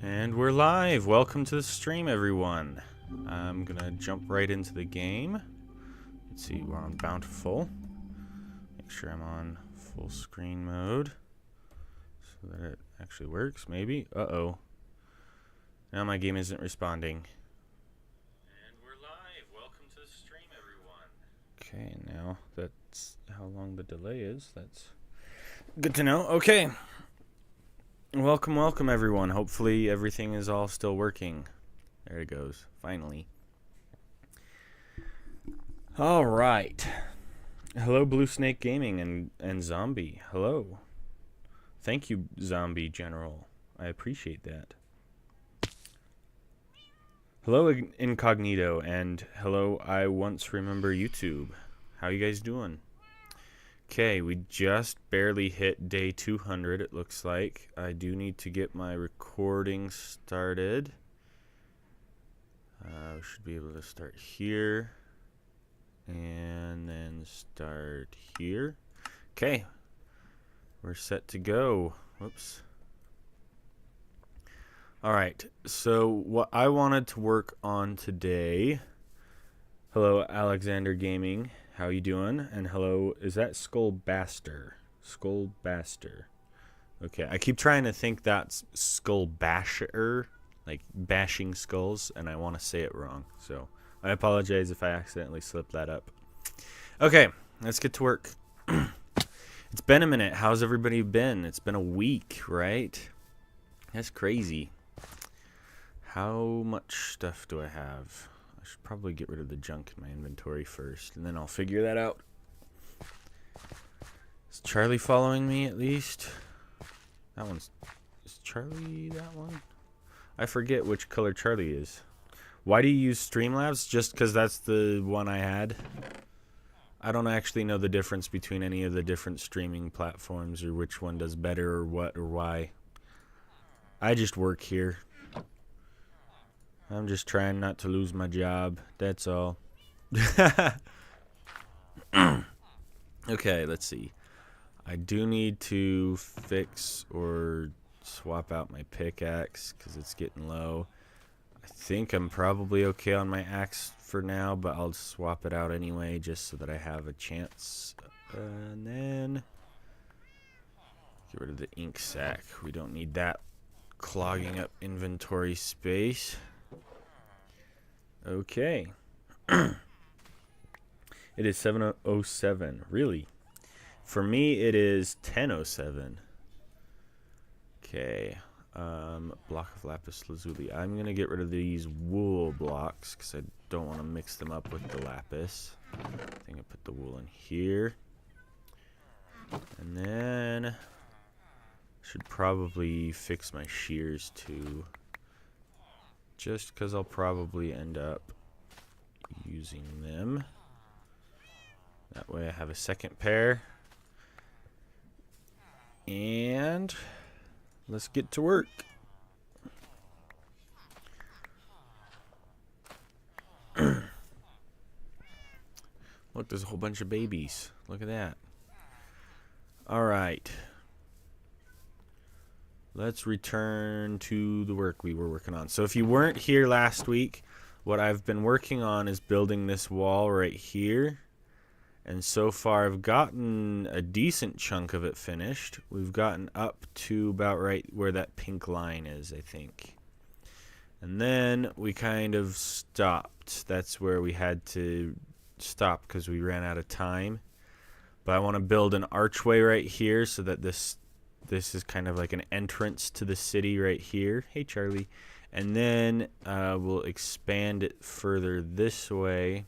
And we're live. Welcome to the stream, everyone. I'm gonna jump right into the game. Let's see, we're on Bountiful. Make sure I'm on full screen mode so that it actually works, maybe. Uh-oh. Now my game isn't responding. And we're live. Welcome to the stream, everyone. Okay, now that's how long the delay is. That's good to know. Okay. Welcome, everyone. Hopefully everything is all still working. There it goes. Finally. All right. Hello, Blue Snake Gaming and Zombie. Hello. Thank you, Zombie General. I appreciate that. Hello, Incognito, and hello, I Once Remember YouTube. How you guys doing? Okay, we just barely hit day 200, it looks like. I do need to get my recording started. We should be able to start here. And then start here. Okay, we're set to go. Whoops. Alright, so what I wanted to work on today... Hello, Alexander Gaming. How you doing? And hello, is that Skullbaster? Skullbaster. Okay, I keep trying to think that's Skullbasher, like bashing skulls, and I want to say it wrong. So I apologize if I accidentally slipped that up. Okay, let's get to work. It's been a minute. How's everybody been? It's been a week, right? That's crazy. How much stuff do I have? I should probably get rid of the junk in my inventory first, and then I'll figure that out. Is Charlie following me at least? That one's... Is Charlie that one? I forget which color Charlie is. Why do you use Streamlabs? Just because that's the one I had? I don't actually know the difference between any of the different streaming platforms or which one does better or what or why. I just work here. I'm just trying not to lose my job. That's all. Okay, let's see. I do need to fix or swap out my pickaxe because it's getting low. I think I'm probably okay on my axe for now, but I'll swap it out anyway just so that I have a chance. And then get rid of the ink sac. We don't need that clogging up inventory space. Okay. It is 7:07. Really? For me, it is 10:07. Okay. Block of lapis lazuli. I'm going to get rid of these wool blocks because I don't want to mix them up with the lapis. I think I put the wool in here. And then should probably fix my shears too. Just because I'll probably end up using them. That way I have a second pair. And let's get to work. Look, there's a whole bunch of babies. Look at that. Alright. Let's return to the work we were working on. So if you weren't here last week, what I've been working on is building this wall right here. And so far I've gotten a decent chunk of it finished. We've gotten up to about right where that pink line is, I think. And then we kind of stopped. That's where we had to stop because we ran out of time. But I want to build an archway right here so that this is kind of like an entrance to the city right here. Hey, Charlie. And then we'll expand it further this way.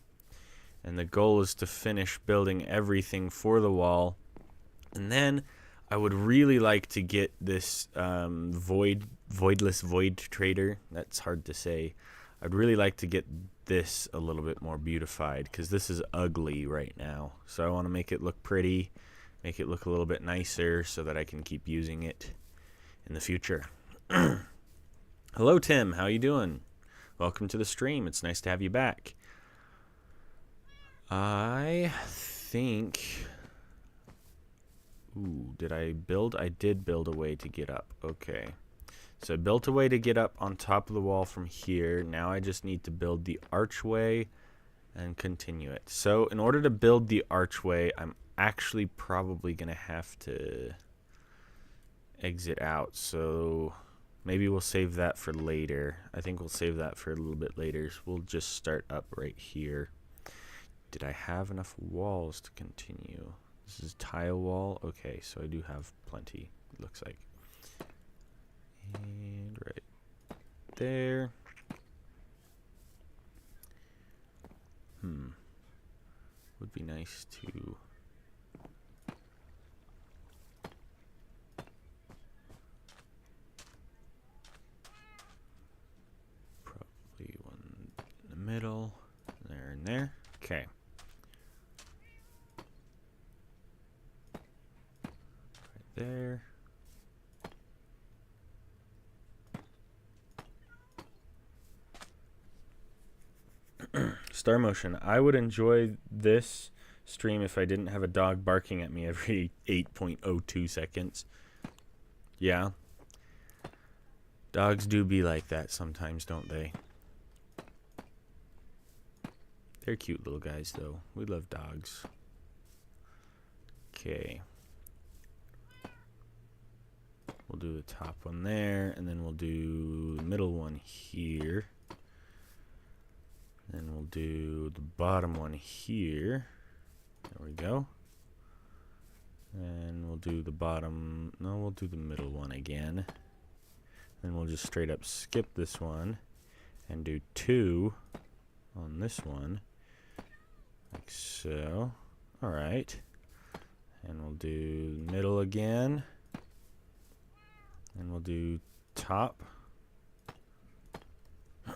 And the goal is to finish building everything for the wall. And then I would really like to get this voidless void trader. That's hard to say. I'd really like to get this a little bit more beautified because this is ugly right now. So I want to make it look pretty. Make it look a little bit nicer so that I can keep using it in the future. Hello, Tim. How you doing? Welcome to the stream. It's nice to have you back. I think... Ooh, did I build? I did build a way to get up. Okay. So I built a way to get up on top of the wall from here. Now I just need to build the archway and continue it. So in order to build the archway, I'm actually probably going to have to exit out. So maybe we'll save that for later. I think we'll save that for a little bit later. So we'll just start up right here. Did I have enough walls to continue? This is tile wall. Okay, so I do have plenty, it looks like. And right there. Would be nice to probably one in the middle, there and there. Okay. Right there. Star Motion. I would enjoy this stream if I didn't have a dog barking at me every 8.02 seconds. Yeah. Dogs do be like that sometimes, don't they? They're cute little guys, though. We love dogs. Okay. We'll do the top one there, and then we'll do the middle one here. Then we'll do the bottom one here. There we go. And we'll do the bottom. No, we'll do the middle one again. Then we'll just straight up skip this one and do 2 on this one. Like so. Alright. And we'll do middle again. And we'll do top.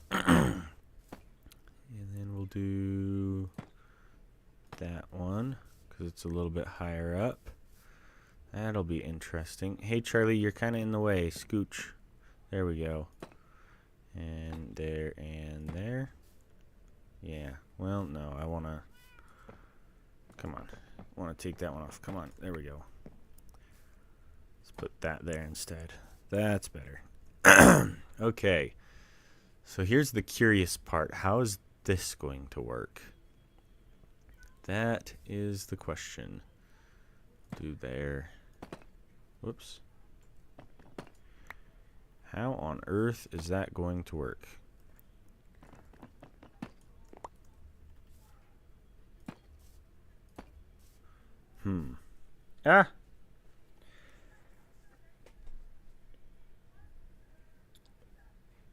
And then we'll do that one because it's a little bit higher up. That'll be interesting. Hey, Charlie, you're kind of in the way. Scooch. There we go. And there and there. Yeah. Well, no, I want to... Come on. I want to take that one off. Come on. There we go. Let's put that there instead. That's better. Okay. So here's the curious part. How is this going to work? That is the question. Do there. Whoops. How on earth is that going to work? Ah!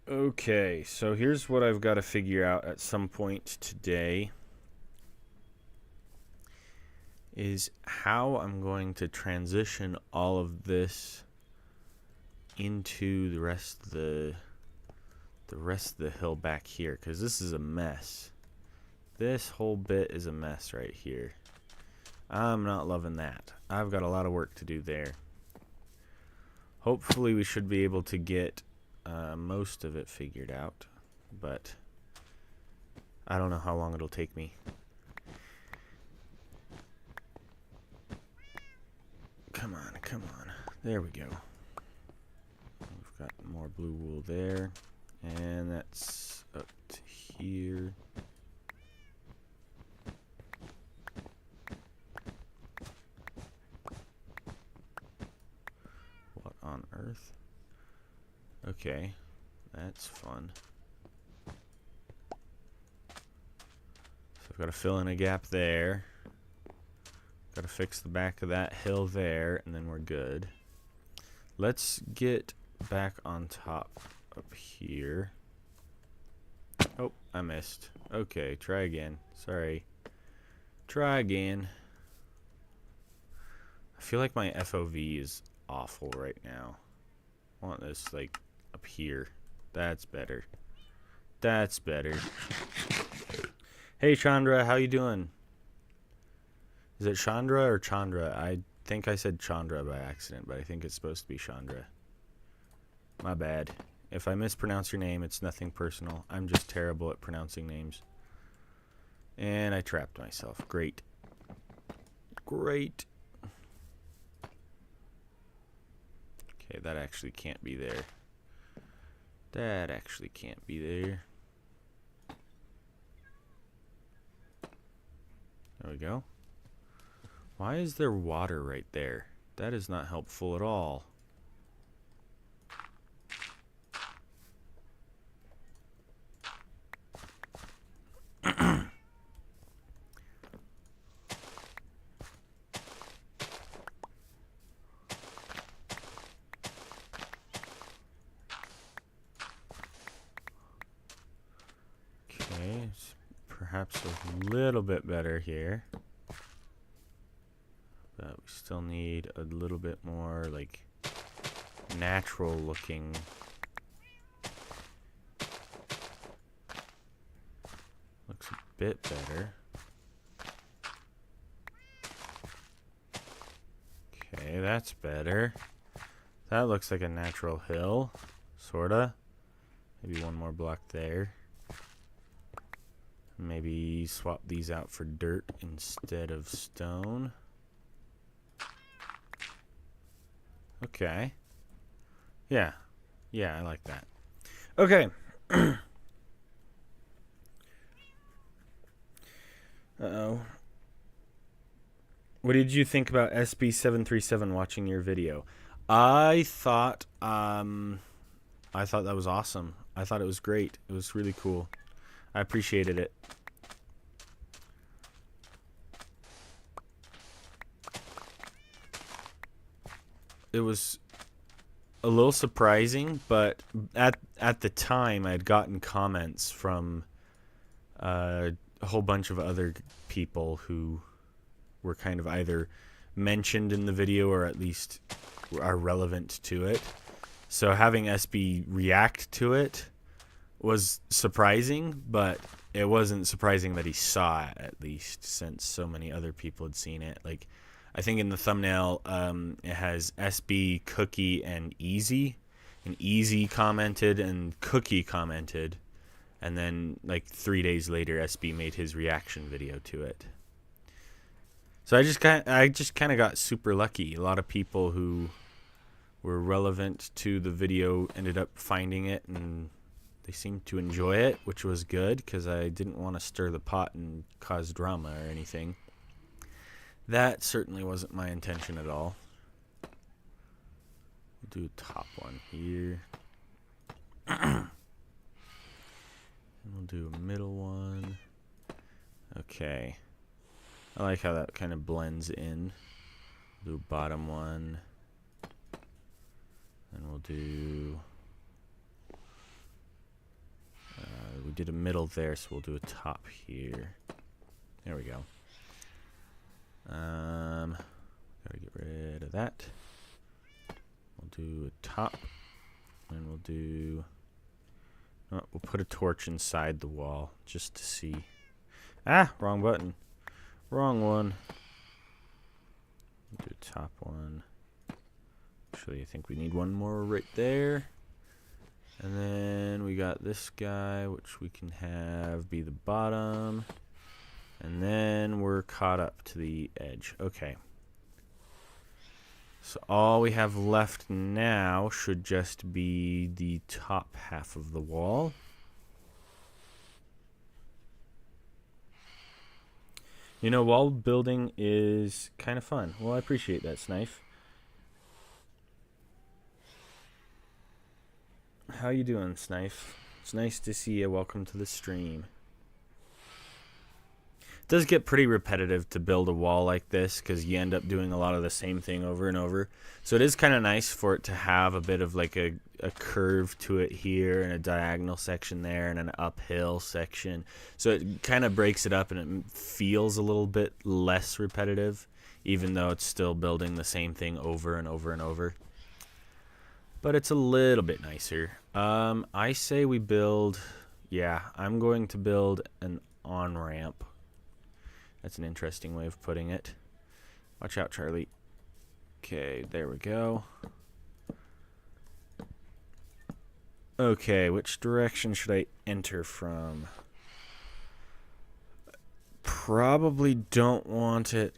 Okay, so here's what I've got to figure out at some point today. Is how I'm going to transition all of this into the rest of the hill back here, because this is a mess. This whole bit is a mess right here. I'm not loving that. I've got a lot of work to do there. Hopefully we should be able to get most of it figured out, but I don't know how long it'll take me. Come on, come on. There we go. We've got more blue wool there, and that's up to here. What on earth? Okay, that's fun. So I've got to fill in a gap there. Got to fix the back of that hill there, and then we're good. Let's get back on top up here. Oh, I missed. Okay, try again. Sorry. Try again. I feel like my FOV is awful right now. I want this, like, up here. That's better. That's better. Hey, Chandra, how you doing? Is it Chandra or Chandra? I think I said Chandra by accident, but I think it's supposed to be Chandra. My bad. If I mispronounce your name, it's nothing personal. I'm just terrible at pronouncing names. And I trapped myself. Great. Great. Okay, that actually can't be there. That actually can't be there. There we go. Why is there water right there? That is not helpful at all. Okay, it's perhaps a little bit better here. But we still need a little bit more, like, natural looking. Looks a bit better. Okay, that's better. That looks like a natural hill, sorta. Maybe one more block there. Maybe swap these out for dirt instead of stone. Okay. Yeah. Yeah, I like that. Okay. Uh-oh. What did you think about SB737 watching your video? I thought that was awesome. I thought it was great. It was really cool. I appreciated it. It was a little surprising, but at the time I'd gotten comments from a whole bunch of other people who were kind of either mentioned in the video or at least are relevant to it. So having SB react to it was surprising, but it wasn't surprising that he saw it, at least, since so many other people had seen it. Like, I think in the thumbnail, it has SB, Cookie, and Easy. And Easy commented and Cookie commented. And then, like, 3 days later, SB made his reaction video to it. So I just kind of got super lucky. A lot of people who were relevant to the video ended up finding it, and they seemed to enjoy it, which was good because I didn't want to stir the pot and cause drama or anything. That certainly wasn't my intention at all. We'll do a top one here. And we'll do a middle one. Okay. I like how that kind of blends in. We'll do a bottom one. And we'll do... we did a middle there, so we'll do a top here. There we go. Gotta get rid of that. We'll do a top, and we'll do... Oh, we'll put a torch inside the wall just to see. Ah, wrong button. Wrong one. We'll do a top one. Actually, I think we need one more right there. And then we got this guy, which we can have be the bottom. And then we're caught up to the edge. Okay. So all we have left now should just be the top half of the wall. You know, wall building is kind of fun. Well, I appreciate that, Snife. How you doing, Snife? It's nice to see you. Welcome to the stream. It does get pretty repetitive to build a wall like this because you end up doing a lot of the same thing over and over. So it is kind of nice for it to have a bit of like a curve to it here and a diagonal section there and an uphill section. So it kind of breaks it up and it feels a little bit less repetitive, even though it's still building the same thing over and over and over. But it's a little bit nicer. I say we build... Yeah, I'm going to build an on-ramp. That's an interesting way of putting it. Watch out, Charlie. Okay, there we go. Okay, which direction should I enter from? Probably don't want it...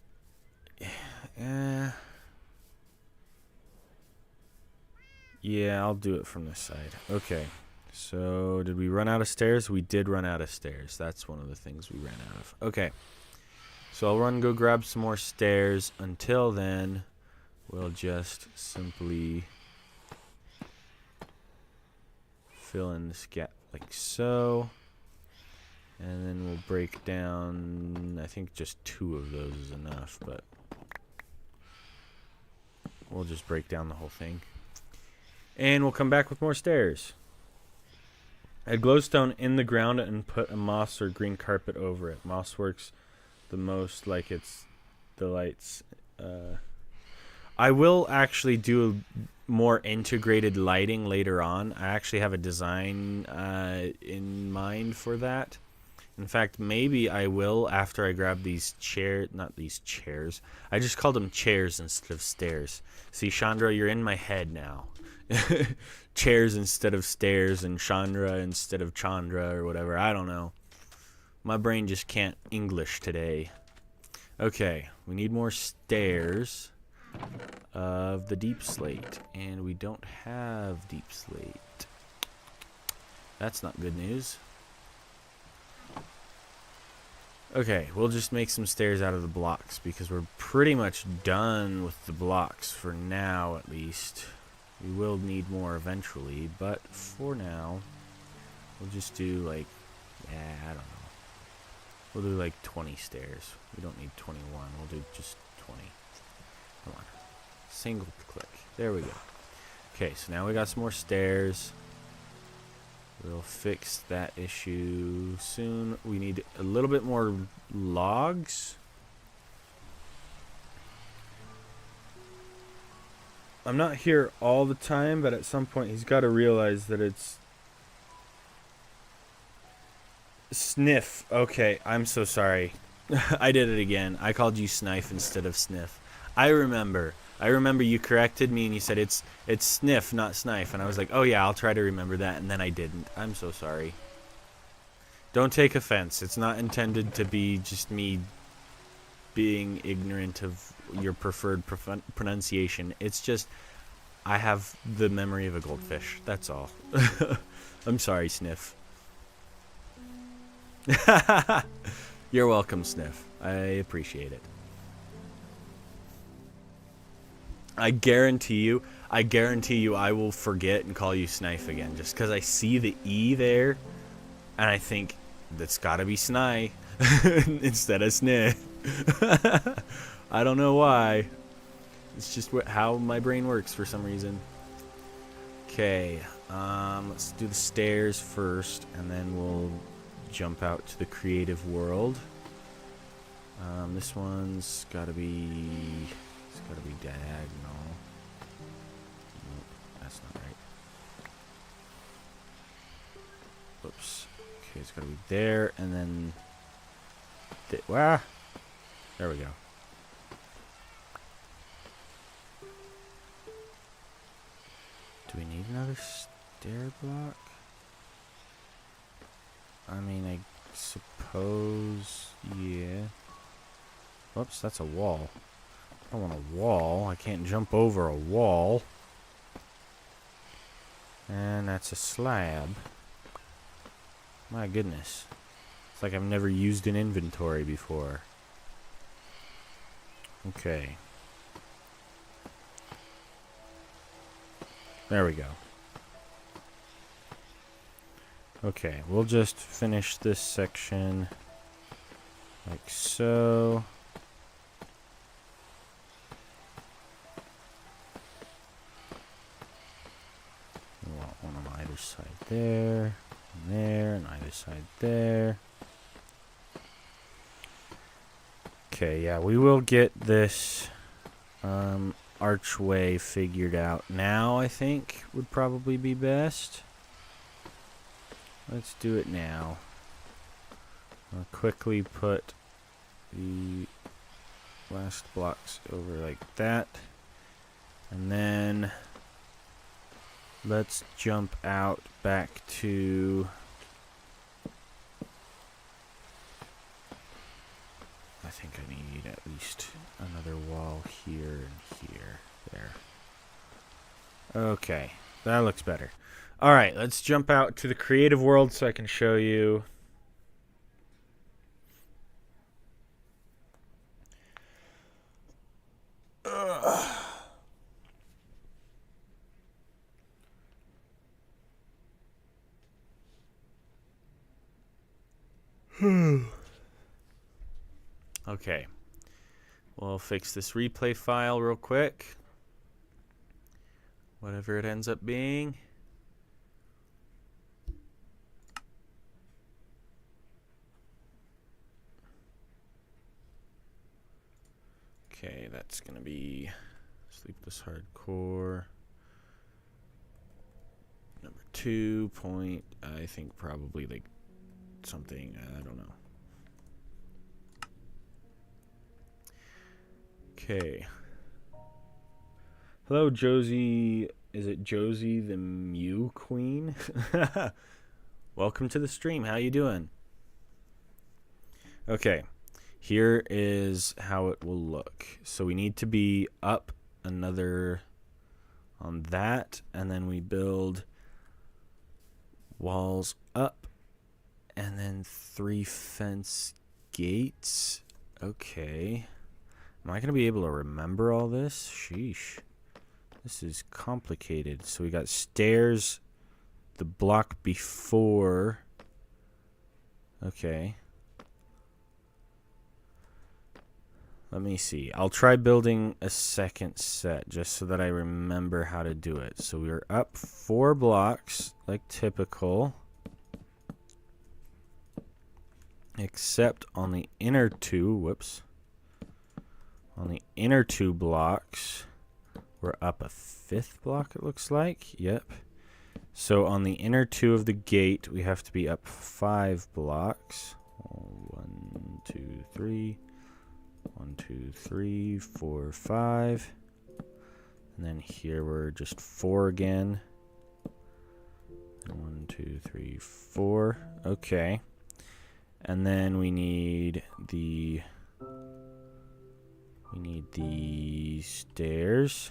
Yeah, I'll do it from this side. Okay. So, did we run out of stairs? We did run out of stairs. That's one of the things we ran out of. Okay. So, I'll go grab some more stairs. Until then, we'll just simply fill in this gap like so. And then we'll break down, I think just 2 of those is enough, but we'll just break down the whole thing. And we'll come back with more stairs. Add glowstone in the ground and put a moss or green carpet over it. Moss works the most like it's the lights. I will actually do more integrated lighting later on. I actually have a design in mind for that. In fact, maybe I will after I grab these not these chairs. I just called them chairs instead of stairs. See, Chandra, you're in my head now. Chairs instead of stairs and Chandra instead of Chandra or whatever. I don't know. My brain just can't English today. Okay, we need more stairs of the deep slate. And we don't have deep slate. That's not good news. Okay, we'll just make some stairs out of the blocks because we're pretty much done with the blocks for now, at least. We will need more eventually, but for now, we'll just do like, I don't know. We'll do like 20 stairs. We don't need 21. We'll do just 20. Come on. Single click. There we go. Okay, so now we got some more stairs. We'll fix that issue soon. We need a little bit more logs. I'm not here all the time, but at some point he's got to realize that it's Sniff. Okay, I'm so sorry. I did it again. I called you Snife instead of Sniff. I remember you corrected me and you said it's Sniff, not Snife. And I was like, oh yeah, I'll try to remember that. And then I didn't. I'm so sorry. Don't take offense. It's not intended to be just me being ignorant of your preferred pronunciation. It's just I have the memory of a goldfish. That's all. I'm sorry, Sniff. You're welcome, Sniff. I appreciate it. I guarantee you I will forget and call you Snife again just because I see the E there and I think that's gotta be Sny instead of Sniff. I don't know why. It's just how my brain works for some reason. Okay, let's do the stairs first and then we'll jump out to the creative world. This one's gotta be... It's gotta be diagonal. Nope, that's not right. Whoops. Okay, it's gotta be there, and then... There we go. Do we need another stair block? I mean, I suppose... Yeah. Whoops, that's a wall. I don't want a wall. I can't jump over a wall. And that's a slab. My goodness. It's like I've never used an inventory before. Okay. There we go. Okay, we'll just finish this section like so. We want one on either side there, and either side there. Okay, yeah, we will get this archway figured out now, I think, would probably be best. Let's do it now. I'll quickly put the last blocks over like that. And then let's jump out back to... I think I need at least another wall here and here. There. Okay, that looks better. All right, let's jump out to the creative world so I can show you. Okay, we'll fix this replay file real quick. Whatever it ends up being. Okay, that's going to be Sleepless Hardcore. Number 2 point, I think probably like something, I don't know. Okay. Hello, Josie. Is it Josie the Mew Queen? Welcome to the stream. How you doing? Okay. Here is how it will look. So we need to be up another on that, and then we build walls up, and then 3 fence gates. Okay. Am I going to be able to remember all this? Sheesh. This is complicated. So we got stairs the block before. Okay. Let me see. I'll try building a second set just so that I remember how to do it. So we're up 4 blocks like typical. Except on the inner 2, whoops. On the inner 2 blocks, we're up a 5th block, it looks like. Yep. So on the inner 2 of the gate, we have to be up 5 blocks. 1, 2, 3. 1, 2, 3, 4, 5. And then here we're just 4 again. 1, 2, 3, 4. Okay. And then we need the stairs.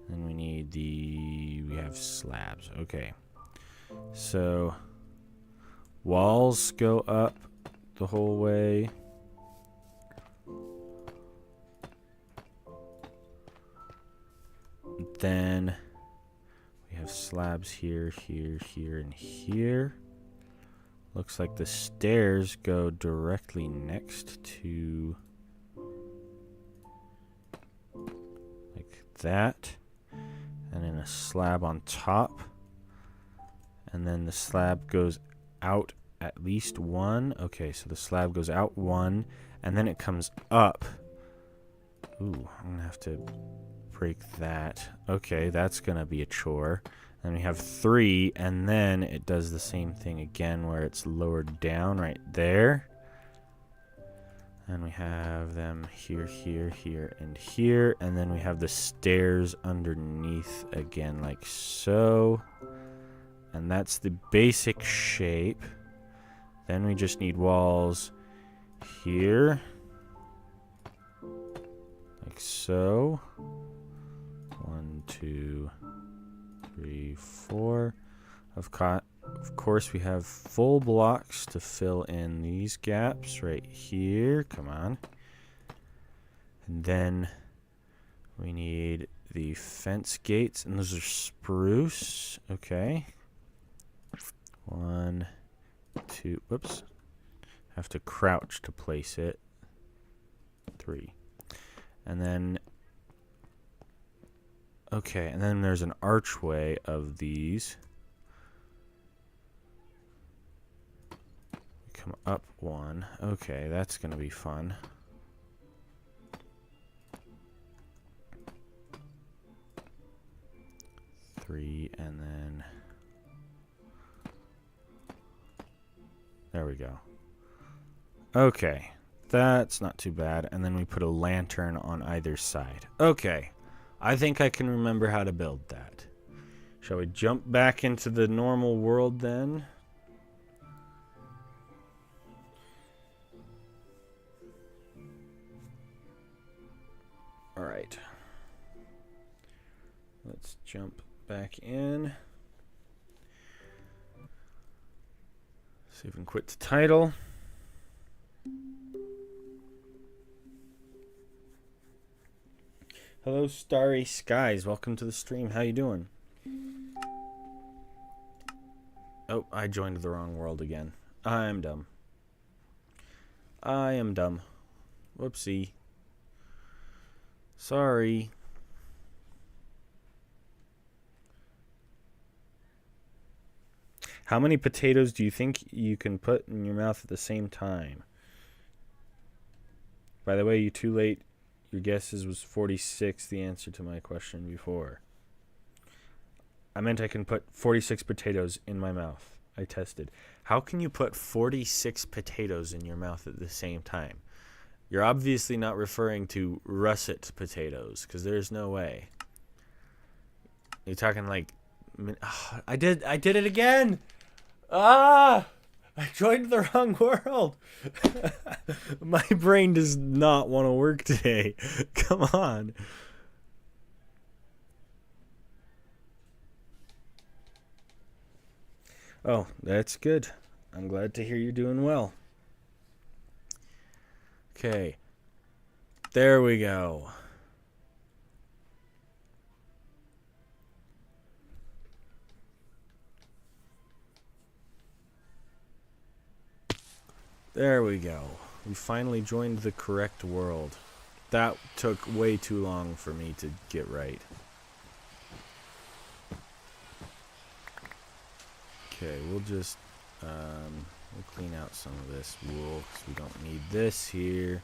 And we have slabs. Okay. So walls go up the whole way. Then we have slabs here, here, here, and here. Looks like the stairs go directly next to like that. And then a slab on top. And then the slab goes out at least 1. Okay, so the slab goes out 1. And then it comes up. Ooh, I'm going to have to break that. Okay, that's going to be a chore. Then we have 3, and then it does the same thing again where it's lowered down right there. And we have them here, here, here, and here. And then we have the stairs underneath again, like so. And that's the basic shape. Then we just need walls here. Like so. 1, 2, 3, 4. Of course, we have full blocks to fill in these gaps right here. Come on. And then we need the fence gates, and those are spruce. Okay. 1, 2. Whoops. Have to crouch to place it. 3. And then okay, and then there's an archway of these. Come up 1. Okay, that's going to be fun. Three, and then there we go. Okay, that's not too bad. And then we put a lantern on either side. Okay. I think I can remember how to build that. Shall we jump back into the normal world then? Alright. Let's jump back in. Save and quit the title. Hello, Starry Skies. Welcome to the stream. How you doing? Oh, I joined the wrong world again. I'm dumb. I am dumb. Whoopsie. Sorry. How many potatoes do you think you can put in your mouth at the same time? By the way, you're too late. Your guesses was 46, the answer to my question before. I meant I can put 46 potatoes in my mouth. I tested. How can you put 46 potatoes in your mouth at the same time? You're obviously not referring to russet potatoes, because there's no way. You're talking like... I did it again! I joined the wrong world. My brain does not want to work today. Come on. Oh, that's good. I'm glad to hear you're doing well. Okay. There we go. There we go. We finally joined the correct world. That took way too long for me to get right. Okay, we'll just we'll clean out some of this wool because we don't need this here.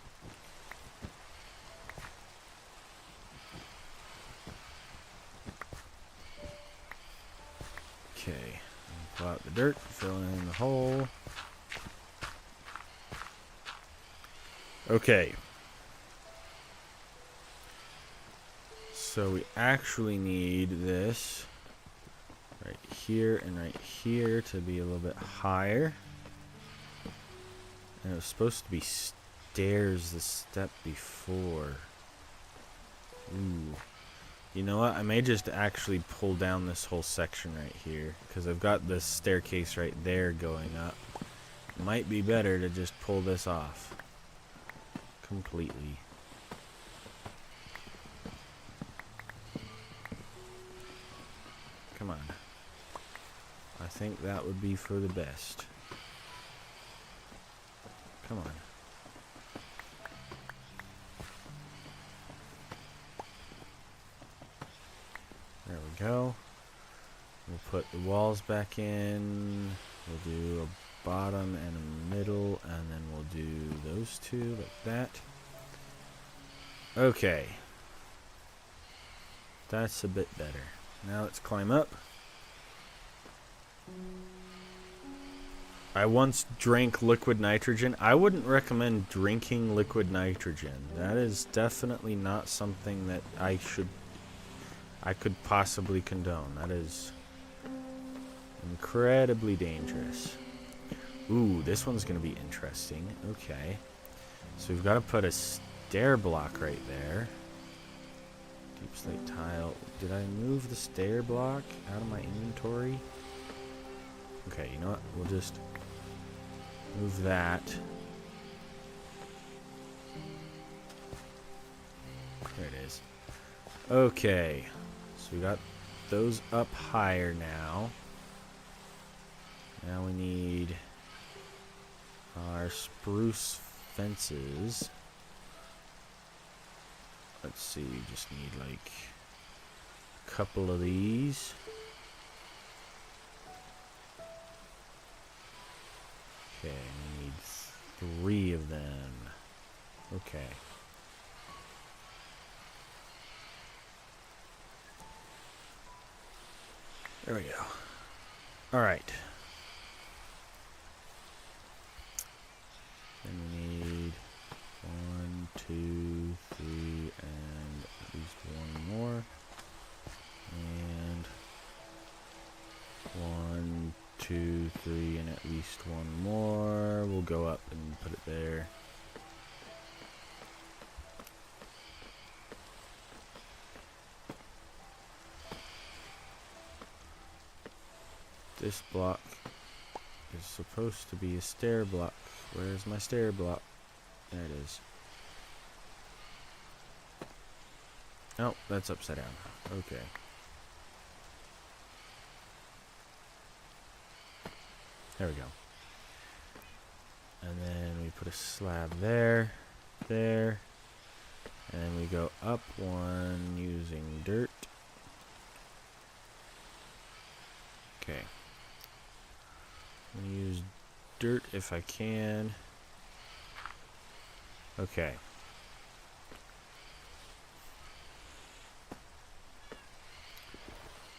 Okay, pull out the dirt, fill in the hole. Okay. So we actually need this right here and right here to be a little bit higher. And it was supposed to be stairs the step before. Ooh. You know what? I may just actually pull down this whole section right here, because I've got this staircase right there going up. It might be better to just pull this off completely. Come on. I think that would be for the best. Come on. There we go. We'll put the walls back in. We'll do a bottom and a middle, and then we'll do those two like that. Okay. That's a bit better. Now let's climb up. I once drank liquid nitrogen. I wouldn't recommend drinking liquid nitrogen. That is definitely not something that I could possibly condone. That is incredibly dangerous. Ooh, this one's going to be interesting. Okay. So we've got to put a stair block right there. Deep slate tile. Did I move the stair block out of my inventory? Okay, you know what? We'll just move that. There it is. Okay. So we got those up higher now. Now we need our spruce fences. Let's see, we just need like a couple of these. Okay, we need 3 of them. Okay. There we go. Alright. Then we need 1, 2, 3, and at least 1 more. And 1, 2, 3, and at least 1 more. We'll go up and put it there. This block is supposed to be a stair block. Where's my stair block? There it is. Oh, that's upside down. Okay. There we go. And then we put a slab there, there, and then we go up one using dirt. Okay. I'm gonna use dirt if I can. Okay.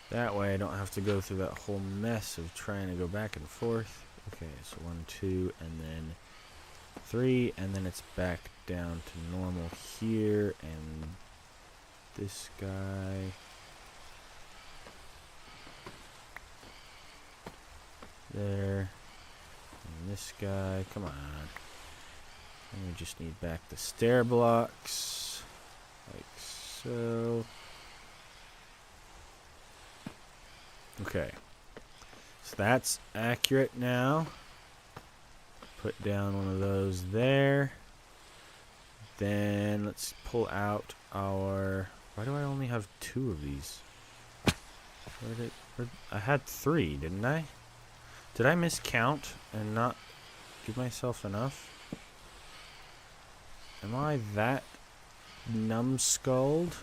That way I don't have to go through that whole mess of trying to go back and forth. Okay, so 1, 2, and then 3, and then it's back down to normal here, and this guy there, and this guy, come on. And we just need back the stair blocks, like so. Okay, so that's accurate now. Put down one of those there. Then let's pull out our... Why do I only have 2 of these? I had 3, didn't I? Did I miscount and not give myself enough? Am I that numbskulled?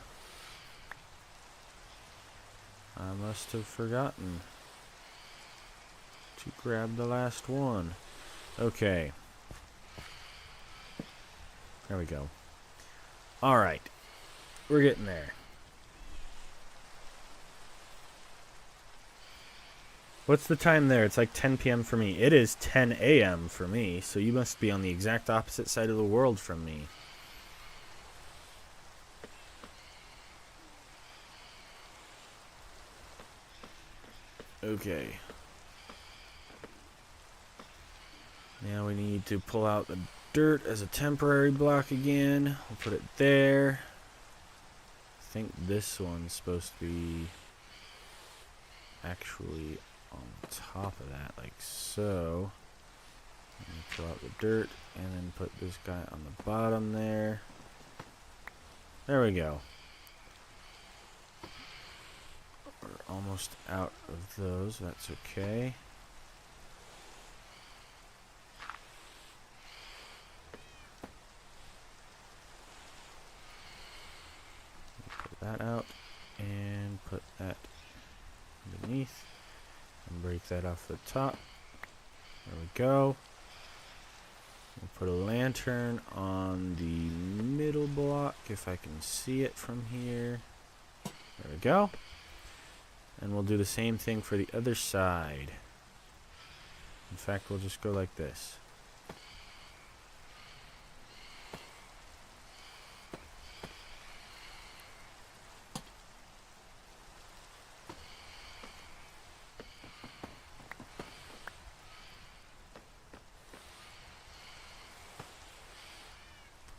I must have forgotten to grab the last one. Okay. There we go. Alright. We're getting there. What's the time there? It's like 10 p.m. for me. It is 10 a.m. for me, so you must be on the exact opposite side of the world from me. Okay. Now we need to pull out the dirt as a temporary block again. We'll put it there. I think this one's supposed to be actually on top of that, like so. Pull out the dirt and then put this guy on the bottom there. There we go. We're almost out of those. That's okay. Put that out and put that underneath and break that off the top. There we go. We'll put a lantern on the middle block if I can see it from here. There we go. And we'll do the same thing for the other side. In fact, we'll just go like this.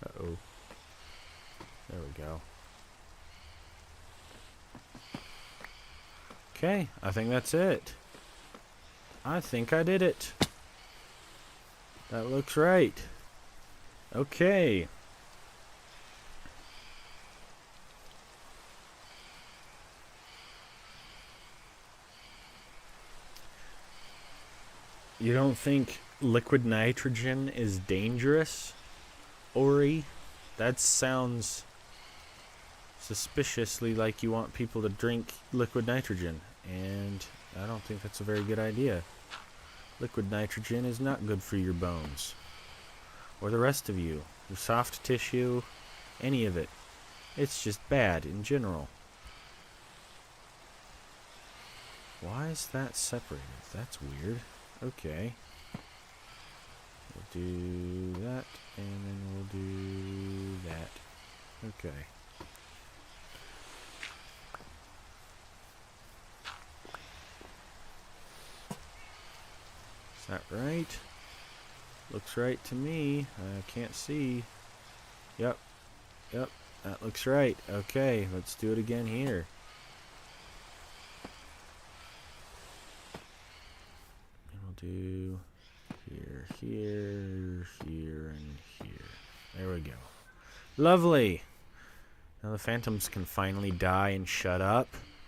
Uh-oh. There we go. Okay, I think that's it. I think I did it. That looks right. Okay. You don't think liquid nitrogen is dangerous, Ori? That sounds suspiciously like you want people to drink liquid nitrogen, and I don't think that's a very good idea. Liquid nitrogen is not good for your bones, or the rest of you, your soft tissue, any of it. It's just bad in general. Why is that separated? That's weird. Okay. We'll do that, and then we'll do that. Okay. Is that right? Looks right to me. I can't see. Yep. Yep. That looks right. Okay, let's do it again here. And we'll do here, here, here, and here. There we go. Lovely. Now the phantoms can finally die and shut up,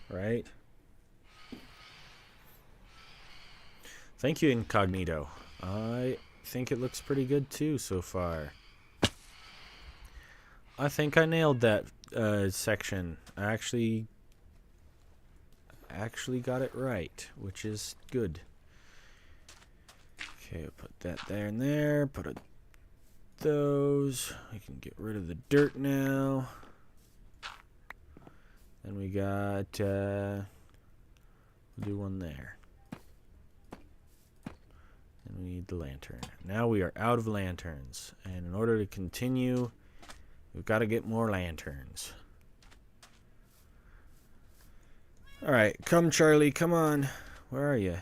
right? Thank you, Incognito. I think it looks pretty good too so far. I think I nailed that section. I actually got it right, which is good. Okay, I'll put that there and there. Put those. I can get rid of the dirt now. Then we got, we'll do one there. And we need the lantern. Now we are out of lanterns. And in order to continue, we've got to get more lanterns. Alright, come Charlie, come on. Where are you?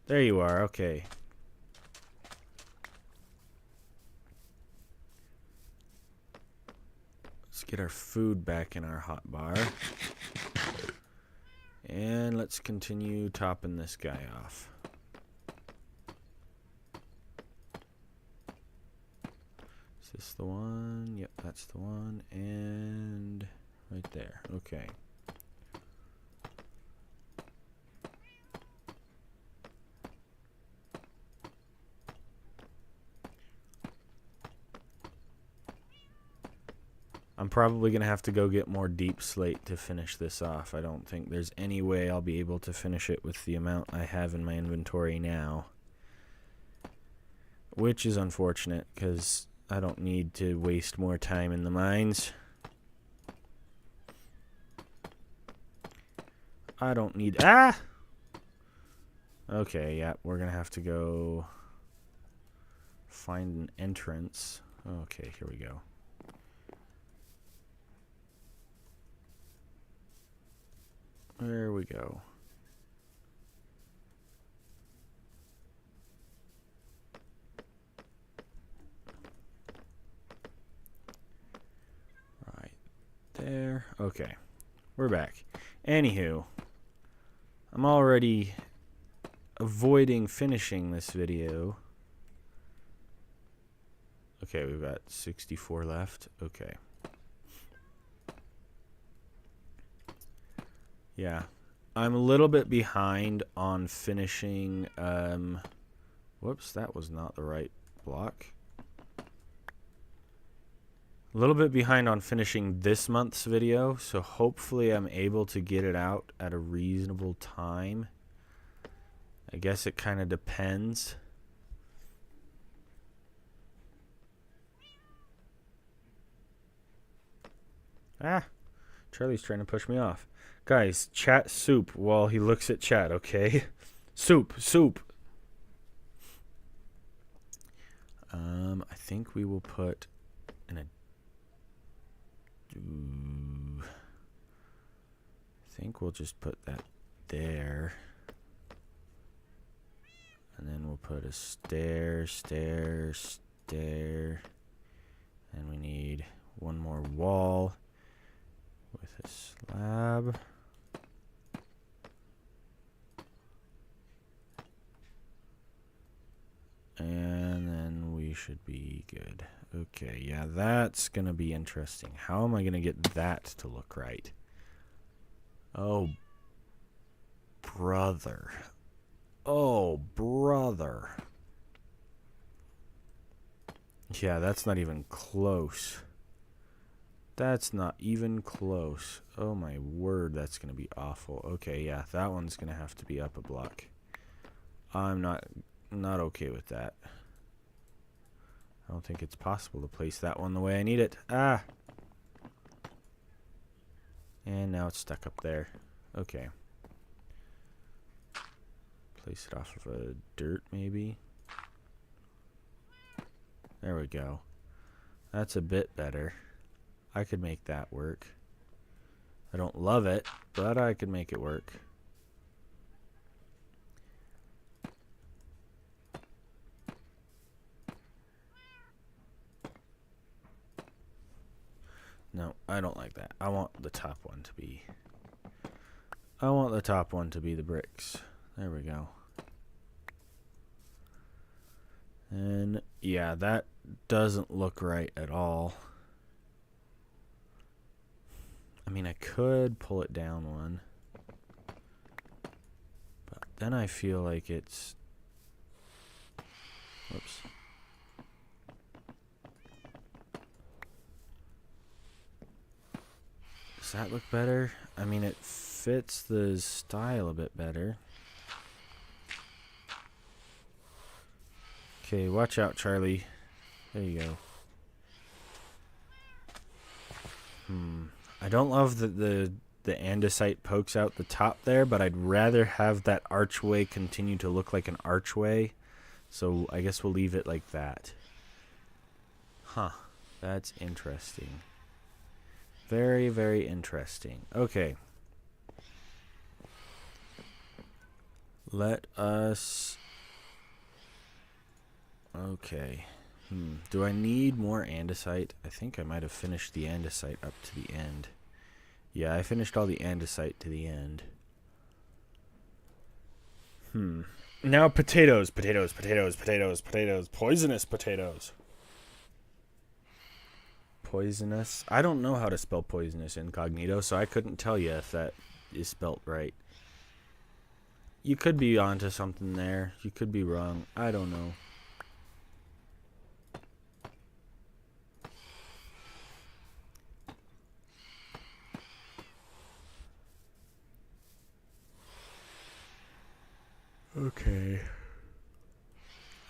There you are, okay. Let's get our food back in our hot bar. And let's continue topping this guy off. Is this the one? Yep, that's the one. And right there. Okay. I'm probably going to have to go get more deep slate to finish this off. I don't think there's any way I'll be able to finish it with the amount I have in my inventory now. Which is unfortunate, because I don't need to waste more time in the mines. I don't need... Ah! Okay, yeah, we're going to have to go find an entrance. Okay, here we go. There we go. Right there. Okay. We're back. Anywho, I'm already avoiding finishing this video. Okay, we've got 64 left. Okay. Yeah, I'm a little bit behind on finishing, whoops, that was not the right block. A little bit behind on finishing this month's video, so hopefully I'm able to get it out at a reasonable time. I guess it kind of depends. Ah, Charlie's trying to push me off. Guys, chat soup while he looks at chat, okay? Soup. I think we will put in a... I think we'll just put that there. And then we'll put a stair. And we need one more wall with a slab. And then we should be good. Okay, yeah, that's going to be interesting. How am I going to get that to look right? Oh, brother. Oh, brother. Yeah, that's not even close. That's not even close. Oh, my word, that's going to be awful. Okay, yeah, that one's going to have to be up a block. I'm not okay with that. I don't think it's possible to place that one the way I need it. Ah! And now it's stuck up there. Okay. Place it off of a dirt, maybe. There we go. That's a bit better. I could make that work. I don't love it, but I could make it work. No, I don't like that. I want the top one to be... I want the top one to be the bricks. There we go. Yeah, that doesn't look right at all. I mean, I could pull it down one. But then I feel like it's... Whoops. Does that look better? I mean, it fits the style a bit better. Okay, watch out, Charlie. There you go. I don't love that the andesite pokes out the top there, but I'd rather have that archway continue to look like an archway. So I guess we'll leave it like that. Huh. That's interesting. Very, very interesting. Okay. Let us... Okay. Do I need more andesite? I think I might have finished the andesite up to the end. Yeah, I finished all the andesite to the end. Now potatoes, potatoes, potatoes, potatoes, potatoes. Poisonous potatoes. Poisonous? I don't know how to spell poisonous incognito, so I couldn't tell you if that is spelt right. You could be onto something there. You could be wrong. I don't know. Okay.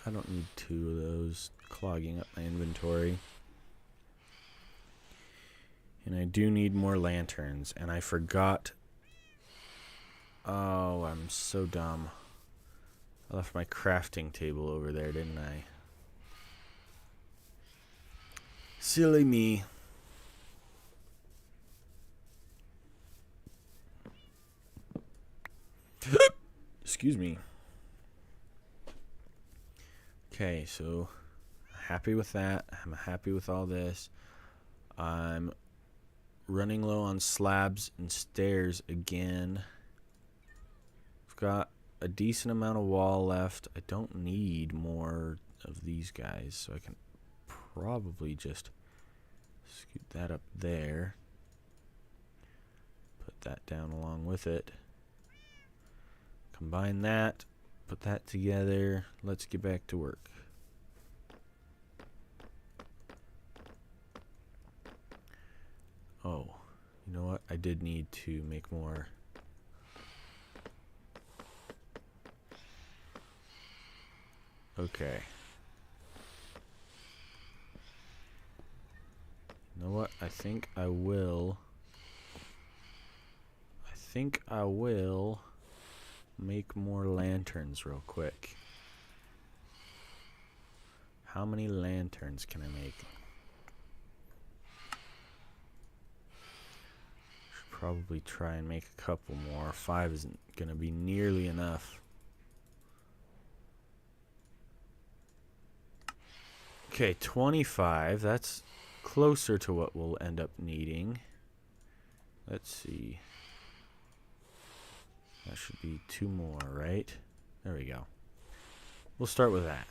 I don't need 2 of those clogging up my inventory. And I do need more lanterns. And I forgot... Oh, I'm so dumb. I left my crafting table over there, didn't I? Silly me. Excuse me. Okay, so happy with that. I'm happy with all this. I'm running low on slabs and stairs again. I've got a decent amount of wall left. I don't need more of these guys, so I can probably just scoot that up there. Put that down along with it. Combine that. Put that together. Let's get back to work. Oh, you know what? I did need to make more. Okay. You know what? I think I will make more lanterns real quick. How many lanterns can I make? Should probably try and make a couple more. 5 isn't gonna be nearly enough. Okay, 25. That's closer to what we'll end up needing. Let's see. That should be 2 more, right? There we go. We'll start with that.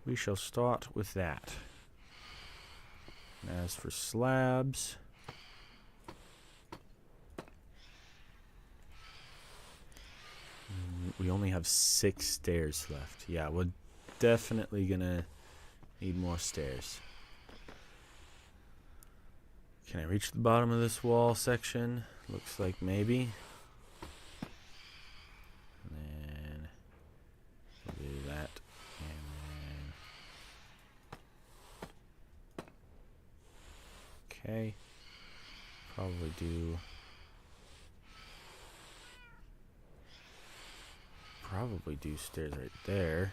We shall start with that. As for slabs, we only have 6 stairs left. Yeah, we're definitely gonna need more stairs. Can I reach the bottom of this wall section? Looks like maybe. And then do that. And then okay. Probably do stairs right there.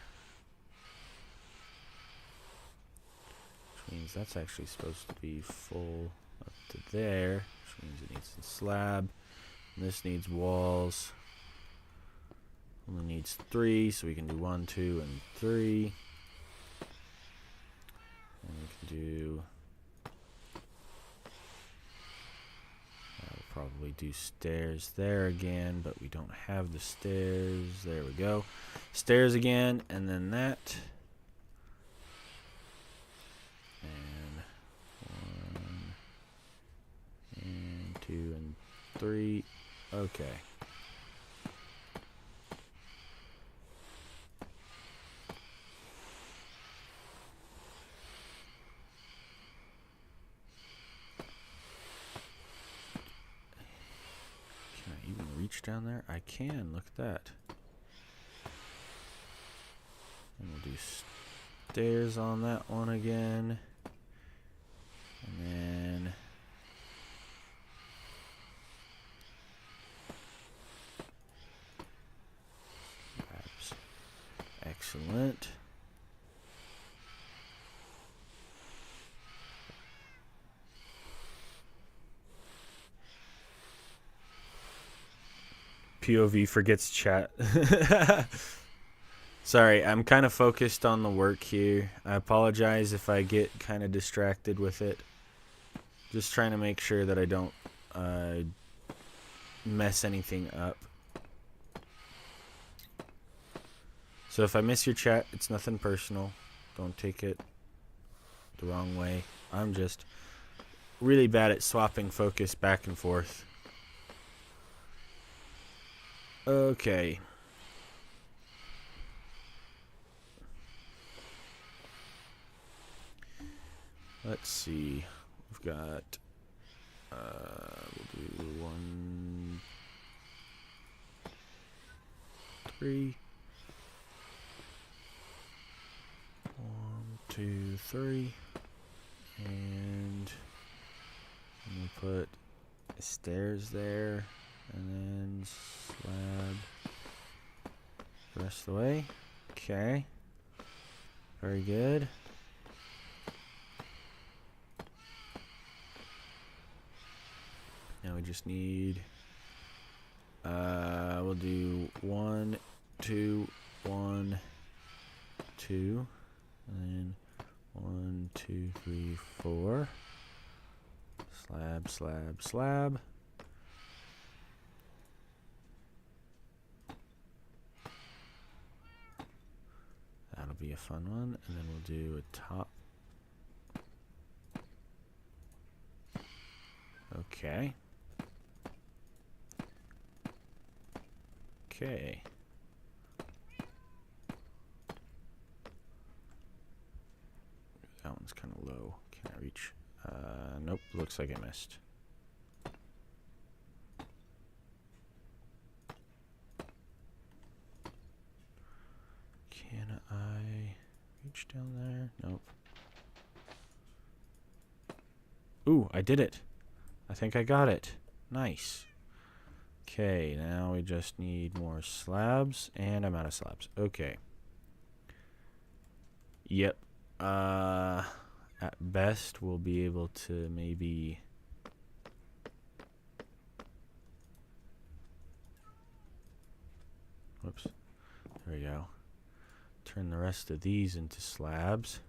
Which means that's actually supposed to be full up to there, which means it needs a slab. And this needs walls. Only needs 3, so we can do 1, 2, and 3. And we can do... probably do stairs there again, but we don't have the stairs. There we go. Stairs again, and then that. And 1 and 2 and 3. Okay. Reach down there? I can. Look at that. And we'll do stairs on that one again. And then perhaps. Excellent. POV forgets chat. Sorry, I'm kind of focused on the work here. I apologize if I get kind of distracted with it. Just trying to make sure that I don't mess anything up. So if I miss your chat, it's nothing personal. Don't take it the wrong way. I'm just really bad at swapping focus back and forth. Okay. Let's see. We've got we'll do 1, 3. 1, 2, 3. And we'll put stairs there. And then slab the rest of the way. Okay. Very good. Now we just need we'll do 1, 2, 1, 2, and then 1, 2, 3, 4. Slab, slab, slab. That'll be a fun one. And then we'll do a top. Okay. Okay. That one's kind of low. Can I reach? Nope. Looks like I missed. Can I reach down there? Nope. Ooh, I did it. I think I got it. Nice. Okay, now we just need more slabs, and I'm out of slabs. Okay. Yep. At best, we'll be able to maybe... Whoops. There we go. Turn the rest of these into slabs.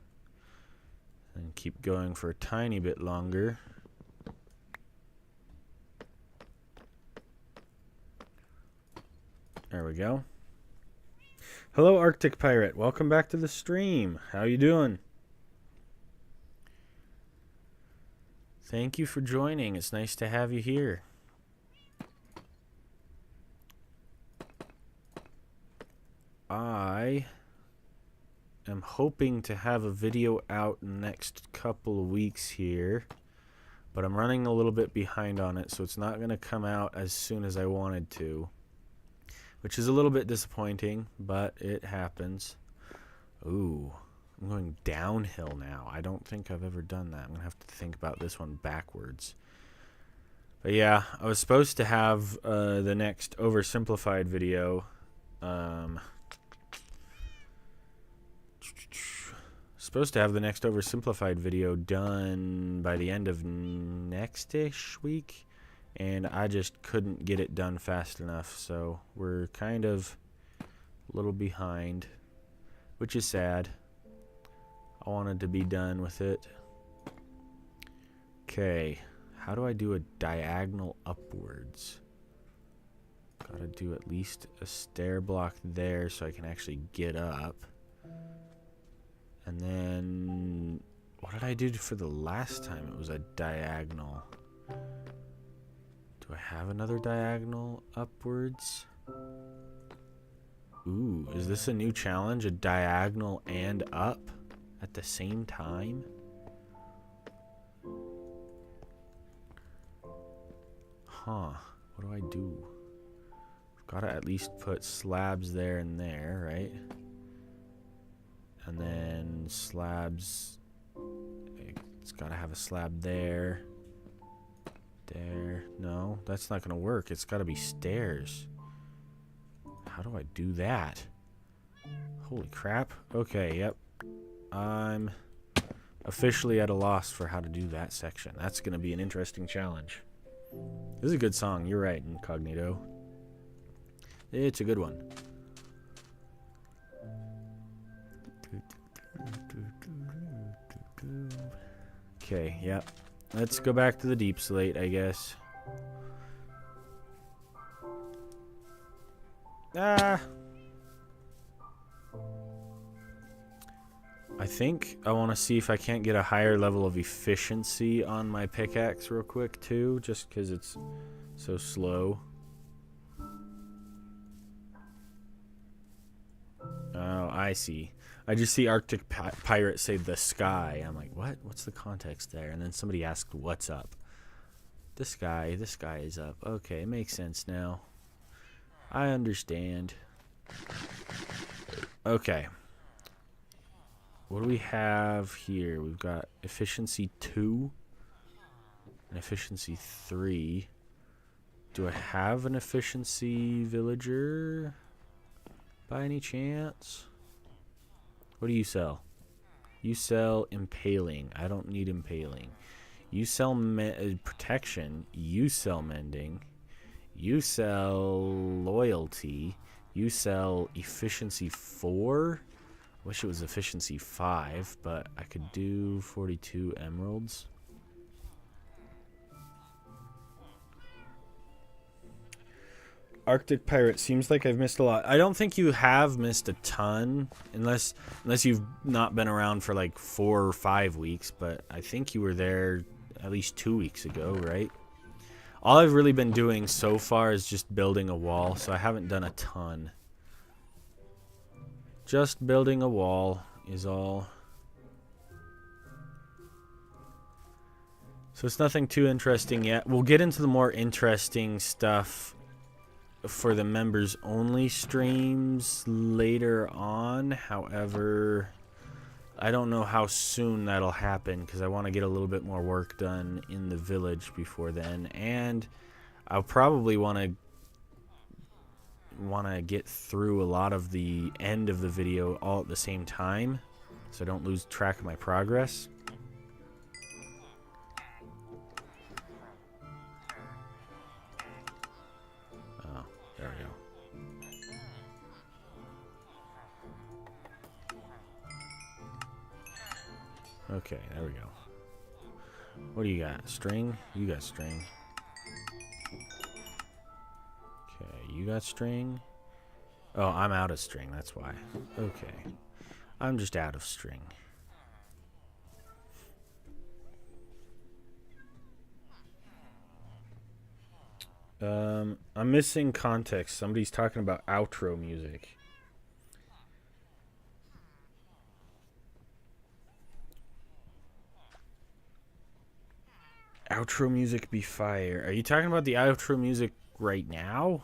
And keep going for a tiny bit longer. There we go. Hello, Arctic Pirate. Welcome back to the stream. How you doing? Thank you for joining. It's nice to have you here. I am hoping to have a video out in the next couple of weeks here, but I'm running a little bit behind on it, so it's not going to come out as soon as I wanted to, which is a little bit disappointing, but it happens. Ooh, I'm going downhill now. I don't think I've ever done that. I'm going to have to think about this one backwards. But yeah, I was supposed to have the next oversimplified video. Supposed to have the next oversimplified video done by the end of next-ish week, and I just couldn't get it done fast enough, so we're kind of a little behind, which is sad. I wanted to be done with it. Okay, How do I do a diagonal upwards? Gotta do at least a stair block there so I can actually get up. And then... what did I do for the last time? It was a diagonal. Do I have another diagonal upwards? Ooh, is this a new challenge? A diagonal and up at the same time? Huh. What do I do? I've got to at least put slabs there and there, right? And then slabs... it's got to have a slab there. There. No, that's not going to work. It's got to be stairs. How do I do that? Holy crap. Okay, yep. I'm officially at a loss for how to do that section. That's going to be an interesting challenge. This is a good song. You're right, Incognito. It's a good one. Okay, yep. Let's go back to the deep slate, I guess. I think I want to see if I can't get a higher level of efficiency on my pickaxe real quick too, just because it's so slow. Oh, I see. I just see Arctic Pirate say the sky. I'm like, what? What's the context there? And then somebody asked, what's up? The sky is up. Okay, it makes sense now. I understand. Okay. What do we have here? We've got efficiency 2 and efficiency 3. Do I have an efficiency villager by any chance? What do you sell? You sell impaling. I don't need impaling. You sell protection. You sell mending. You sell loyalty. You sell efficiency 4. Wish it was efficiency 5, but I could do 42 emeralds. Arctic Pirate, seems like I've missed a lot. I don't think you have missed a ton, unless you've not been around for like 4 or 5 weeks, but I think you were there at least 2 weeks ago, right? All I've really been doing so far is just building a wall, so I haven't done a ton. Just building a wall is all. So it's nothing too interesting yet. We'll get into the more interesting stuff for the members only streams later on. However, I don't know how soon that'll happen because I want to get a little bit more work done in the village before then, and I'll probably want to get through a lot of the end of the video all at the same time so I don't lose track of my progress. Oh, there we go. Okay, there we go. What do you got? String? You got string. Okay, you got string? Oh, I'm out of string, that's why. Okay. I'm just out of string. I'm missing context. Somebody's talking about outro music. Outro music be fire. Are you talking about the outro music right now?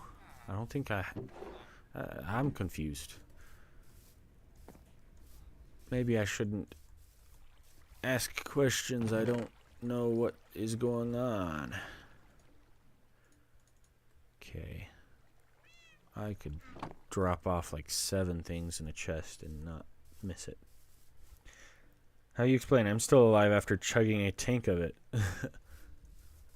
I don't think I'm confused. Maybe I shouldn't ask questions. I don't know what is going on. Okay. I could drop off like 7 things in a chest and not miss it. How do you explain? I'm still alive after chugging a tank of it.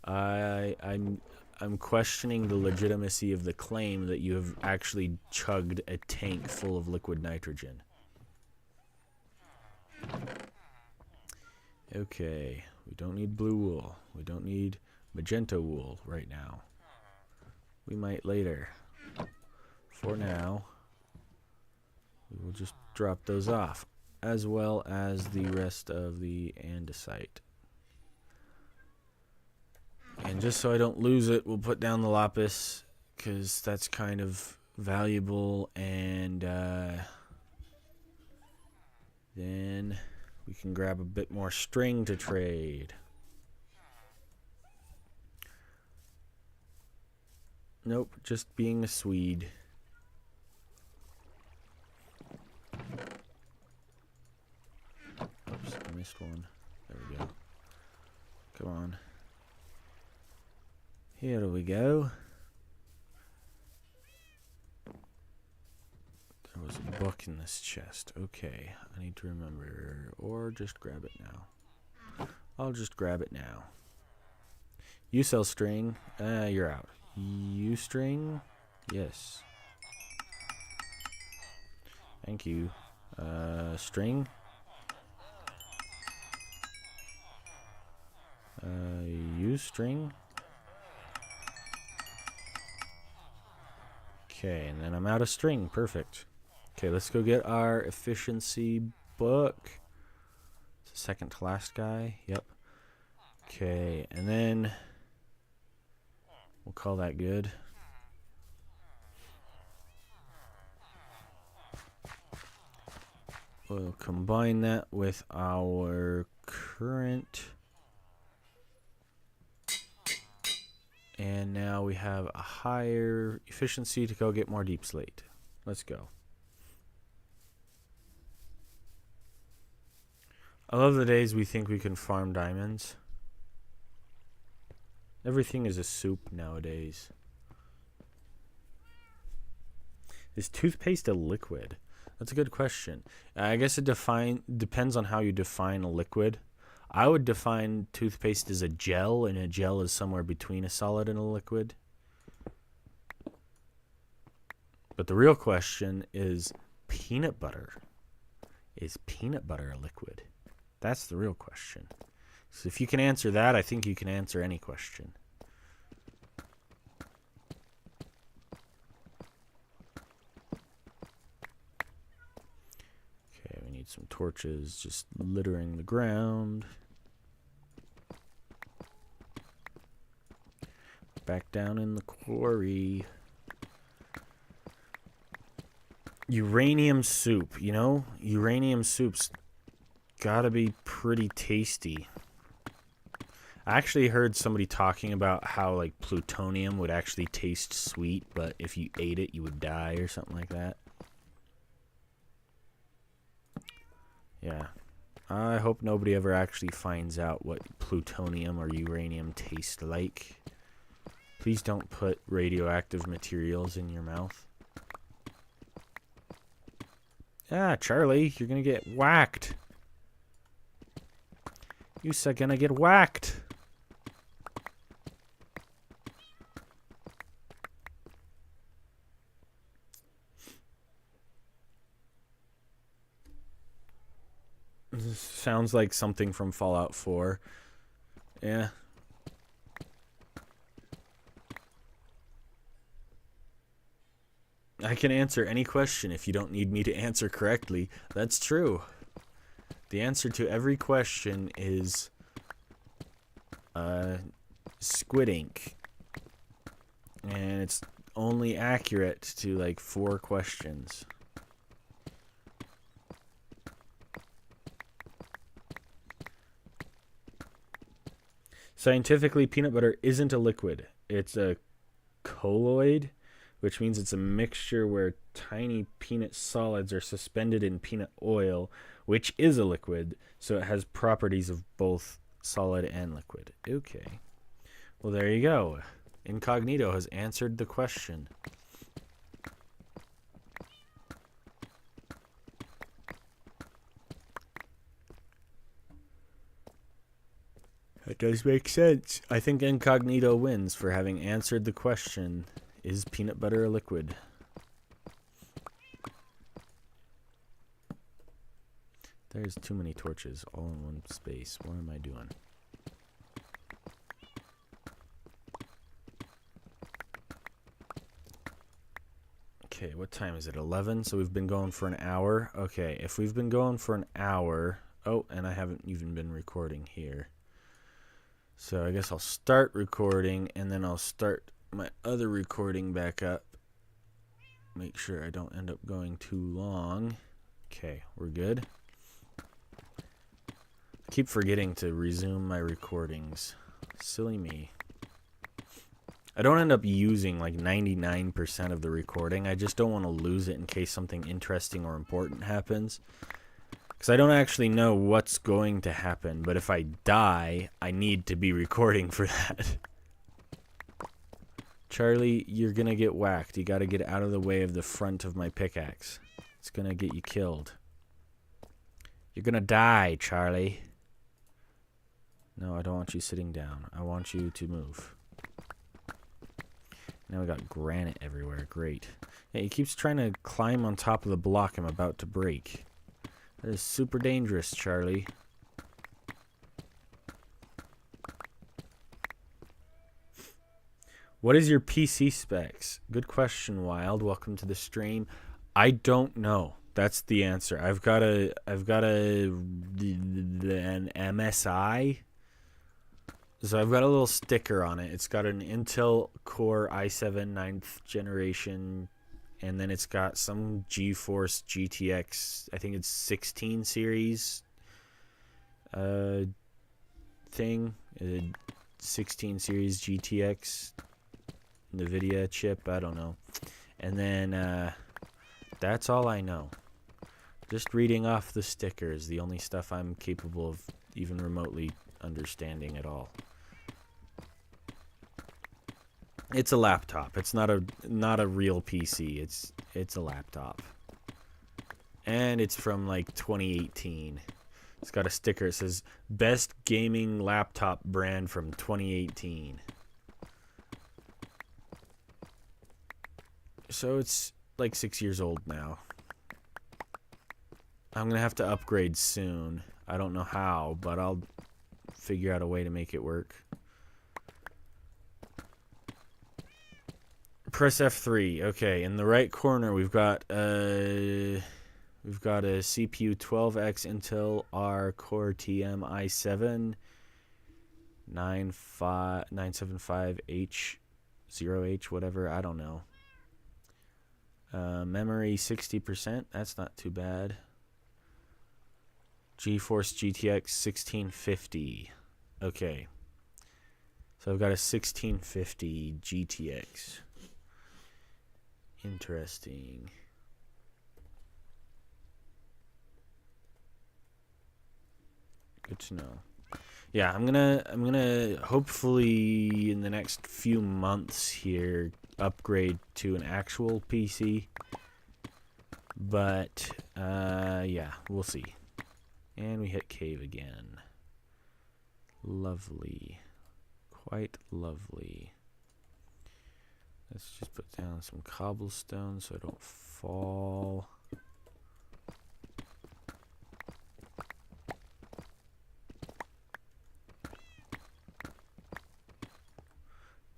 I'm questioning the legitimacy of the claim that you have actually chugged a tank full of liquid nitrogen. Okay, we don't need blue wool. We don't need magenta wool right now. We might later. For now, we will just drop those off, as well as the rest of the andesite. And just so I don't lose it, we'll put down the lapis, because that's kind of valuable, and then we can grab a bit more string to trade. Nope, just being a Swede. Oops, I missed one. There we go. Come on. Here we go. There was a book in this chest. Okay, I need to remember. Or just grab it now. I'll just grab it now. You sell string. You're out. You string? Yes. Thank you. String? You string? Okay, and then I'm out of string. Perfect. Okay, let's go get our efficiency book. It's the second to last guy. Yep. Okay, and then we'll call that good. We'll combine that with our current. And now we have a higher efficiency to go get more deep slate. Let's go. I love the days we think we can farm diamonds. Everything is a soup nowadays. Is toothpaste a liquid? That's a good question. I guess it depends on how you define a liquid. I would define toothpaste as a gel, and a gel is somewhere between a solid and a liquid. But the real question is peanut butter. Is peanut butter a liquid? That's the real question. So if you can answer that, I think you can answer any question. Okay, we need some torches just littering the ground. Back down in the quarry. Uranium soup, you know? Uranium soup's gotta be pretty tasty. I actually heard somebody talking about how like plutonium would actually taste sweet, but if you ate it, you would die or something like that. Yeah. I hope nobody ever actually finds out what plutonium or uranium taste like. Please don't put radioactive materials in your mouth. Ah, Charlie, you're gonna get whacked. You're gonna get whacked. This sounds like something from Fallout 4. Yeah. I can answer any question if you don't need me to answer correctly. That's true. The answer to every question is squid ink. And it's only accurate to like 4 questions. Scientifically, peanut butter isn't a liquid. It's a colloid, which means it's a mixture where tiny peanut solids are suspended in peanut oil, which is a liquid, so it has properties of both solid and liquid. Okay. Well, there you go. Incognito has answered the question. That does make sense. I think Incognito wins for having answered the question, is peanut butter a liquid? There's too many torches all in one space. What am I doing? Okay, what time is it? 11? So we've been going for an hour. Okay, if we've been going for an hour... Oh, and I haven't even been recording here. So I guess I'll start recording, and then I'll start my other recording back up. Make sure I don't end up going too long. Okay, we're good. I keep forgetting to resume my recordings. Silly me. I don't end up using like 99% of the recording. I just don't want to lose it in case something interesting or important happens. Because I don't actually know what's going to happen. But if I die, I need to be recording for that. Charlie, you're going to get whacked. You got to get out of the way of the front of my pickaxe. It's going to get you killed. You're going to die, Charlie. No, I don't want you sitting down. I want you to move. Now we got granite everywhere. Great. Yeah, he keeps trying to climb on top of the block I'm about to break. That is super dangerous, Charlie. What is your PC specs? Good question, Wild. Welcome to the stream. I don't know. That's the answer. I've got an MSI. So I've got a little sticker on it. It's got an Intel Core i7 9th generation, and then it's got some GeForce GTX, I think it's 16 series thing, 16 series GTX NVIDIA chip, I don't know. And then that's all I know. Just reading off the stickers, the only stuff I'm capable of even remotely understanding at all. It's a laptop. It's not a real PC. It's a laptop. And it's from like 2018. It's got a sticker. It says best gaming laptop brand from 2018. So it's like 6 years old now. I'm going to have to upgrade soon. I don't know how, but I'll figure out a way to make it work. Press F3. Okay, in the right corner we've got a CPU 12X Intel R Core TM i7 975H0H whatever, I don't know. Memory 60%. That's not too bad. GeForce GTX 1650. Okay. So I've got a 1650 GTX. Interesting. Good to know. Yeah, I'm gonna hopefully in the next few months here upgrade to an actual PC. But yeah, we'll see. And we hit cave again. Lovely. Quite lovely. Let's just put down some cobblestone so I don't fall.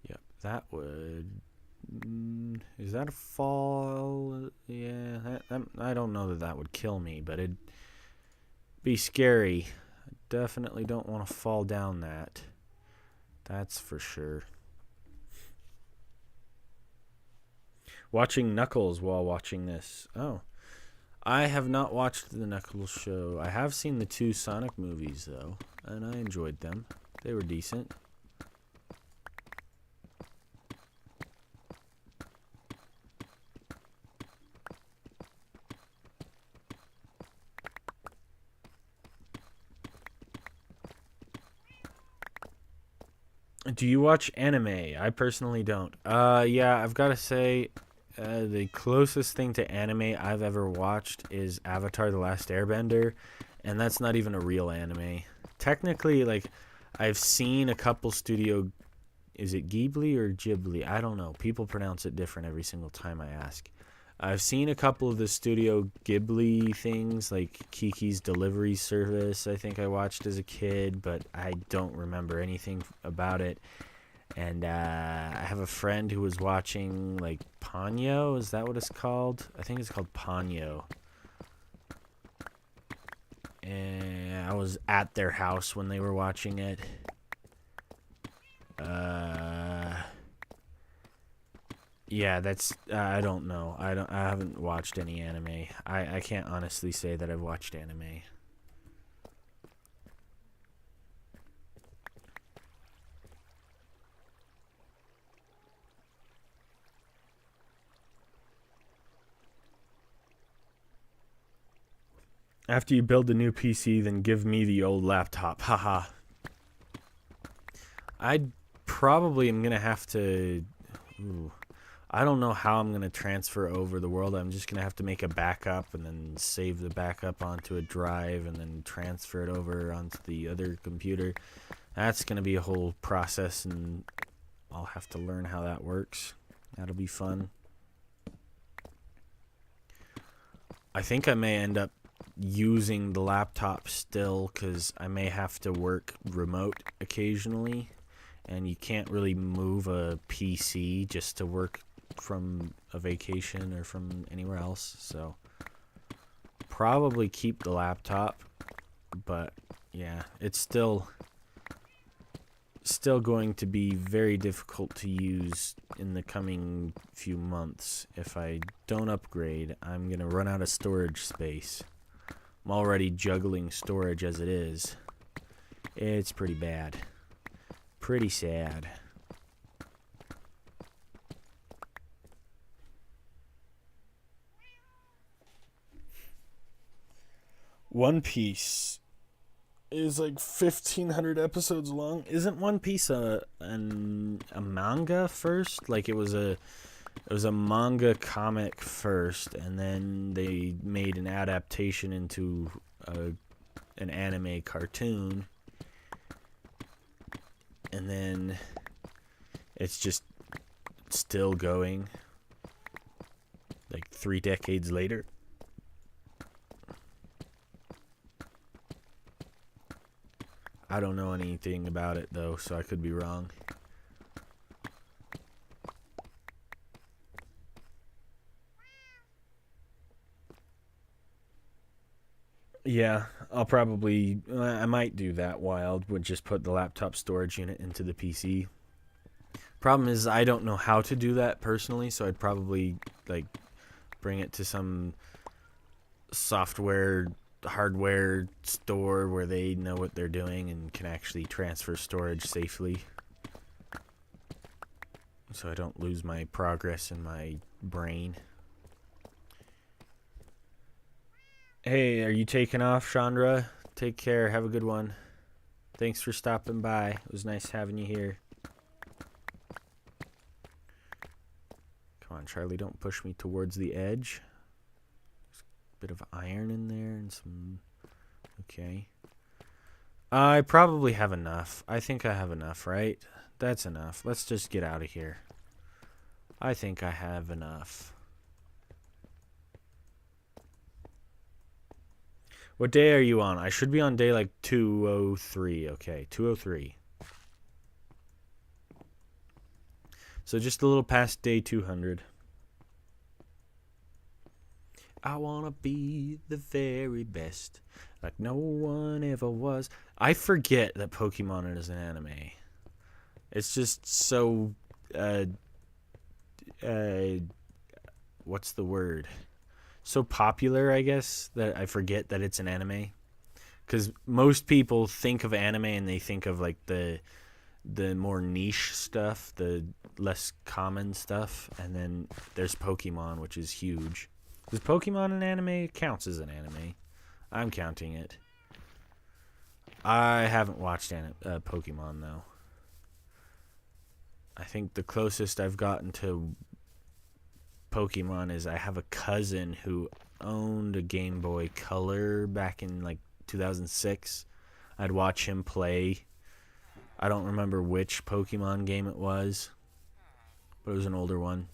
Yep, that would... is that a fall? Yeah, I don't know that would kill me, but it'd be scary. I definitely don't want to fall down that. That's for sure. Watching Knuckles while watching this. Oh. I have not watched the Knuckles show. I have seen the 2 Sonic movies, though, and I enjoyed them. They were decent. Do you watch anime? I personally don't. Yeah, I've got to say, the closest thing to anime I've ever watched is Avatar: The Last Airbender, and that's not even a real anime. Technically, like, I've seen a couple studio... Is it Ghibli or Ghibli? I don't know. People pronounce it different every single time I ask. I've seen a couple of the Studio Ghibli things, like Kiki's Delivery Service, I think I watched as a kid, but I don't remember anything about it. And I have a friend who was watching, like, Ponyo. Is that what it's called? I think it's called Ponyo. And I was at their house when they were watching it. Yeah, that's I don't know. I haven't watched any anime. I can't honestly say that I've watched anime. After you build the new PC, then give me the old laptop. Haha. I probably am gonna have to. Ooh, I don't know how I'm gonna transfer over the world. I'm just gonna have to make a backup and then save the backup onto a drive and then transfer it over onto the other computer. That's gonna be a whole process, and I'll have to learn how that works. That'll be fun. I think I may end up using the laptop still because I may have to work remote occasionally, and you can't really move a PC just to work from a vacation or from anywhere else. So probably keep the laptop, but yeah, it's still going to be very difficult to use in the coming few months. If I don't upgrade, I'm gonna run out of storage space. I'm already juggling storage as it is. It's pretty bad. Pretty sad. One Piece is like 1,500 episodes long. Isn't One Piece a manga first? Like it was a manga comic first, and then they made an adaptation into an anime cartoon, and then it's just still going like 3 decades later. I don't know anything about it though, so I could be wrong. Yeah, I might do that Wild, would just put the laptop storage unit into the PC. Problem is, I don't know how to do that personally, so I'd probably, like, bring it to some software, hardware store where they know what they're doing and can actually transfer storage safely. So I don't lose my progress in my brain. Hey, are you taking off, Chandra? Take care. Have a good one. Thanks for stopping by. It was nice having you here. Come on, Charlie, don't push me towards the edge. There's a bit of iron in there and some... Okay. I probably have enough. I think I have enough, right? That's enough. Let's just get out of here. I think I have enough. What day are you on? I should be on day like 203. Okay, 203. So just a little past day 200. I want to be the very best, like no one ever was. I forget that Pokemon is an anime. It's just so, what's the word? So popular, I guess, that I forget that it's an anime. Because most people think of anime and they think of like the more niche stuff, the less common stuff, and then there's Pokemon, which is huge. Is Pokemon an anime? It counts as an anime. I'm counting it. I haven't watched Pokemon though. I think the closest I've gotten to Pokemon is I have a cousin who owned a Game Boy Color back in like 2006. I'd watch him play. I don't remember which Pokemon game it was, but it was an older one.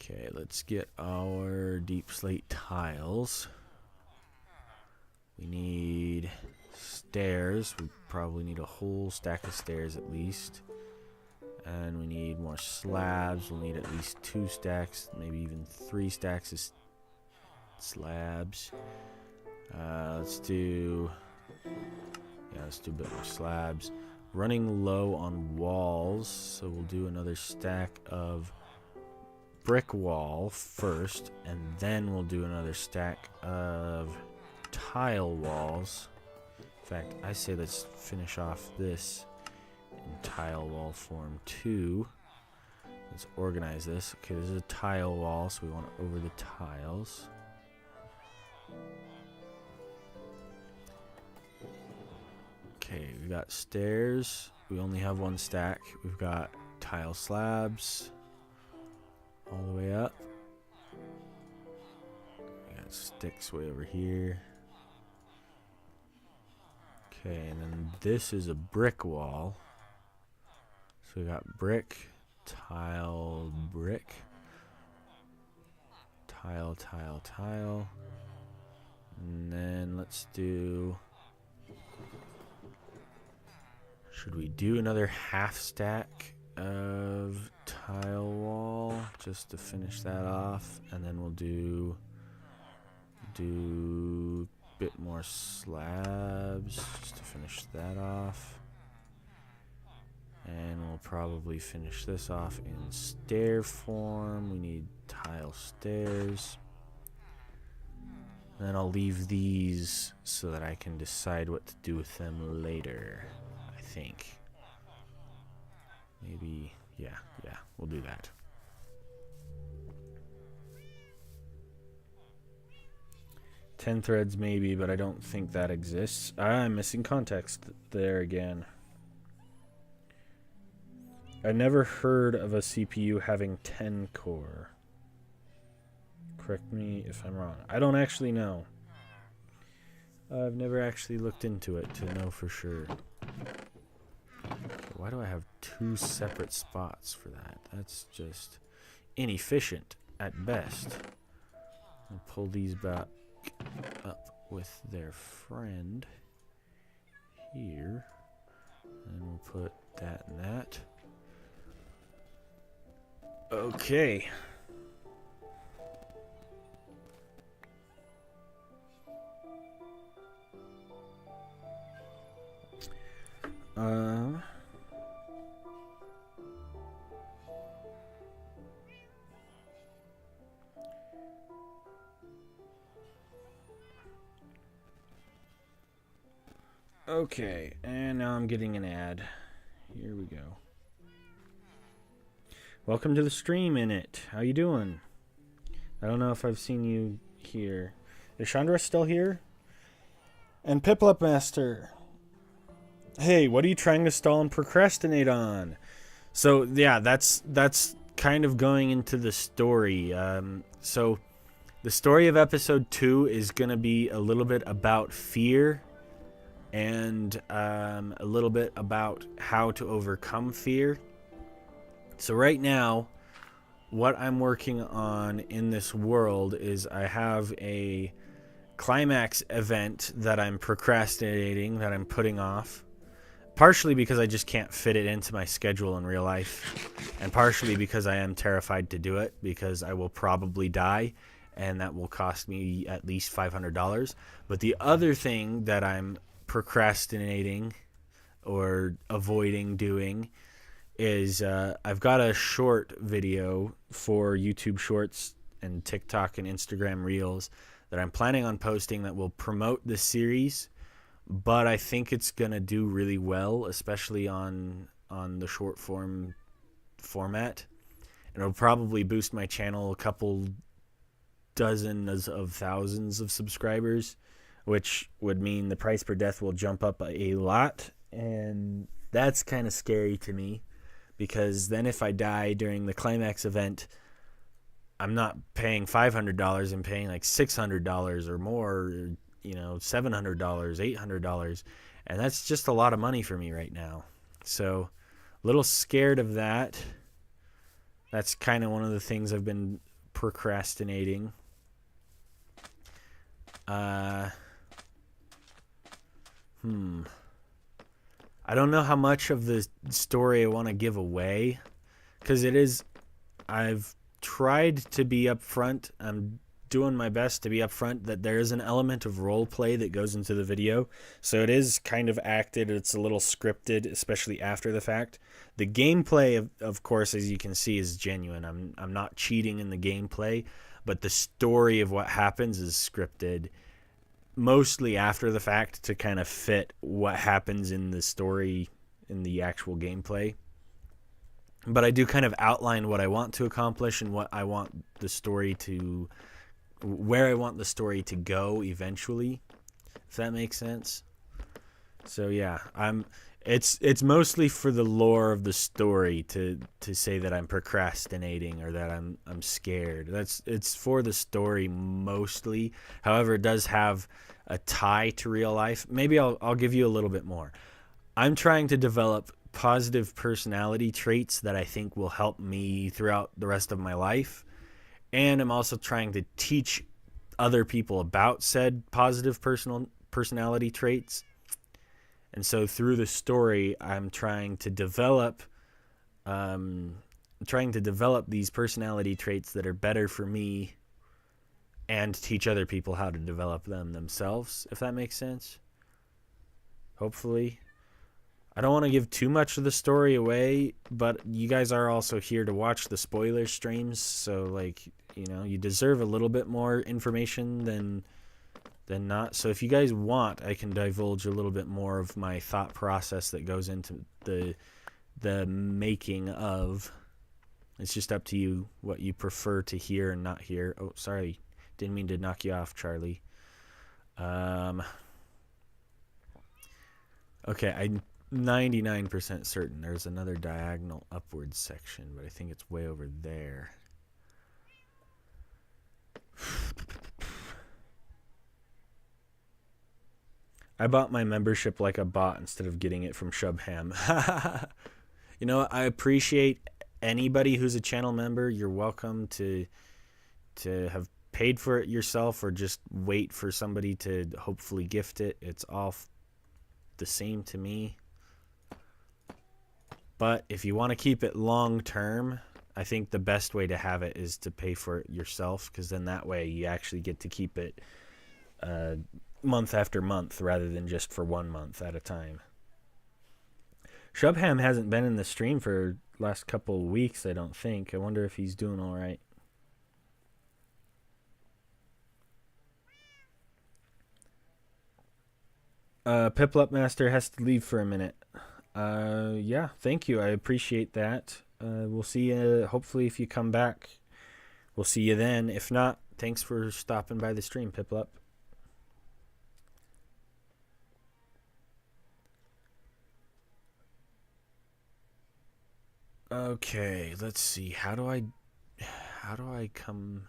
Okay, let's get our deep slate tiles. We need stairs. We probably need a whole stack of stairs at least. And we need more slabs. We'll need at least 2 stacks, maybe even 3 stacks of slabs. Let's do a bit more slabs. Running low on walls, so we'll do another stack of brick wall first, and then we'll do another stack of tile walls. In fact, I say let's finish off this in tile wall form too. Let's organize this. Okay, this is a tile wall, so we want it over the tiles. Okay, we got stairs. We only have 1 stack. We've got tile slabs all the way up. We got sticks way over here. Okay, and then this is a brick wall. So we got brick, tile, brick, tile, tile, tile. And then let's do... Should we do another half stack of tile wall just to finish that off? And then we'll do a bit more slabs just to finish that off. And we'll probably finish this off in stair form. We need tile stairs. And then I'll leave these so that I can decide what to do with them later. I think. Maybe, yeah, we'll do that. Ten threads maybe, but I don't think that exists. I'm missing context there again. I never heard of a CPU having 10 core. Correct me if I'm wrong. I don't actually know. I've never actually looked into it to know for sure. Why do I have 2 separate spots for that? That's just inefficient at best. I'll pull these back up with their friend here. And we'll put that and that. Okay. Okay, and now I'm getting an ad. Here we go. Welcome to the stream, Innit. How you doing? I don't know if I've seen you here. Is Chandra still here? And Piplup Master. Hey, what are you trying to stall and procrastinate on? So, yeah, that's kind of going into the story. So, the story of episode 2 is going to be a little bit about fear and a little bit about how to overcome fear. So right now, what I'm working on in this world is I have a climax event that I'm procrastinating, that I'm putting off. Partially because I just can't fit it into my schedule in real life. And partially because I am terrified to do it, because I will probably die, and that will cost me at least $500. But the other thing that I'm procrastinating or avoiding doing is I've got a short video for YouTube Shorts and TikTok and Instagram Reels that I'm planning on posting that will promote the series, but I think it's going to do really well, especially on the short form format. And it'll probably boost my channel a couple dozens of thousands of subscribers, which would mean the price per death will jump up a lot. And that's kind of scary to me, because then if I die during the climax event, I'm not paying $500, I'm paying like $600 or more, you know, $700, $800. And that's just a lot of money for me right now. So a little scared of that. That's kind of one of the things I've been procrastinating. I don't know how much of the story I want to give away, because I've tried to be upfront. I'm doing my best to be upfront that there is an element of role play that goes into the video. So it is kind of acted. It's a little scripted, especially after the fact. The gameplay, of course, as you can see, is genuine. I'm not cheating in the gameplay, but the story of what happens is scripted, mostly after the fact to kind of fit what happens in the story in the actual gameplay. But I do kind of outline what I want to accomplish and what I want the story to, where I want the story to go eventually, if that makes sense. So yeah, it's mostly for the lore of the story to say that I'm procrastinating or that I'm scared. It's for the story mostly. However, it does have a tie to real life. Maybe I'll give you a little bit more. I'm trying to develop positive personality traits that I think will help me throughout the rest of my life. And I'm also trying to teach other people about said positive personality traits. And so through the story, I'm trying to develop these personality traits that are better for me and teach other people how to develop them themselves, if that makes sense. Hopefully. I don't want to give too much of the story away, but you guys are also here to watch the spoiler streams, so like, you know, you deserve a little bit more information than not. So if you guys want, I can divulge a little bit more of my thought process that goes into the making of. It's just up to you what you prefer to hear and not hear. Oh, sorry. Didn't mean to knock you off, Charlie. Okay, I'm 99% certain there's another diagonal upwards section, but I think it's way over there. I bought my membership like a bot instead of getting it from Shubham. You know, I appreciate anybody who's a channel member. You're welcome to have paid for it yourself or just wait for somebody to hopefully gift it. It's all the same to me. But if you want to keep it long term, I think the best way to have it is to pay for it yourself, because then that way you actually get to keep it month after month rather than just for 1 month at a time. Shubham hasn't been in the stream for last couple of weeks, I don't think. I wonder if he's doing all right. Piplup Master has to leave for a minute. Yeah, thank you. I appreciate that. We'll see you, hopefully, if you come back. We'll see you then. If not, thanks for stopping by the stream, Piplup. Okay, let's see. How do I come...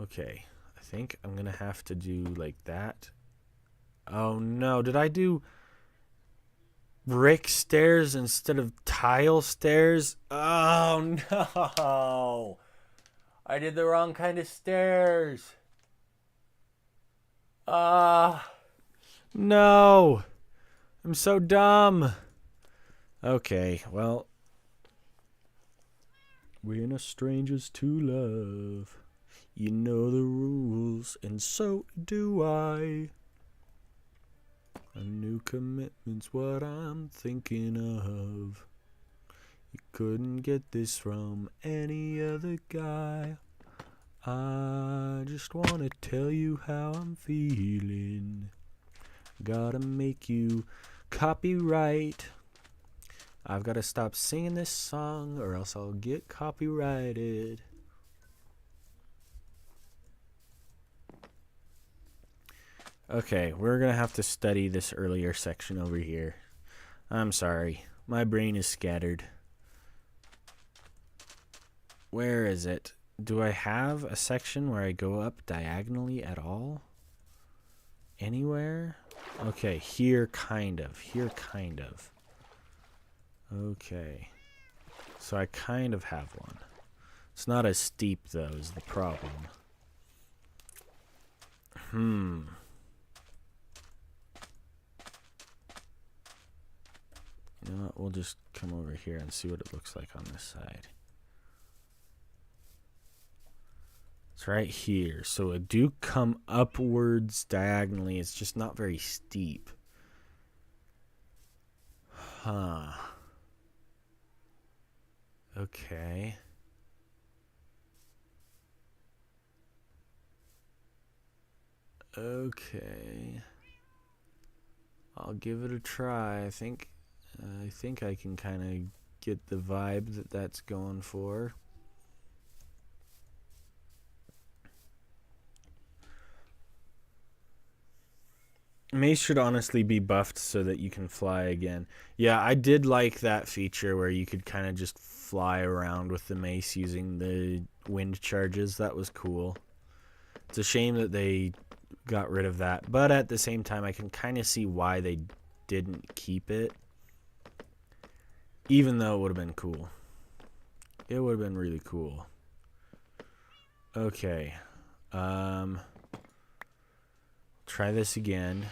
Okay, I think I'm gonna have to do like that. Oh no, did I do brick stairs instead of tile stairs? Oh no, I did the wrong kind of stairs. No, I'm so dumb. Okay, well, we're no strangers to love. You know the rules, and so do I. A new commitment's what I'm thinking of. You couldn't get this from any other guy. I just wanna tell you how I'm feeling. Gotta make you copyright. I've gotta stop singing this song or else I'll get copyrighted. Okay, we're gonna have to study this earlier section over here. I'm sorry, my brain is scattered. Where is it? Do I have a section where I go up diagonally at all? Anywhere? Okay, here kind of. Here kind of. Okay. So I kind of have one. It's not as steep though, is the problem. You know what? We'll just come over here and see what it looks like on this side. It's right here. So it do come upwards diagonally. It's just not very steep. Huh. Okay. Okay. I'll give it a try. I think I can kind of get the vibe that that's going for. Mace should honestly be buffed so that you can fly again. Yeah, I did like that feature where you could kind of just fly around with the mace using the wind charges. That was cool. It's a shame that they got rid of that, but at the same time I can kind of see why they didn't keep it, even though it would have been cool. It would have been really cool. Okay, try this again.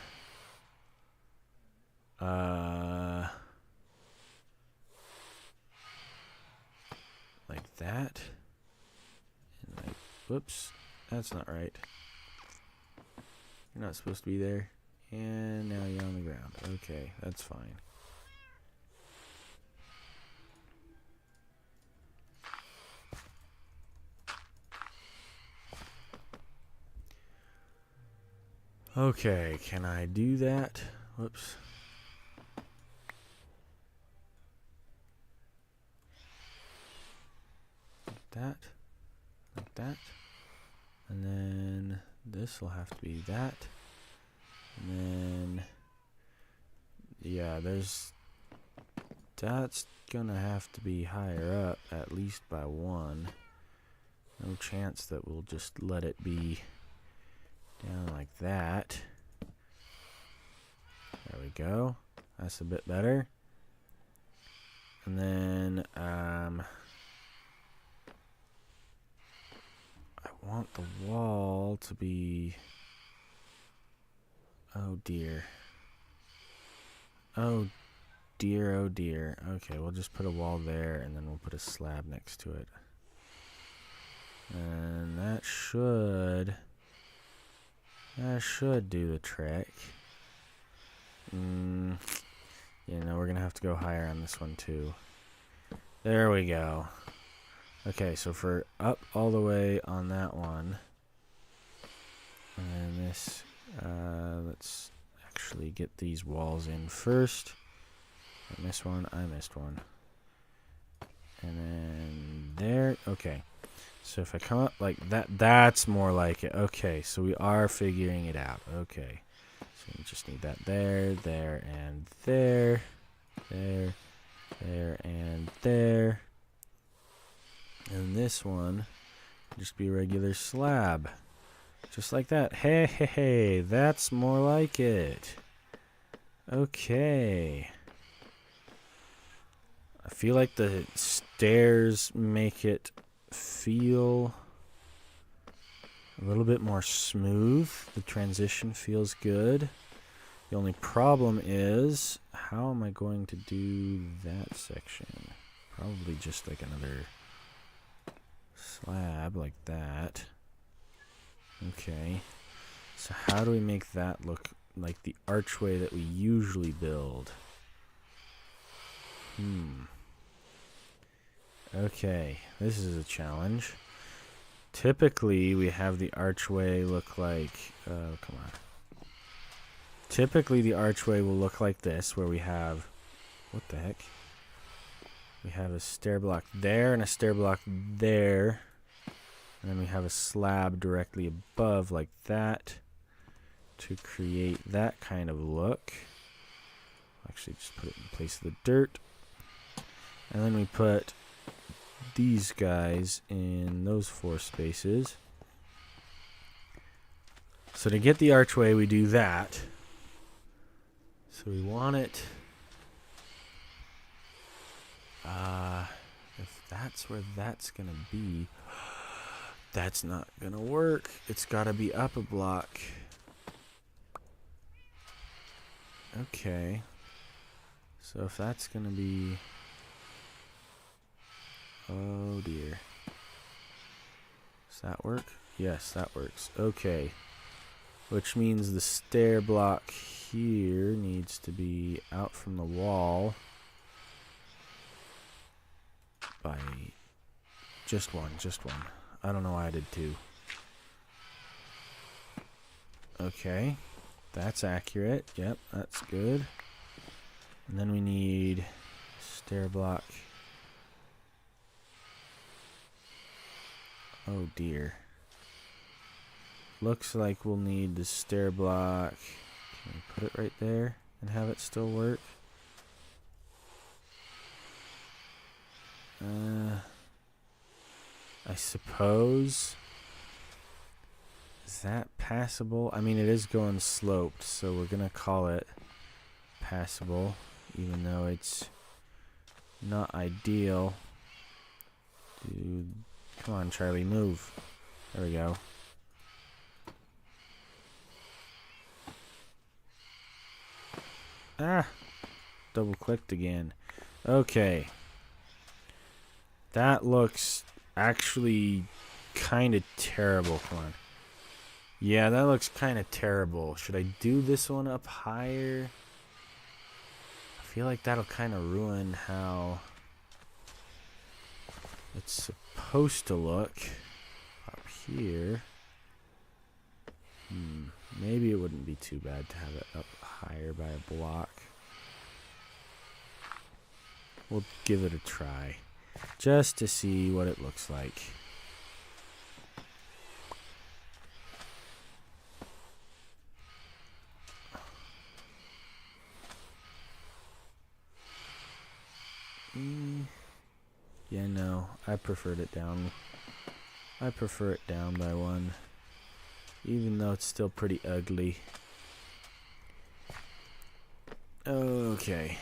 Like that. And like, whoops, that's not right. You're not supposed to be there. And now you're on the ground. Okay, that's fine. Okay, can I do that? Whoops. That. Like that. And then this will have to be that. And then, yeah, that's gonna have to be higher up, at least by 1. No chance that we'll just let it be down like that. There we go. That's a bit better. And then, I want the wall to be... Oh dear. Oh dear, oh dear. Okay, we'll just put a wall there and then we'll put a slab next to it. And that should do the trick. Yeah, no, we're gonna have to go higher on this one too. There we go. Okay, so for up all the way on that one, and then this, let's actually get these walls in first. I missed one, I missed one. And then there, okay. So if I come up like that, that's more like it. Okay, so we are figuring it out. Okay. So we just need that there, there, and there. There, there, and there. And this one just be a regular slab. Just like that. Hey, hey, hey, that's more like it. Okay. I feel like the stairs make it feel a little bit more smooth. The transition feels good. The only problem is, how am I going to do that section? Probably just like another slab like that. Okay. So how do we make that look like the archway that we usually build? Okay, this is a challenge. Typically, we have the archway look like... come on. Typically, the archway will look like this, where we have... What the heck? We have a stair block there and a stair block there. And then we have a slab directly above like that to create that kind of look. Actually, just put it in place of the dirt. And then we put these guys in those 4 spaces. So to get the archway, we do that. So we want it... if that's where that's gonna be, that's not gonna work. It's gotta be up a block. Okay. So if that's gonna be... Oh dear. Does that work? Yes, that works. Okay. Which means the stair block here needs to be out from the wall by just one. I don't know why I did two. Okay. That's accurate. Yep, that's good. And then we need stair block. Oh dear. Looks like we'll need the stair block. Can we put it right there and have it still work? I suppose. Is that passable? I mean, it is going sloped, so we're gonna call it passable, even though it's not ideal. Dude, come on, Charlie, move. There we go. Ah, double clicked again. Okay. That looks actually kind of terrible. Come on. Yeah, that looks kind of terrible. Should I do this one up higher? I feel like that'll kind of ruin how it's supposed to look up here. Maybe it wouldn't be too bad to have it up higher by a block. We'll give it a try, just to see what it looks like. Yeah, no, I preferred it down. I prefer it down by one, even though it's still pretty ugly. Okay.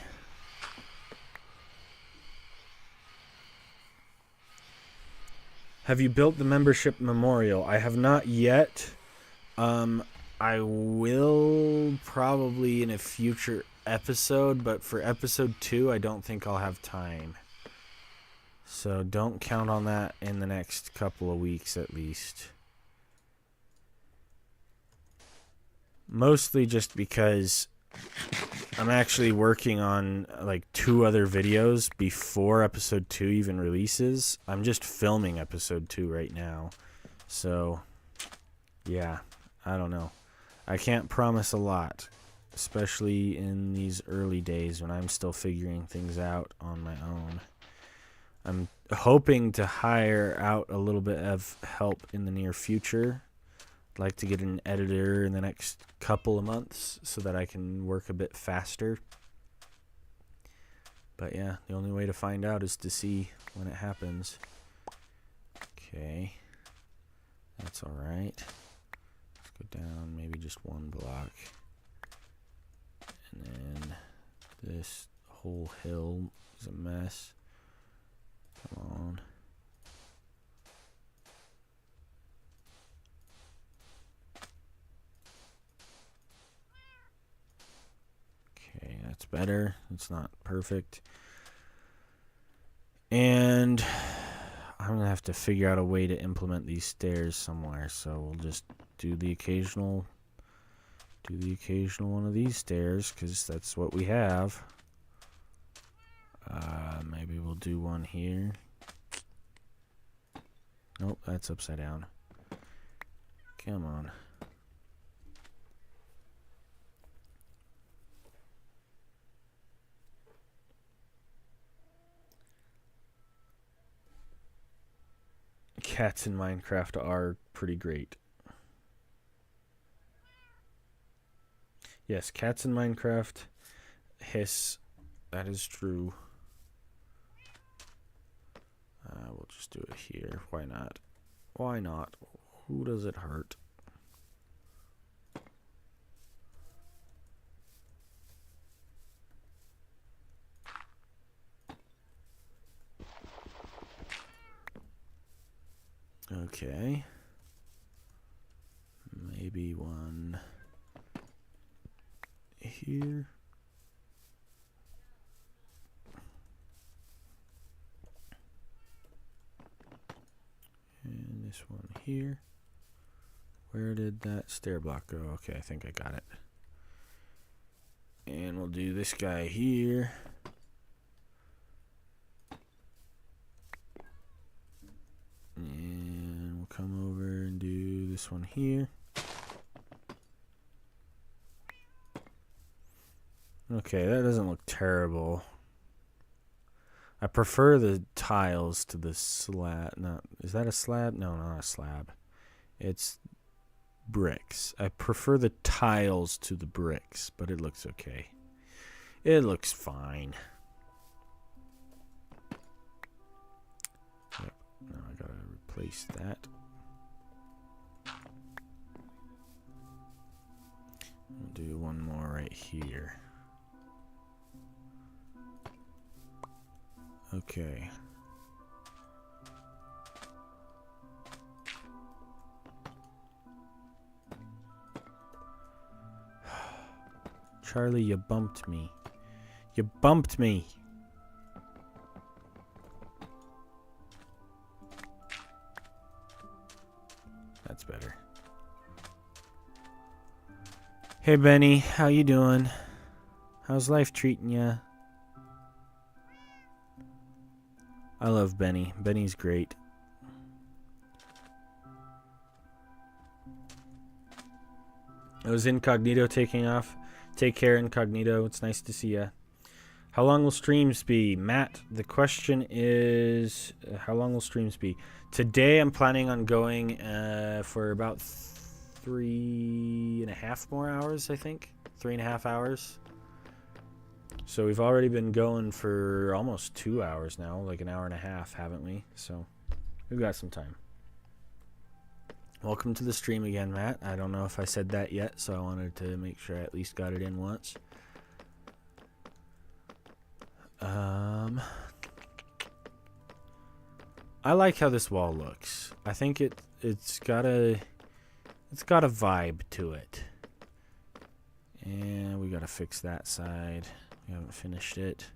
Have you built the membership memorial? I have not yet. I will probably in a future episode, but for episode 2, I don't think I'll have time. So don't count on that in the next couple of weeks at least. Mostly just because I'm actually working on like 2 other videos before episode 2 even releases. I'm just filming episode 2 right now. So, yeah, I don't know. I can't promise a lot, especially in these early days when I'm still figuring things out on my own. I'm hoping to hire out a little bit of help in the near future. I'd like to get an editor in the next couple of months so that I can work a bit faster. But yeah, the only way to find out is to see when it happens. Okay. That's alright. Let's go down maybe just one block. And then this whole hill is a mess. Come on. Okay, that's better. It's not perfect. And I'm going to have to figure out a way to implement these stairs somewhere. So we'll just do the occasional one of these stairs because that's what we have. Maybe we'll do one here. Nope, that's upside down. Come on. Cats in Minecraft are pretty great. Yes, cats in Minecraft hiss. That is true. We'll just do it here. Why not? Why not? Who does it hurt? Okay. Maybe one here. this one here. Where did that stair block go? Okay, I think I got it. And we'll do this guy here. And we'll come over and do this one here. Okay, that doesn't look terrible. I prefer the tiles to the slab. No, is that a slab? No, not a slab. It's bricks. I prefer the tiles to the bricks, but it looks okay. It looks fine. Yep. Now I gotta replace that. We'll do one more right here. Okay. Charlie, you bumped me. You bumped me. That's better. Hey, Benny. How you doing? How's life treating ya? I love Benny. Benny's great. It was Incognito taking off. Take care, Incognito. It's nice to see ya. How long will streams be? Matt, the question is, how long will streams be? Today I'm planning on going for about 3.5 more hours, I think. 3.5 hours. So we've already been going for almost 2 hours now, like an hour and a half, haven't we? So we've got some time. Welcome to the stream again, Matt. I don't know if I said that yet, so I wanted to make sure I at least got it in once. I like how this wall looks. I think it's got a vibe to it. And we gotta fix that side. We haven't finished it.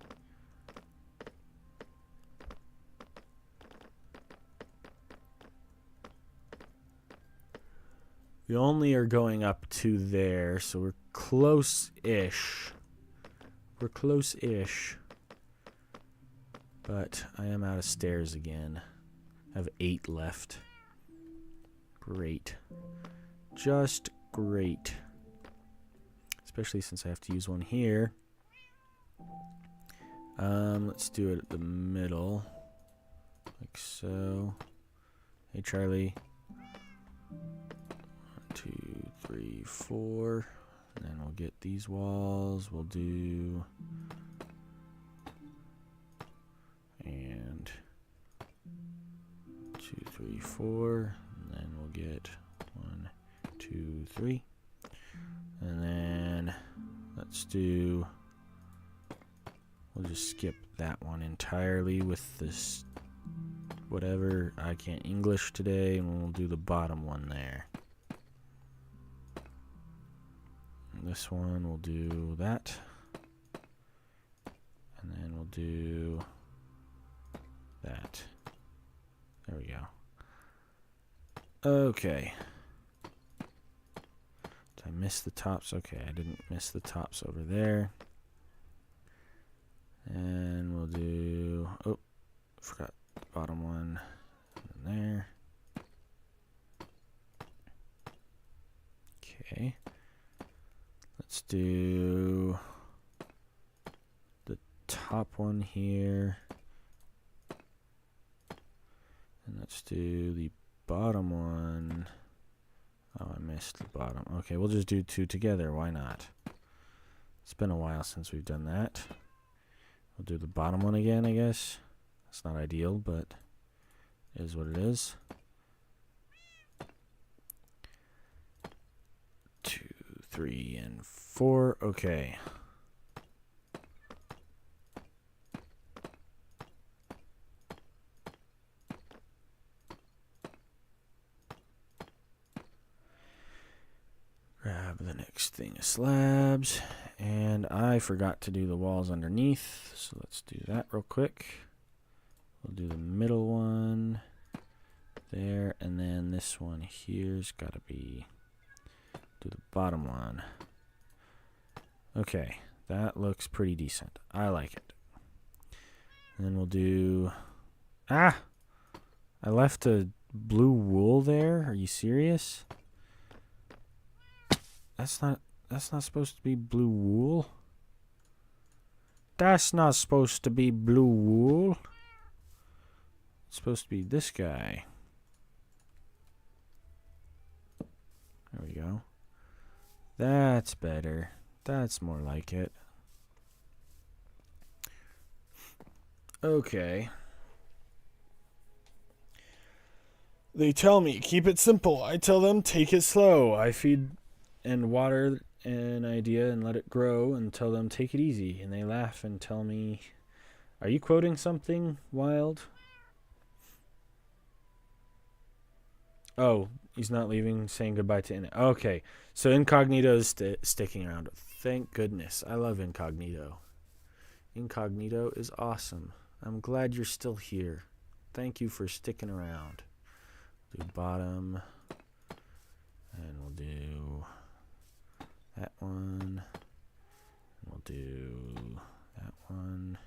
We only are going up to there, so we're close-ish. We're close-ish. But I am out of stairs again. I have 8 left. Great. Just great. Especially since I have to use one here. Let's do it at the middle. Like so. Hey, Charlie. 1, 2, 3, 4. And then we'll get these walls. We'll do... And 2, 3, 4. And then we'll get 1, 2, 3. And then let's do... We'll just skip that one entirely with this whatever. I can't English today, and we'll do the bottom one there. And this one we'll do that. And then we'll do that. There we go. Okay. Did I miss the tops? Okay, I didn't miss the tops over there. And we'll do... Oh, forgot the bottom one. And there. Okay. Let's do the top one here. And let's do the bottom one. Oh, I missed the bottom. Okay, we'll just do 2 together. Why not? It's been a while since we've done that. We'll do the bottom one again, I guess. It's not ideal, but it is what it is. 2, 3, and 4. Okay. Grab the next thing of slabs. And I forgot to do the walls underneath, so let's do that real quick. We'll do the middle one. there, and then this one here's got to be to the bottom one. Okay, that looks pretty decent. I like it. And then we'll do... Ah! I left a blue wool there. Are you serious? That's not supposed to be blue wool. That's not supposed to be blue wool. It's supposed to be this guy. There we go. That's better. That's more like it. Okay. They tell me, keep it simple. I tell them, take it slow. I feed and water an idea and let it grow and tell them, take it easy. And they laugh and tell me, are you quoting something, Wild? Oh, he's not leaving, saying goodbye to Incognito. Okay, so Incognito is sticking around. Thank goodness. I love Incognito. Incognito is awesome. I'm glad you're still here. Thank you for sticking around. Do bottom. And we'll do that one. We'll do that one.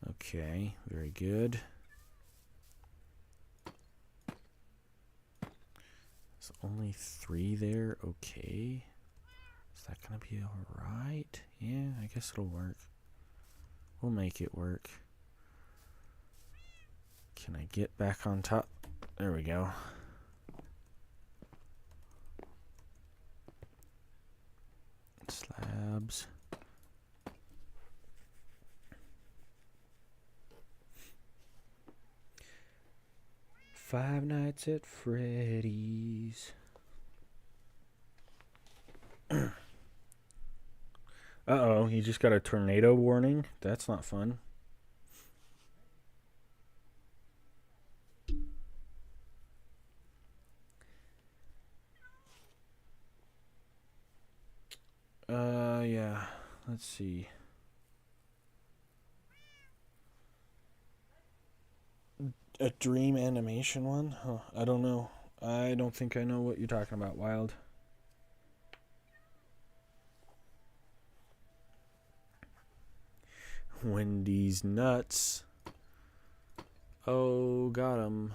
Okay, very good. There's only 3 there. Okay. Is that going to be alright? Yeah, I guess it'll work. We'll make it work. Can I get back on top? There we go. Slabs. Five Nights at Freddy's. Uh-oh, he just got a tornado warning. That's not fun. Yeah. Let's see. A dream animation one? Huh, I don't know. I don't think I know what you're talking about, Wild. Wendy's nuts. Oh, got him.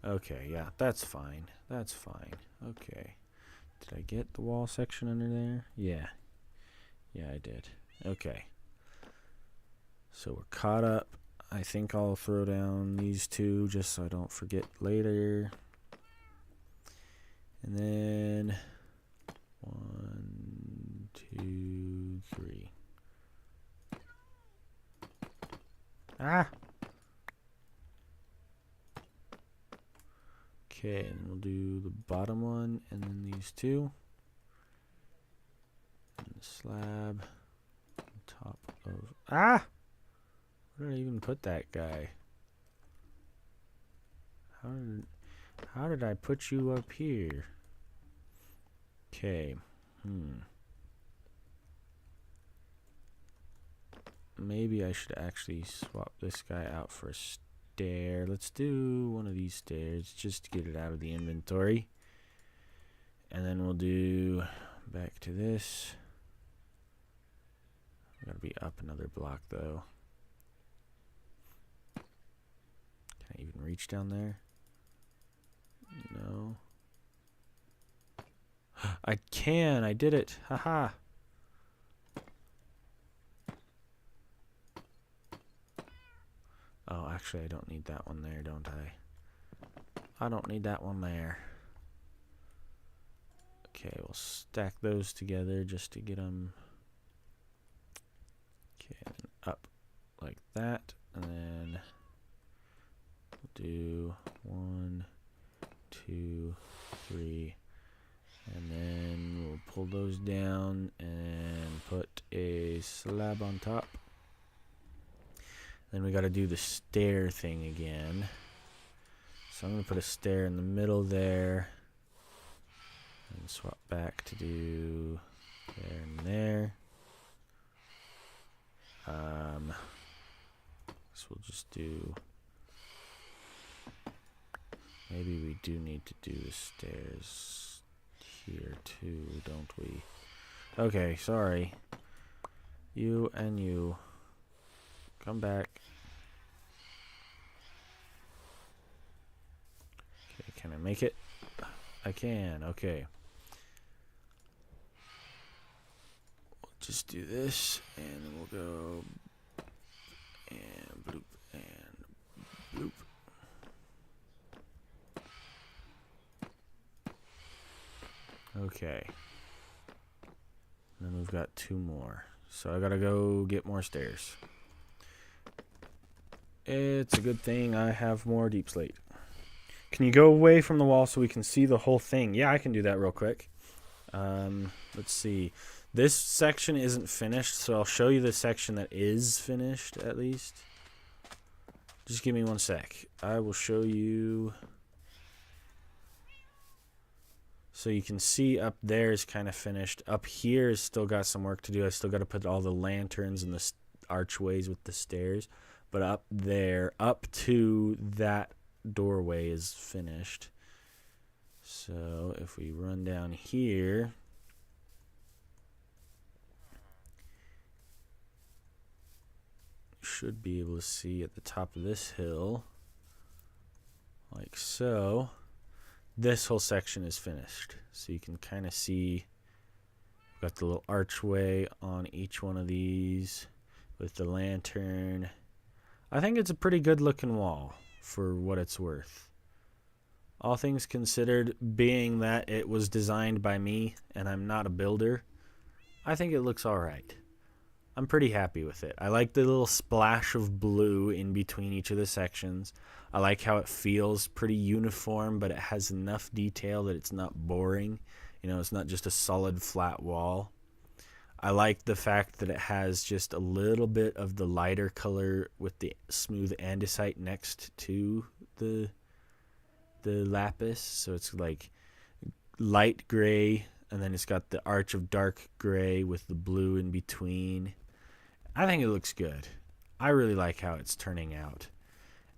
Okay, yeah, that's fine. That's fine. Okay. Did I get the wall section under there? Yeah. Yeah, I did. Okay. So we're caught up. I think I'll throw down these 2 just so I don't forget later. And then 1, 2, 3. Ah! Okay, and we'll do the bottom one and then these 2. And the slab on top of... Ah! Where did I even put that guy? How did I put you up here? Okay. Maybe I should actually swap this guy out for a stair. Let's do one of these stairs just to get it out of the inventory. And then we'll do back to this. Gotta be up another block though. Can I even reach down there? No. I can! I did it! Haha! Oh, actually I don't need that one there, don't I? I don't need that one there. Okay, we'll stack those together just to get them... Okay, and up like that, and then we'll do 1, 2, 3, and then we'll pull those down and put a slab on top. Then we got to do the stair thing again. So I'm going to put a stair in the middle there and swap back to do there and there. guess we'll just do... Maybe we do need to do the stairs here too, don't we? Okay, sorry. You and you. Come back. Okay, can I make it? I can, okay. We'll just do this, and then we'll go... And bloop, and bloop. Okay. And then we've got 2 more. So I gotta go get more stairs. It's a good thing I have more deep slate. Can you go away from the wall so we can see the whole thing? Yeah, I can do that real quick. Let's see. This section isn't finished, so I'll show you the section that is finished, at least. Just give me 1 sec. I will show you... So you can see up there is kind of finished. Up here is still got some work to do. I still got to put all the lanterns and the archways with the stairs. But up there, up to that doorway is finished. So if we run down here, you should be able to see at the top of this hill, like so. This whole section is finished. So you can kind of see, we've got the little archway on each one of these with the lantern. I think it's a pretty good looking wall for what it's worth. All things considered, being that it was designed by me and I'm not a builder, I think it looks alright. I'm pretty happy with it. I like the little splash of blue in between each of the sections. I like how it feels pretty uniform, but it has enough detail that it's not boring. You know, it's not just a solid flat wall. I like the fact that it has just a little bit of the lighter color with the smooth andesite next to the lapis. So it's like light gray, and then it's got the arch of dark gray with the blue in between. I think it looks good. I really like how it's turning out.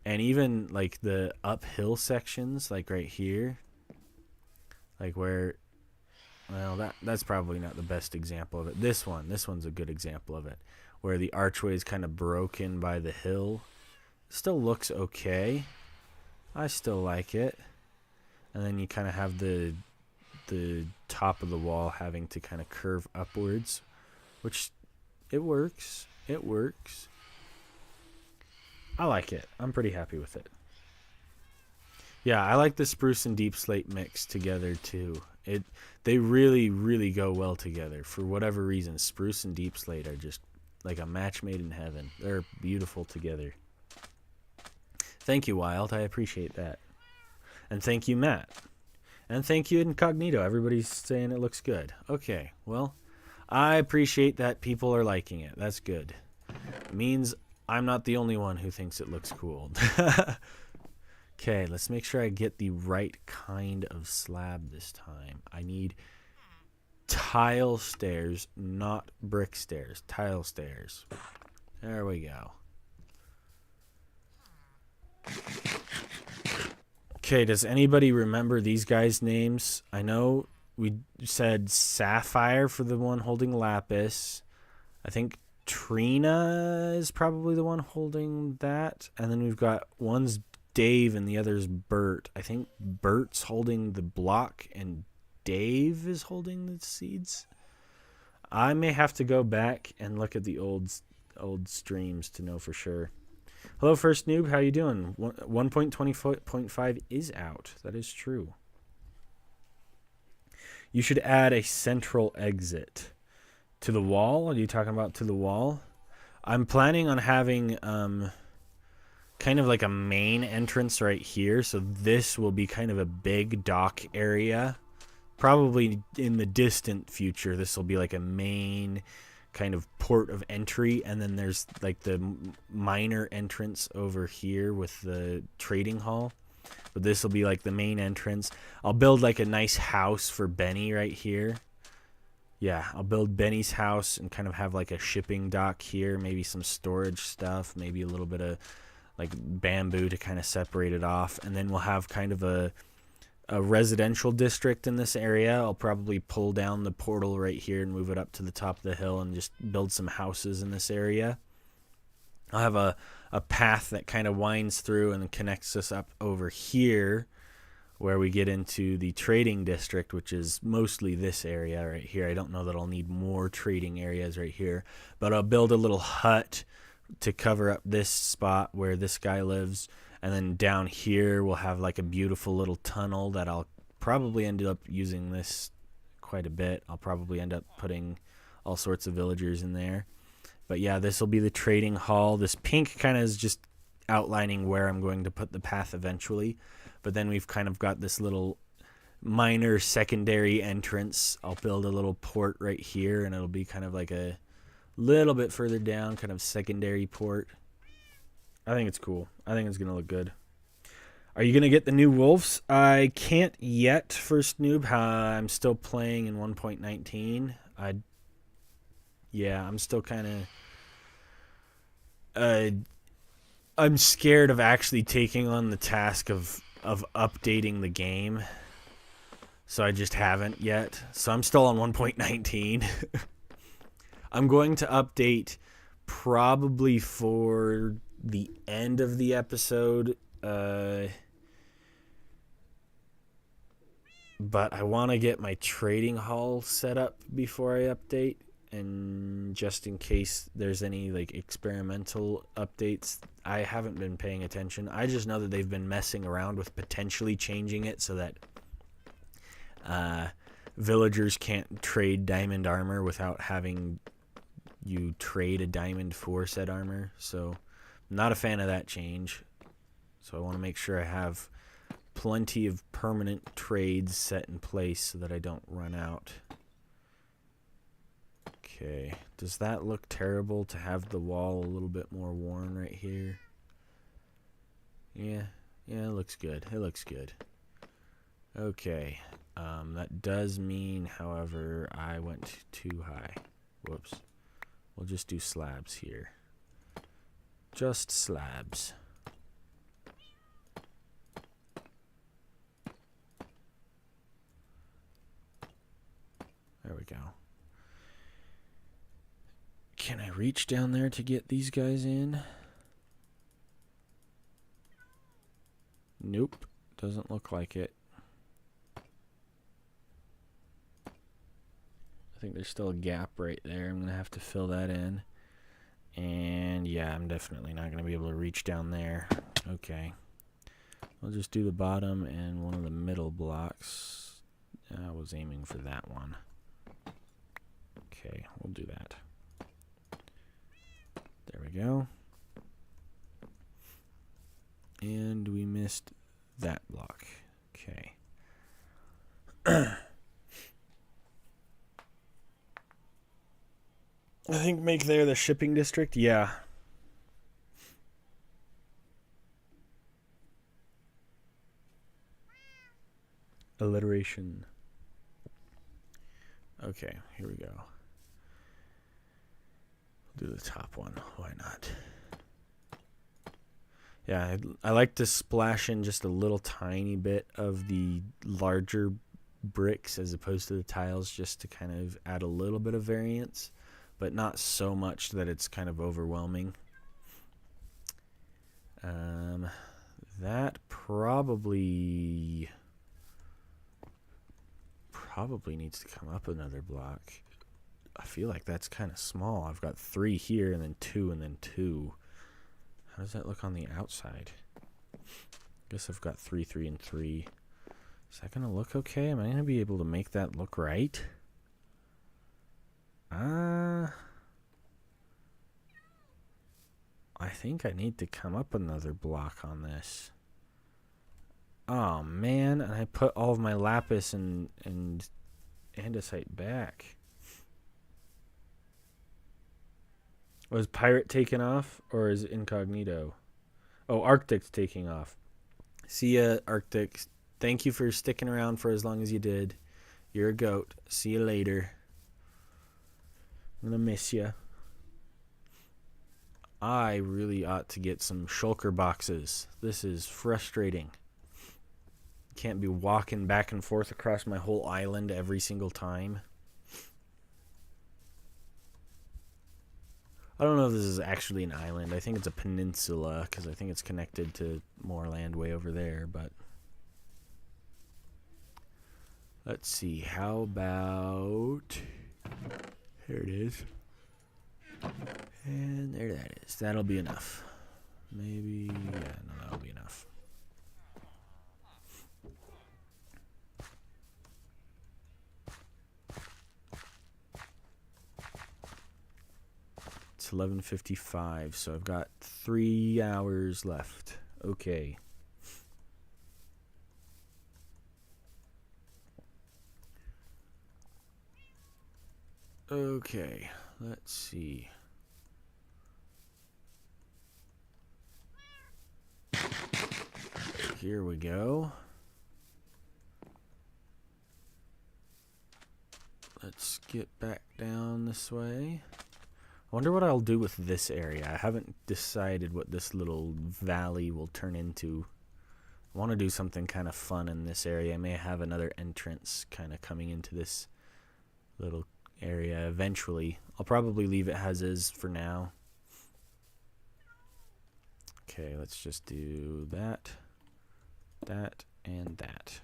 And even like the uphill sections, like right here, like where, well, that's probably not the best example of it. This one's a good example of it, where the archway is kind of broken by the hill. It still looks okay. I still like it. And then you kind of have the top of the wall having to kind of curve upwards, which it works. It works. I like it. I'm pretty happy with it. Yeah, I like the spruce and deep slate mix together too. They really, really go well together. For whatever reason, spruce and deep slate are just like a match made in heaven. They're beautiful together. Thank you, Wild. I appreciate that. And thank you, Matt. And thank you, Incognito. Everybody's saying it looks good. Okay, well, I appreciate that people are liking it. That's good. It means I'm not the only one who thinks it looks cool. Okay, let's make sure I get the right kind of slab this time. I need tile stairs, not brick stairs. Tile stairs. There we go. Okay, does anybody remember these guys' names? I know we said Sapphire for the one holding Lapis. I think Trina is probably the one holding that. And then we've got one's Dave and the other's Bert. I think Bert's holding the block and Dave is holding the seeds. I may have to go back and look at the old streams to know for sure. Hello, First Noob. How you doing? 1.20.5 is out. That is true. You should add a central exit to the wall. Are you talking about to the wall? I'm planning on having kind of like a main entrance right here. So this will be kind of a big dock area. Probably in the distant future, this will be like a main kind of port of entry, and then there's like the minor entrance over here with the trading hall, but this will be like the main entrance. I'll build like a nice house for Benny right here, yeah, I'll build Benny's house and kind of have like a shipping dock here, maybe some storage stuff, maybe a little bit of like bamboo to kind of separate it off, and then we'll have kind of a residential district in this area. I'll probably pull down the portal right here and move it up to the top of the hill and just build some houses in this area. I'll have a path that kind of winds through and connects us up over here where we get into the trading district, which is mostly this area right here. I don't know that I'll need more trading areas right here, but I'll build a little hut to cover up this spot where this guy lives. And then down here, we'll have like a beautiful little tunnel that I'll probably end up using this quite a bit. I'll probably end up putting all sorts of villagers in there. But yeah, this will be the trading hall. This pink kind of is just outlining where I'm going to put the path eventually. But then we've kind of got this little minor secondary entrance. I'll build a little port right here, and it'll be kind of like a little bit further down, kind of secondary port. I think it's cool. I think it's going to look good. Are you going to get the new wolves? I can't yet, First Noob. I'm still playing in 1.19. I'm still kind of... I'm scared of actually taking on the task of updating the game. So I just haven't yet. So I'm still on 1.19. I'm going to update probably for the end of the episode, but I want to get my trading hall set up before I update, and just in case there's any like experimental updates. I haven't been paying attention. I just know that they've been messing around with potentially changing it so that villagers can't trade diamond armor without having you trade a diamond for said armor. So not a fan of that change. So I want to make sure I have plenty of permanent trades set in place so that I don't run out. Okay, does that look terrible to have the wall a little bit more worn right here? Yeah, it looks good. It looks good. Okay, that does mean, however, I went too high. Whoops. We'll just do slabs here. Just slabs. There we go. Can I reach down there to get these guys in? Nope. Doesn't look like it. I think there's still a gap right there. I'm going to have to fill that in. And yeah, I'm definitely not going to be able to reach down there. Okay. I'll just do the bottom and one of the middle blocks. I was aiming for that one. Okay, we'll do that. There we go. And we missed that block. Okay. I think make there the shipping district. Yeah. Alliteration. Okay, here we go. Do the top one. Why not? Yeah, I like to splash in just a little tiny bit of the larger bricks as opposed to the tiles, just to kind of add a little bit of variance, but not so much that it's kind of overwhelming. That probably needs to come up another block. I feel like that's kind of small. I've got 3 here and then 2 and then 2. How does that look on the outside? I guess I've got 3, 3, and 3. Is that going to look okay? Am I going to be able to make that look right? I think I need to come up another block on this. Oh, man. And I put all of my lapis and andesite back. Was Pirate taken off, or is it Incognito? Oh, Arctic's taking off. See ya, Arctic. Thank you for sticking around for as long as you did. You're a goat. See you later. I'm gonna miss you. I really ought to get some shulker boxes. This is frustrating. Can't be walking back and forth across my whole island every single time. I don't know if this is actually an island. I think it's a peninsula because I think it's connected to more land way over there, but let's see. How about... Here it is. And there that is. That'll be enough. Maybe... Yeah, no, that'll be enough. It's 11:55, so I've got 3 hours left. Okay. Okay, let's see. Here we go. Let's get back down this way. I wonder what I'll do with this area. I haven't decided what this little valley will turn into. I want to do something kind of fun in this area. I may have another entrance kind of coming into this little area eventually. I'll probably leave it as is for now. Okay, let's just do that, that, and that.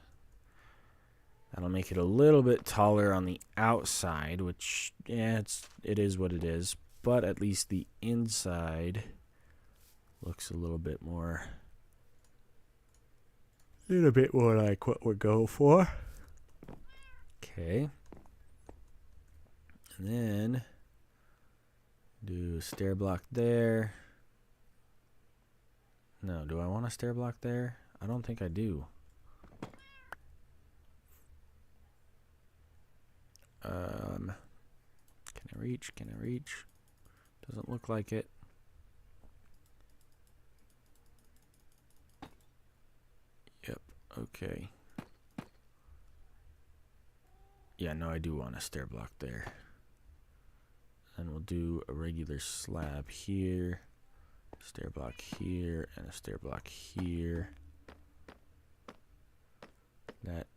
That'll make it a little bit taller on the outside, which, yeah, it is what it is. But at least the inside looks a little bit more like what we're going for. Okay. And then do a stair block there. No, do I want a stair block there? I don't think I do. Can I reach? Can I reach? Doesn't look like it. Yep, okay. Yeah, no, I do want a stair block there. And we'll do a regular slab here, stair block here, and a stair block here. That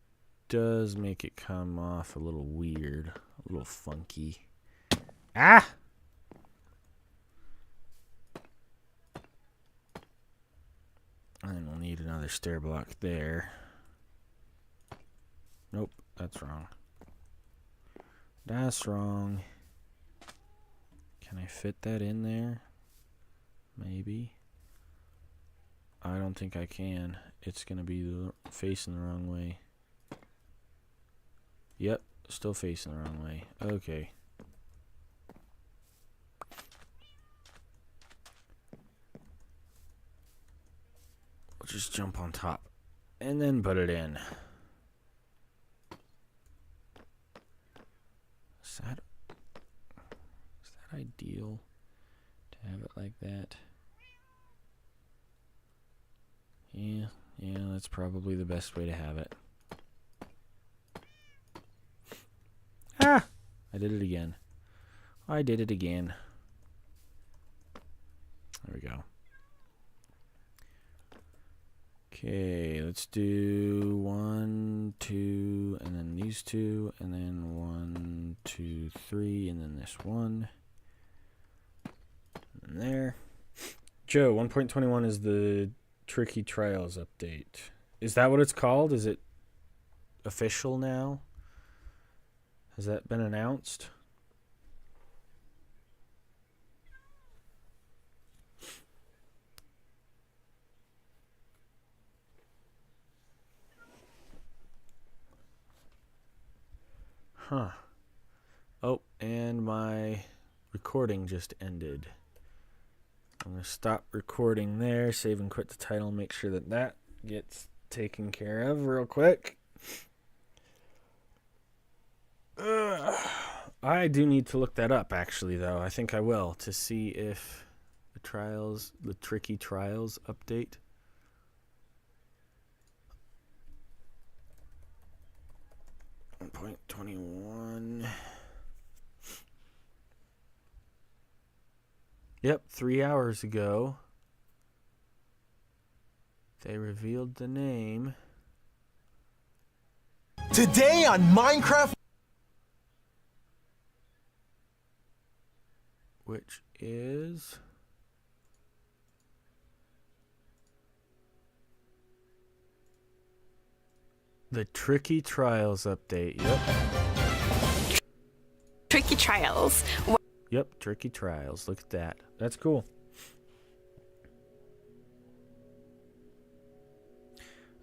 does make it come off a little weird, a little funky. Ah! And we'll need another stair block there. Nope, that's wrong. That's wrong. Can I fit that in there? Maybe. I don't think I can. It's gonna be facing the wrong way. Yep, still facing the wrong way. Okay. We'll just jump on top and then put it in. Is that ideal to have it like that? Yeah, that's probably the best way to have it. Ah! I did it again. I did it again. There we go. Okay, let's do 1, 2, and then these two, and then 1, 2, 3, and then this one. And there. Joe, 1.21 is the Tricky Trials update. Is that what it's called? Is it official now? Has that been announced? Huh. Oh, and my recording just ended. I'm going to stop recording there, save and quit the title, make sure that that gets taken care of real quick. I do need to look that up, actually, though. I think I will, to see if the Tricky Trials update. .21. Yep, 3 hours ago, they revealed the name. Today on Minecraft, Which is... the Tricky Trials update. Yep. Tricky Trials. Yep, Tricky Trials. Look at that. That's cool.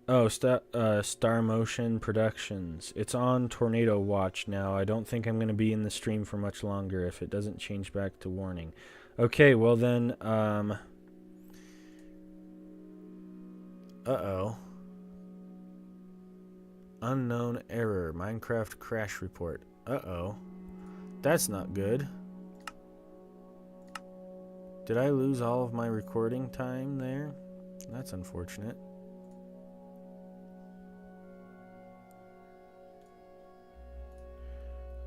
Oh, Star Motion Productions. It's on Tornado Watch now. I don't think I'm going to be in the stream for much longer if it doesn't change back to warning. Okay, well then, uh-oh. Unknown error. Minecraft crash report. Uh-oh. That's not good. Did I lose all of my recording time there? That's unfortunate.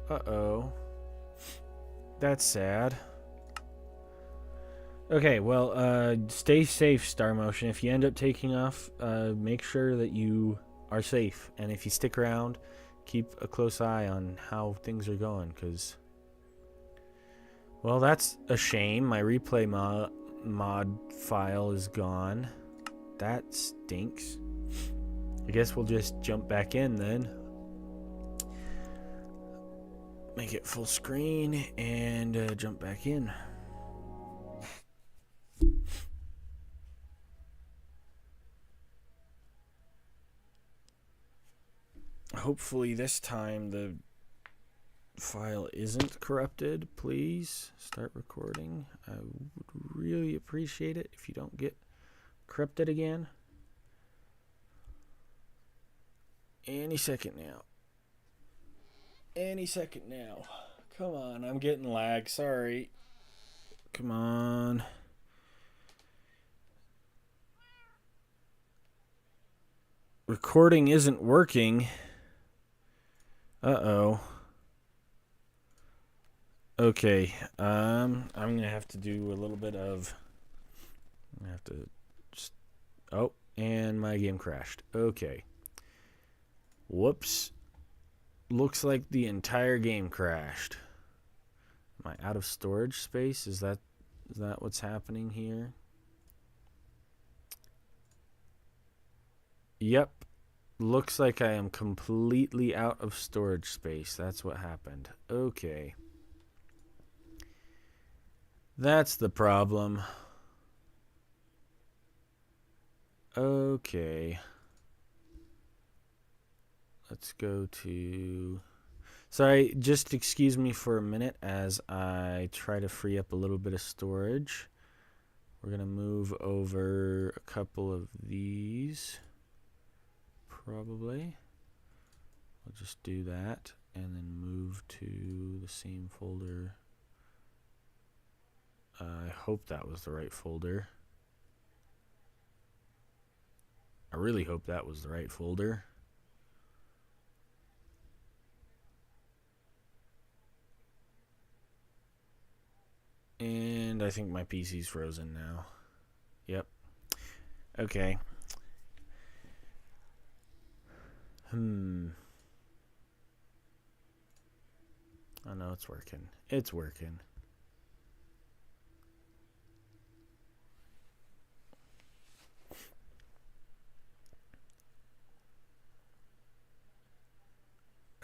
Uh-oh. That's sad. Okay, well, stay safe, Star Motion. If you end up taking off, make sure that you are safe. And if you stick around, keep a close eye on how things are going, because... well, that's a shame. My replay mod file is gone. That stinks. I guess we'll just jump back in then. Make it full screen and jump back in. Hopefully this time the file isn't corrupted. Please start recording. I would really appreciate it if you don't get corrupted again. Any second now. Any second now. Come on, I'm getting lag. Sorry. Come on. Recording isn't working. Uh-oh. Okay. I'm gonna have to do a little bit of... I'm gonna have to just... oh, and my game crashed. Okay. Whoops. Looks like the entire game crashed. Am I out of storage space? Is that what's happening here? Yep. Looks like I am completely out of storage space. That's what happened. Okay. That's the problem. Okay. Let's go to... sorry, just excuse me for a minute as I try to free up a little bit of storage. We're going to move over a couple of these. Probably. I'll just do that and then move to the same folder. I hope that was the right folder. I really hope that was the right folder. And I think my PC's frozen now. Yep. Okay. Oh no, it's working. It's working.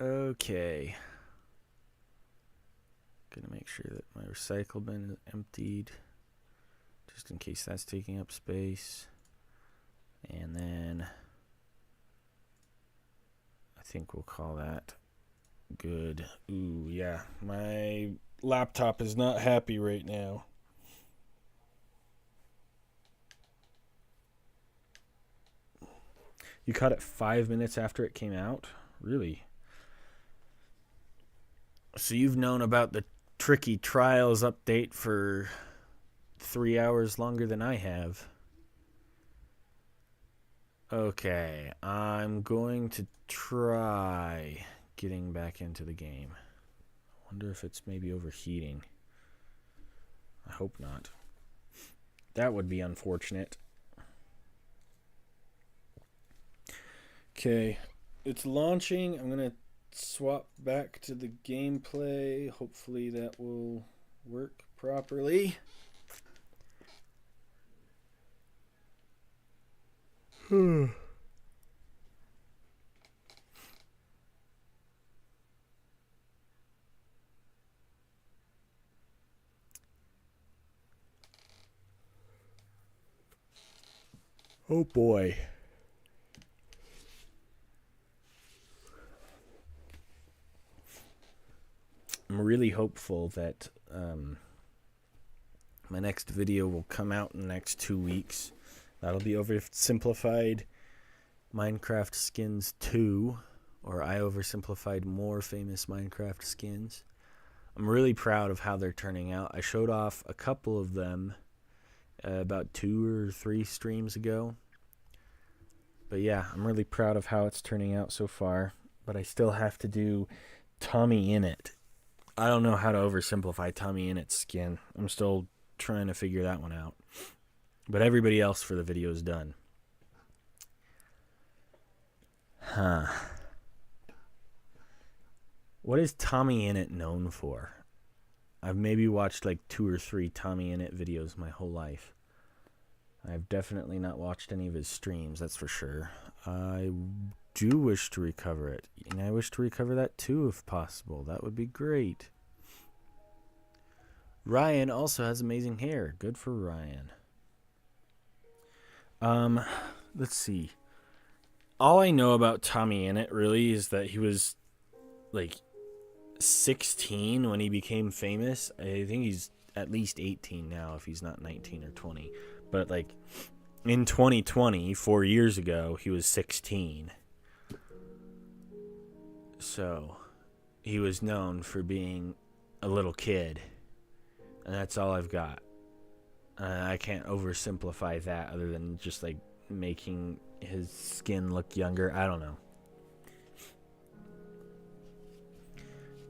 Okay. Gonna make sure that my recycle bin is emptied, just in case that's taking up space. And then I think we'll call that good. Ooh, yeah. My laptop is not happy right now. You caught it 5 minutes after it came out? Really? So you've known about the Tricky Trials update for 3 hours longer than I have. Okay, I'm going to try getting back into the game. I wonder if it's maybe overheating. I hope not. That would be unfortunate. Okay, it's launching. I'm going to swap back to the gameplay. Hopefully that will work properly. Oh boy. I'm really hopeful that my next video will come out in the next 2 weeks. That'll be Oversimplified Minecraft Skins 2, or I Oversimplified More Famous Minecraft Skins. I'm really proud of how they're turning out. I showed off a couple of them about 2 or 3 streams ago. But yeah, I'm really proud of how it's turning out so far. But I still have to do Tommy Innit. I don't know how to oversimplify Tommy Innett's skin. I'm still trying to figure that one out. But everybody else for the video is done. Huh. What is Tommy Innit known for? I've maybe watched like 2 or 3 Tommy Innit videos my whole life. I've definitely not watched any of his streams, that's for sure. I do wish to recover it. And I wish to recover that too if possible. That would be great. Ryan also has amazing hair. Good for Ryan. Let's see. All I know about Tommy Innit really is that he was like 16 when he became famous. I think he's at least 18 now if he's not 19 or 20. But like in 2020, 4 years ago, he was 16. So he was known for being a little kid. And that's all I've got. I can't oversimplify that other than just like making his skin look younger. I don't know.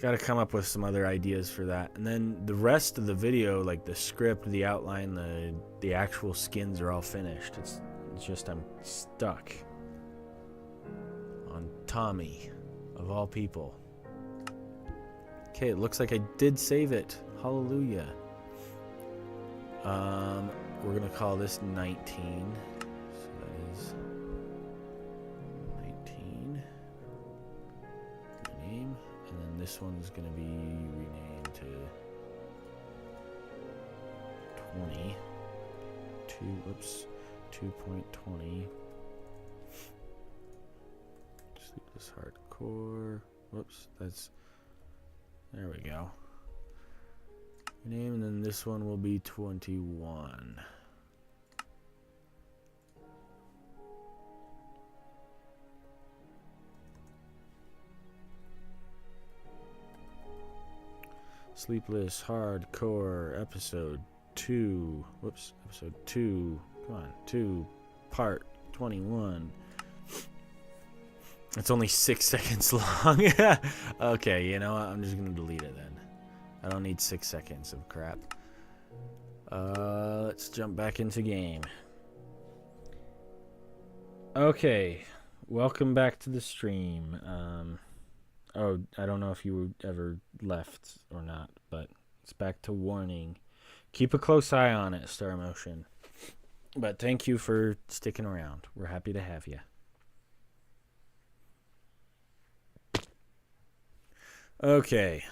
Got to come up with some other ideas for that. And then the rest of the video, like the script, the outline, the actual skins are all finished. It's just I'm stuck on Tommy, of all people. Okay, it looks like I did save it. Hallelujah. We're going to call this 19. So that is 19. Name. And then this one's going to be renamed to 20. 2.20. Sleepless Hardcore. Whoops, that's... There we go. Name, and then this one will be 21. Sleepless Hardcore episode 2. Whoops, episode 2. Come on, 2 part 21. It's only 6 seconds long. Okay, you know what? I'm just gonna delete it then. I don't need 6 seconds of crap. Let's jump back into game. Okay, welcome back to the stream. Oh, I don't know if you ever left or not, but it's back to warning. Keep a close eye on it, Star Motion. But thank you for sticking around. We're happy to have you. Okay.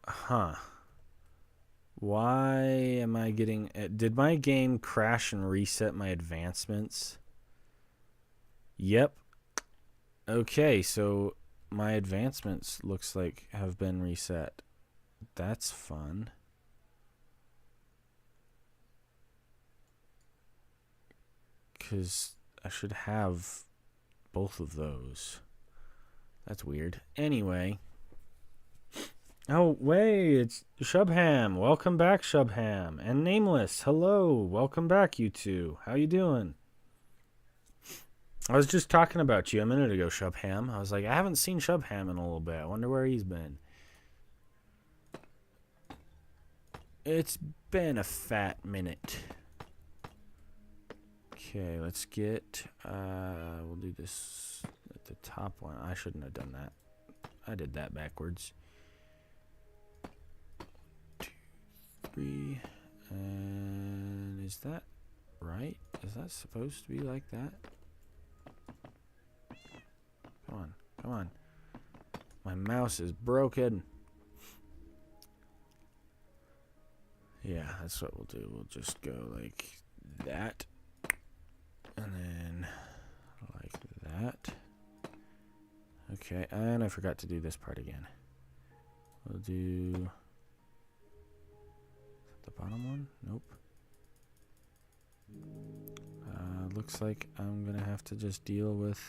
Huh. Why am I getting... Did my game crash and reset my advancements? Yep. Okay, so my advancements looks like have been reset. That's fun. Because I should have both of those. That's weird. Anyway... Oh, wait, it's Shubham. Welcome back, Shubham. And Nameless, hello. Welcome back, you two. How you doing? I was just talking about you a minute ago, Shubham. I was like, I haven't seen Shubham in a little bit. I wonder where he's been. It's been a fat minute. Okay, let's get, we'll do this at the top one. I shouldn't have done that. I did that backwards. 2, 3, and is that right? Is that supposed to be like that? Come on, come on. My mouse is broken. Yeah, that's what we'll do. We'll just go like that. And then like that. Okay, and I forgot to do this part again. We'll do... Is that the bottom one? Nope. Looks like I'm gonna have to just deal with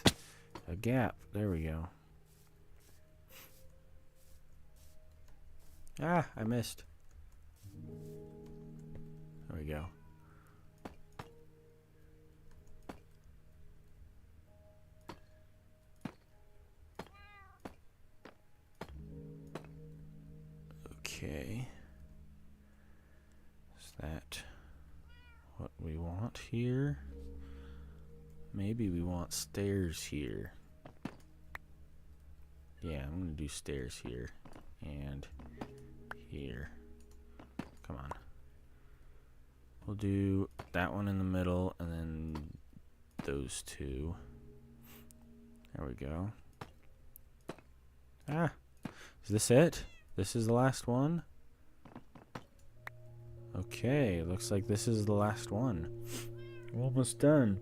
a gap. There we go. Ah, I missed. There we go. Okay. Is that what we want here? Maybe we want stairs here. Yeah, I'm gonna do stairs here and here. Come on. We'll do that one in the middle and then those two. There we go. Ah, is this it? This is the last one? Okay, looks like this is the last one. We're almost done.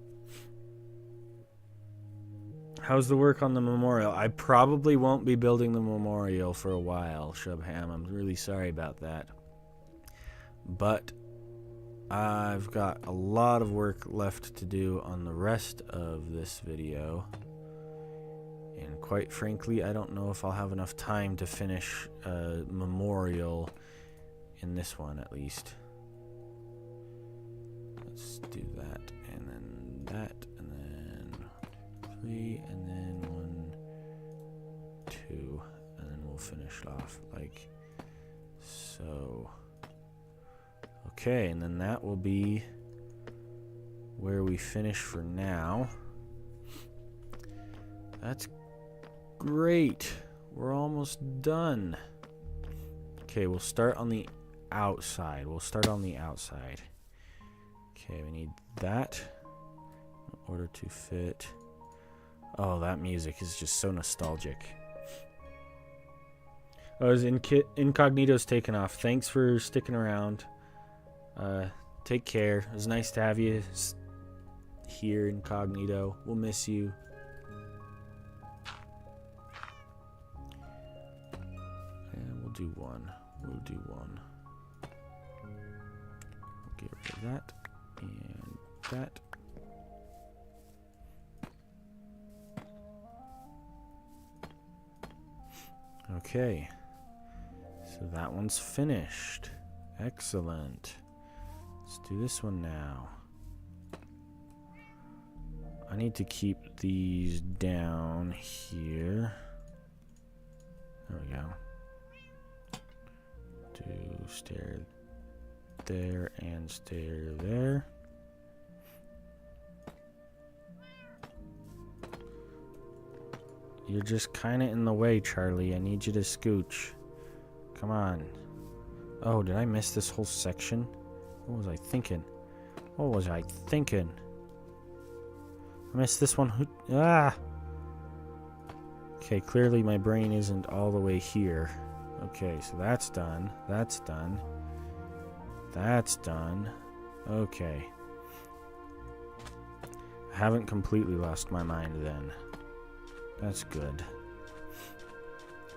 How's the work on the memorial? I probably won't be building the memorial for a while, Shubham. I'm really sorry about that. But I've got a lot of work left to do on the rest of this video. And quite frankly, I don't know if I'll have enough time to finish a memorial in this one, at least. Let's do that, and then that, and then 3, and then 1, 2, and then we'll finish off like so. Okay, and then that will be where we finish for now. That's great. We're almost done. Okay, we'll start on the outside. Okay, we need that in order to fit. Oh, that music is just so nostalgic. Oh, Incognito's taken off. Thanks for sticking around. Take care. It was nice to have you here, Incognito. We'll miss you. And we'll do one. We'll get rid of that and that. Okay. So that one's finished. Excellent. Let's do this one now. I need to keep these down here. There we go. Do stair there and stair there. You're just kind of in the way, Charlie. I need you to scooch. Come on. Oh, did I miss this whole section? What was I thinking? I missed this one. Ah! Okay, clearly my brain isn't all the way here. Okay, so that's done. That's done. Okay. I haven't completely lost my mind then. That's good.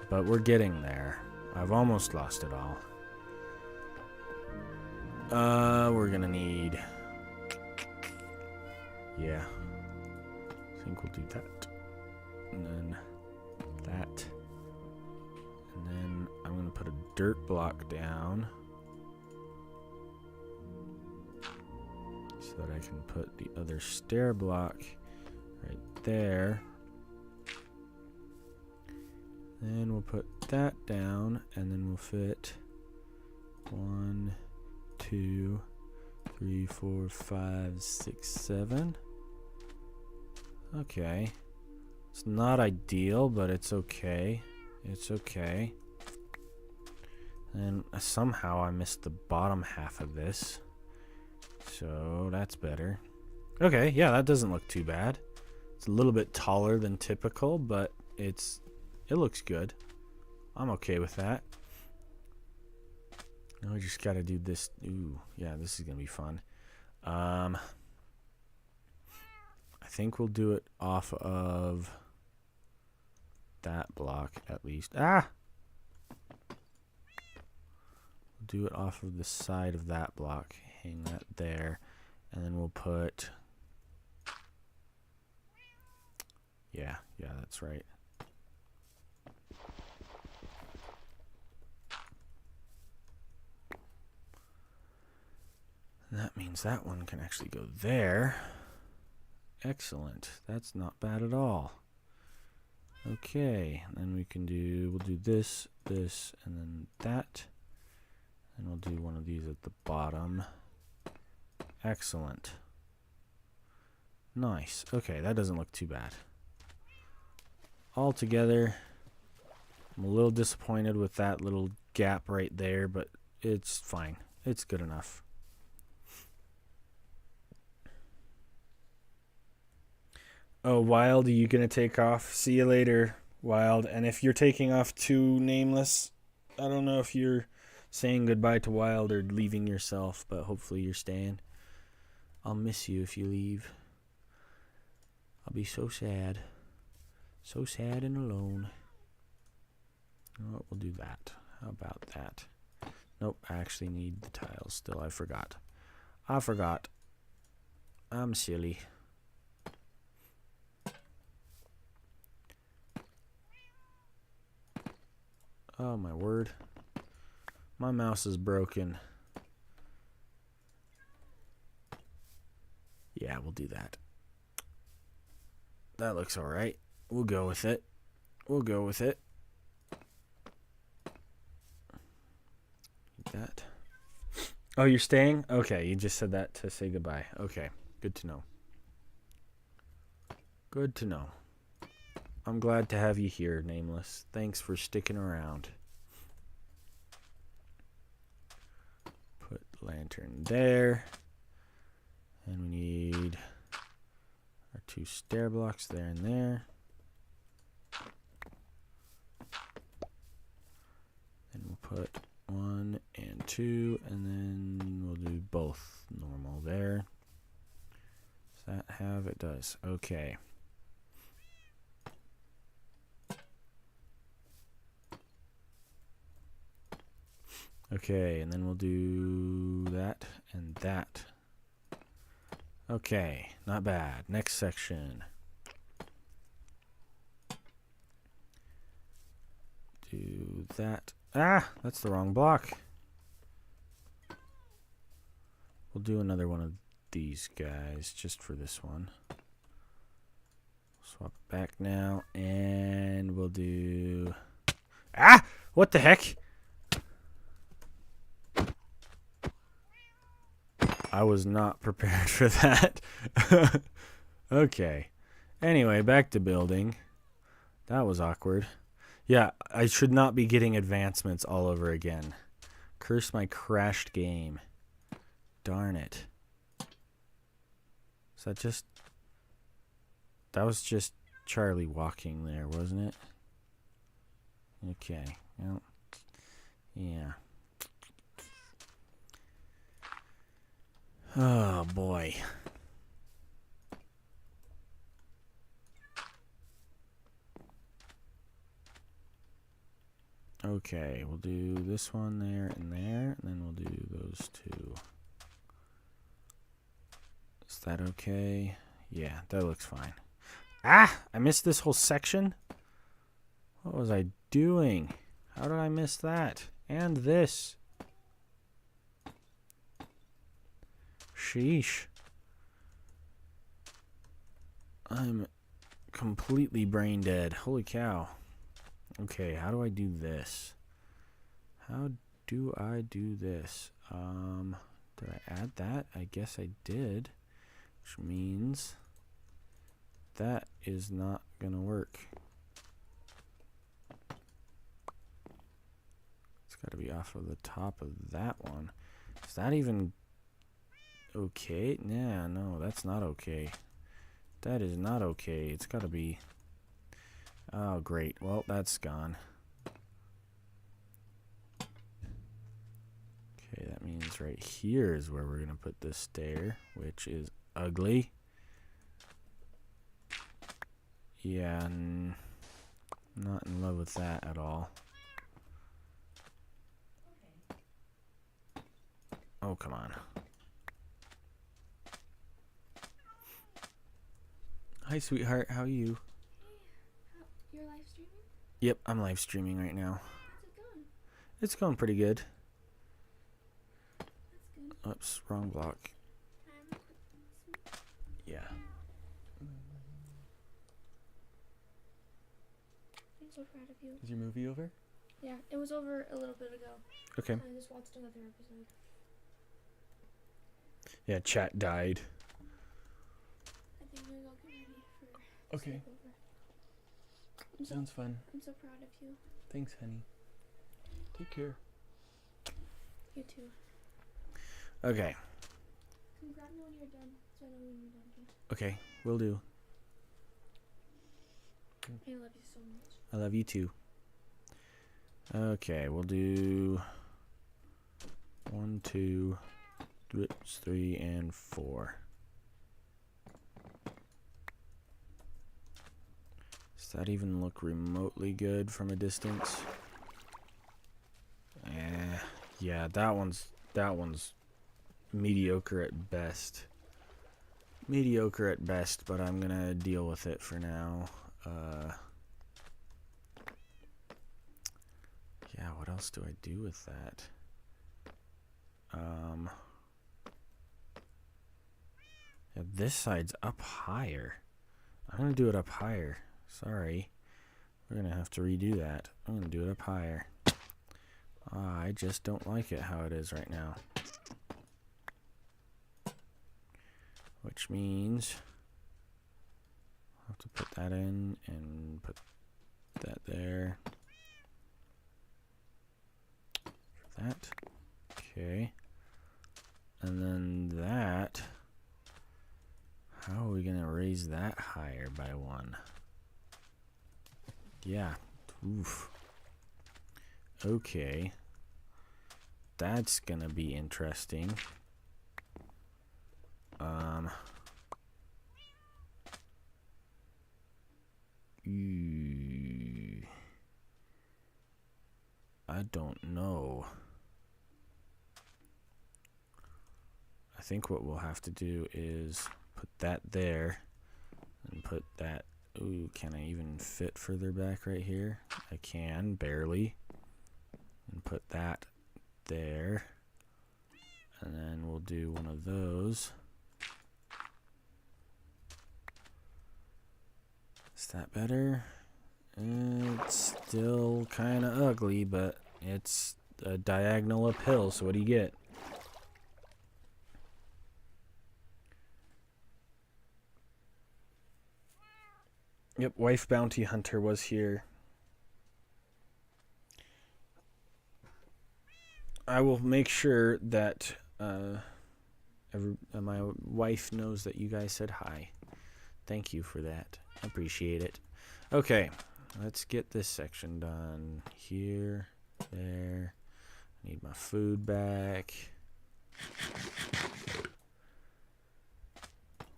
But we're getting there. I've almost lost it all. We're gonna need... Yeah. I think we'll do that. And then that. And then I'm gonna put a dirt block down. So that I can put the other stair block right there. Then we'll put that down, and then we'll fit 1, 2, 3, 4, 5, 6, 7. Okay. It's not ideal, but it's okay. It's okay. And somehow I missed the bottom half of this. So that's better. Okay, yeah, that doesn't look too bad. It's a little bit taller than typical, but it looks good. I'm okay with that. Now we just gotta do this. Ooh, yeah, this is gonna be fun. I think we'll do it off of that block at least. Ah! We'll do it off of the side of that block. Hang that there. And then we'll put... Yeah, that's right. And that means that one can actually go there. Excellent. That's not bad at all. Okay, and then we'll do this, this, and then that. And we'll do one of these at the bottom. Excellent. Nice. Okay, that doesn't look too bad. All together, I'm a little disappointed with that little gap right there, but it's fine. It's good enough. Oh, Wild, are you going to take off? See you later, Wild. And if you're taking off too, Nameless, I don't know if you're saying goodbye to Wild or leaving yourself, but hopefully you're staying. I'll miss you if you leave. I'll be so sad. So sad and alone. Oh, we'll do that. How about that? Nope, I actually need the tiles still. I forgot. I'm silly. Oh my word. My mouse is broken. Yeah, we'll do that. That looks alright. We'll go with it. That. Oh, you're staying? Okay, you just said that to say goodbye. Okay, good to know. Good to know. I'm glad to have you here, Nameless. Thanks for sticking around. Put lantern there. And we need our 2 stair blocks there and there. And we'll put 1 and 2, and then we'll do both normal there. Does that have? It does. Okay. Okay, and then we'll do that and that. Okay, not bad. Next section. Do that. Ah, that's the wrong block. We'll do another one of these guys just for this one. Swap it back now, and we'll do... Ah! What the heck? I was not prepared for that. Okay. Anyway, back to building. That was awkward. Yeah, I should not be getting advancements all over again. Curse my crashed game. Darn it. Is that just... That was just Charlie walking there, wasn't it? Okay. Well, yeah. Oh, boy. Okay, we'll do this one there, and then we'll do those 2. Is that okay? Yeah, that looks fine. Ah! I missed this whole section? What was I doing? How did I miss that? And this? Sheesh. I'm completely brain dead. Holy cow. Okay, how do I do this? Did I add that? I guess I did. Which means that is not going to work. It's got to be off of the top of that one. Is that even okay? Nah, no, that's not okay. That is not okay. It's got to be... Oh, great. Well, that's gone. Okay, that means right here is where we're going to put this stair, which is ugly. Yeah, not in love with that at all. Oh, come on. Hi, sweetheart. How are you? You're live streaming? Yep, I'm live streaming right now. How's it going? It's going pretty good. That's good. Oops, wrong block. Yeah. I'm so proud of you. Is your movie over? Yeah, it was over a little bit ago. Okay. I just watched another episode. Yeah, chat died. I think I'm gonna go get ready for Okay. sleepover. Sounds fun. I'm so proud of you. Thanks, honey. Take care. You too. Okay. Come grab me when you're done, so I know when you're done. Okay, will do. I love you so much. I love you too. Okay, we'll do 1, 2, 3, and 4. Does that even look remotely good from a distance? Yeah, that one's mediocre at best. Mediocre at best, but I'm gonna deal with it for now. Yeah, what else do I do with that? Yeah, this side's up higher. I'm gonna do it up higher. Sorry. We're gonna have to redo that. I'm gonna do it up higher. I just don't like it how it is right now. Which means I'll have to put that in and put that there. For that. Okay. And then that. How are we going to raise that higher by 1? Yeah. Oof. Okay. That's going to be interesting. I don't know. I think what we'll have to do is put that there and put that. Ooh, can I even fit further back right here? I can, barely. And put that there. And then we'll do one of those. Is that better? It's still kind of ugly, but it's a diagonal uphill, so what do you get? Yep, Wife Bounty Hunter was here. I will make sure that my wife knows that you guys said hi. Thank you for that. I appreciate it. Okay, let's get this section done. Here, there. Need my food back.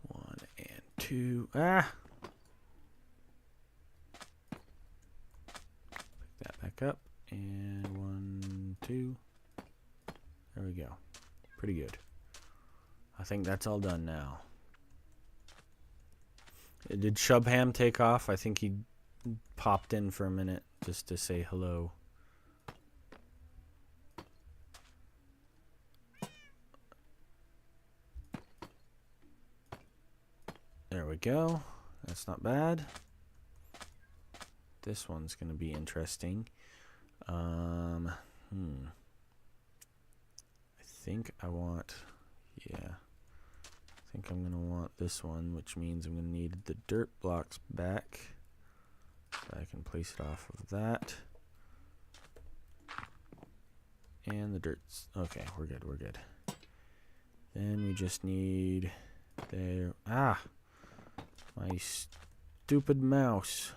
1 and 2. Ah! Pick that back up. And 1, 2. There we go. Pretty good. I think that's all done now. Did Shubham take off? I think he popped in for a minute just to say hello. There we go. That's not bad. This one's going to be interesting. I think I want Yeah. I think I'm going to want this one, which means I'm going to need the dirt blocks back. So I can place it off of that. And the dirt's... Okay, we're good, we're good. Then we just need... There... Ah! My stupid mouse.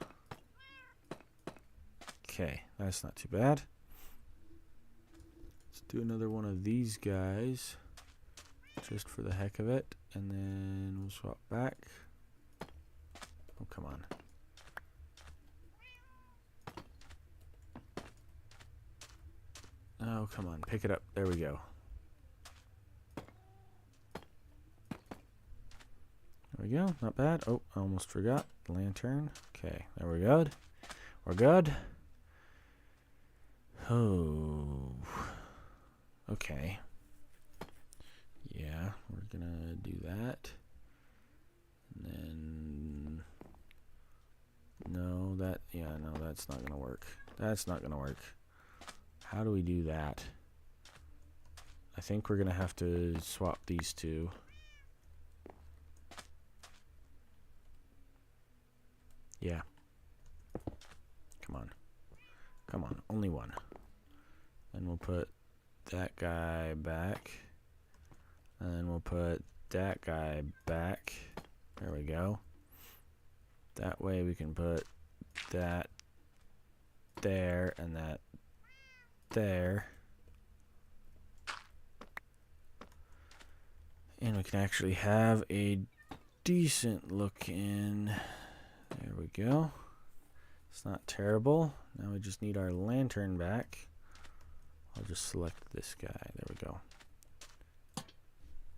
Okay, that's not too bad. Let's do another one of these guys. Just for the heck of it. And then we'll swap back. Oh, come on. Oh, come on. Pick it up. There we go. There we go. Not bad. Oh, I almost forgot. Lantern. Okay, there we go. We're good. Oh. Okay. Yeah, we're gonna do that. And then... No, that... Yeah, no, that's not gonna work. That's not gonna work. How do we do that? I think we're gonna have to swap these two. Yeah. Come on. Come on, only one. Then we'll put that guy back. And then we'll put that guy back. There we go. That way we can put that there and that there. And we can actually have a decent looking... There we go. It's not terrible. Now we just need our lantern back. I'll just select this guy. There we go.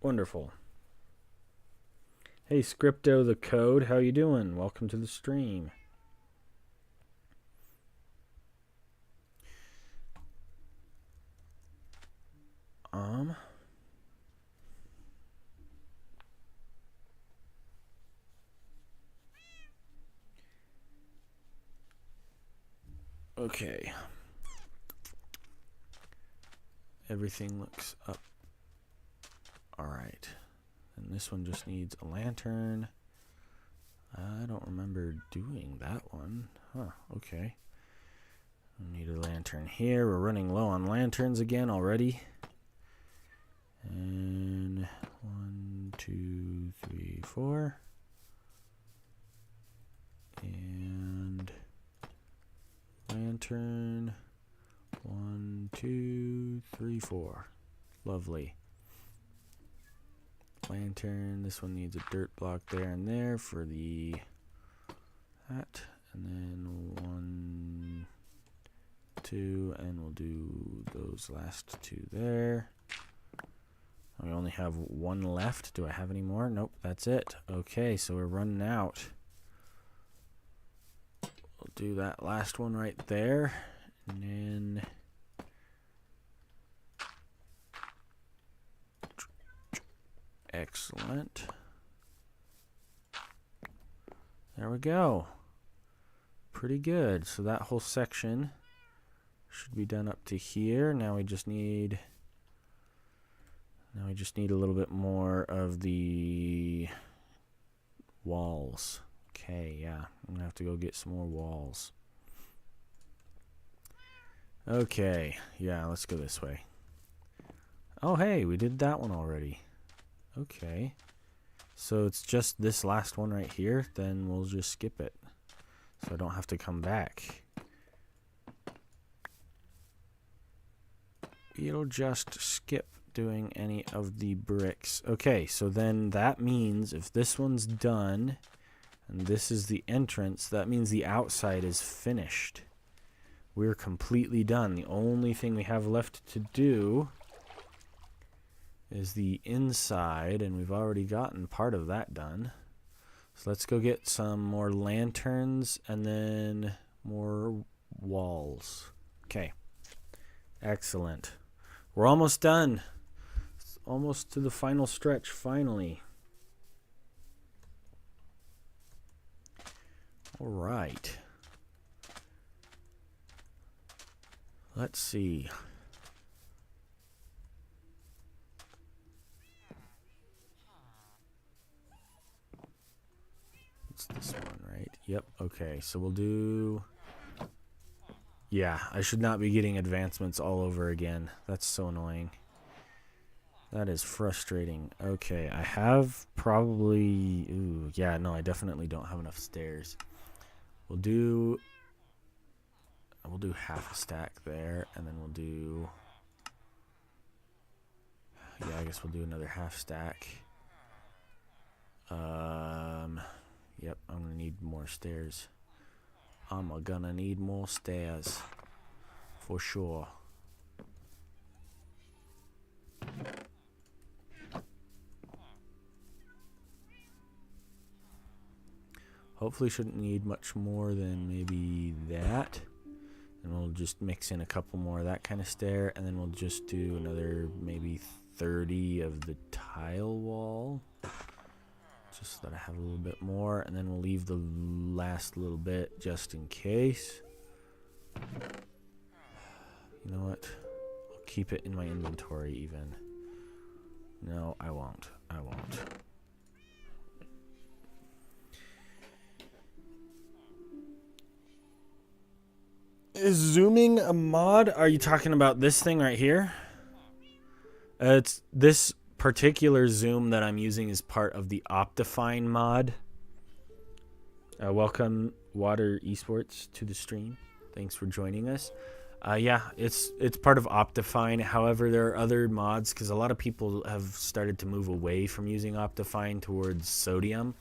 Wonderful. Hey, Scripto the Code. How you doing? Welcome to the stream. Okay. Everything looks up. Alright. And this one just needs a lantern. I don't remember doing that one. Huh, okay. We need a lantern here. We're running low on lanterns again already. And 1, 2, 3, 4. And lantern. 1, 2, 3, 4. Lovely. Lantern. This one needs a dirt block there and there for the that. And then 1, 2, and we'll do those last two there. We only have one left. Do I have any more? Nope, that's it. Okay, so we're running out. We'll do that last one right there. And then... Excellent. There we go. Pretty good. So that whole section should be done up to here. Now we just need... Now we just need a little bit more of the walls. Okay, yeah. I'm going to have to go get some more walls. Okay, yeah, let's go this way. Oh, hey, we did that one already. Okay. So it's just this last one right here, then we'll just skip it. So I don't have to come back. It'll just skip doing any of the bricks. Okay, so then that means if this one's done and this is the entrance, that means the outside is finished. We're completely done. The only thing we have left to do is the inside, and we've already gotten part of that done. So let's go get some more lanterns and then more walls. Okay. Excellent. We're almost done. It's almost to the final stretch, finally. All right. Let's see. this one, right? Yep, okay. So we'll do... Yeah, I should not be getting advancements all over again. That's so annoying. That is frustrating. Okay, I have probably... Ooh, yeah, no, I definitely don't have enough stairs. We'll do half a stack there, and then we'll do... Yeah, I guess we'll do another half stack. Yep, I'm gonna need more stairs. I'm gonna need more stairs. For sure. Hopefully shouldn't need much more than maybe that. And we'll just mix in a couple more of that kind of stair, and then we'll just do another maybe 30 of the tile wall. Just so that I have a little bit more, and then we'll leave the last little bit just in case. You know what? I'll keep it in my inventory even. No, I won't. I won't. Is zooming a mod? Are you talking about this thing right here? It's this particular zoom that I'm using is part of the Optifine mod. Welcome Water Esports to the stream. Thanks for joining us. Yeah, it's part of Optifine. However, there are other mods because a lot of people have started to move away from using Optifine towards Sodium.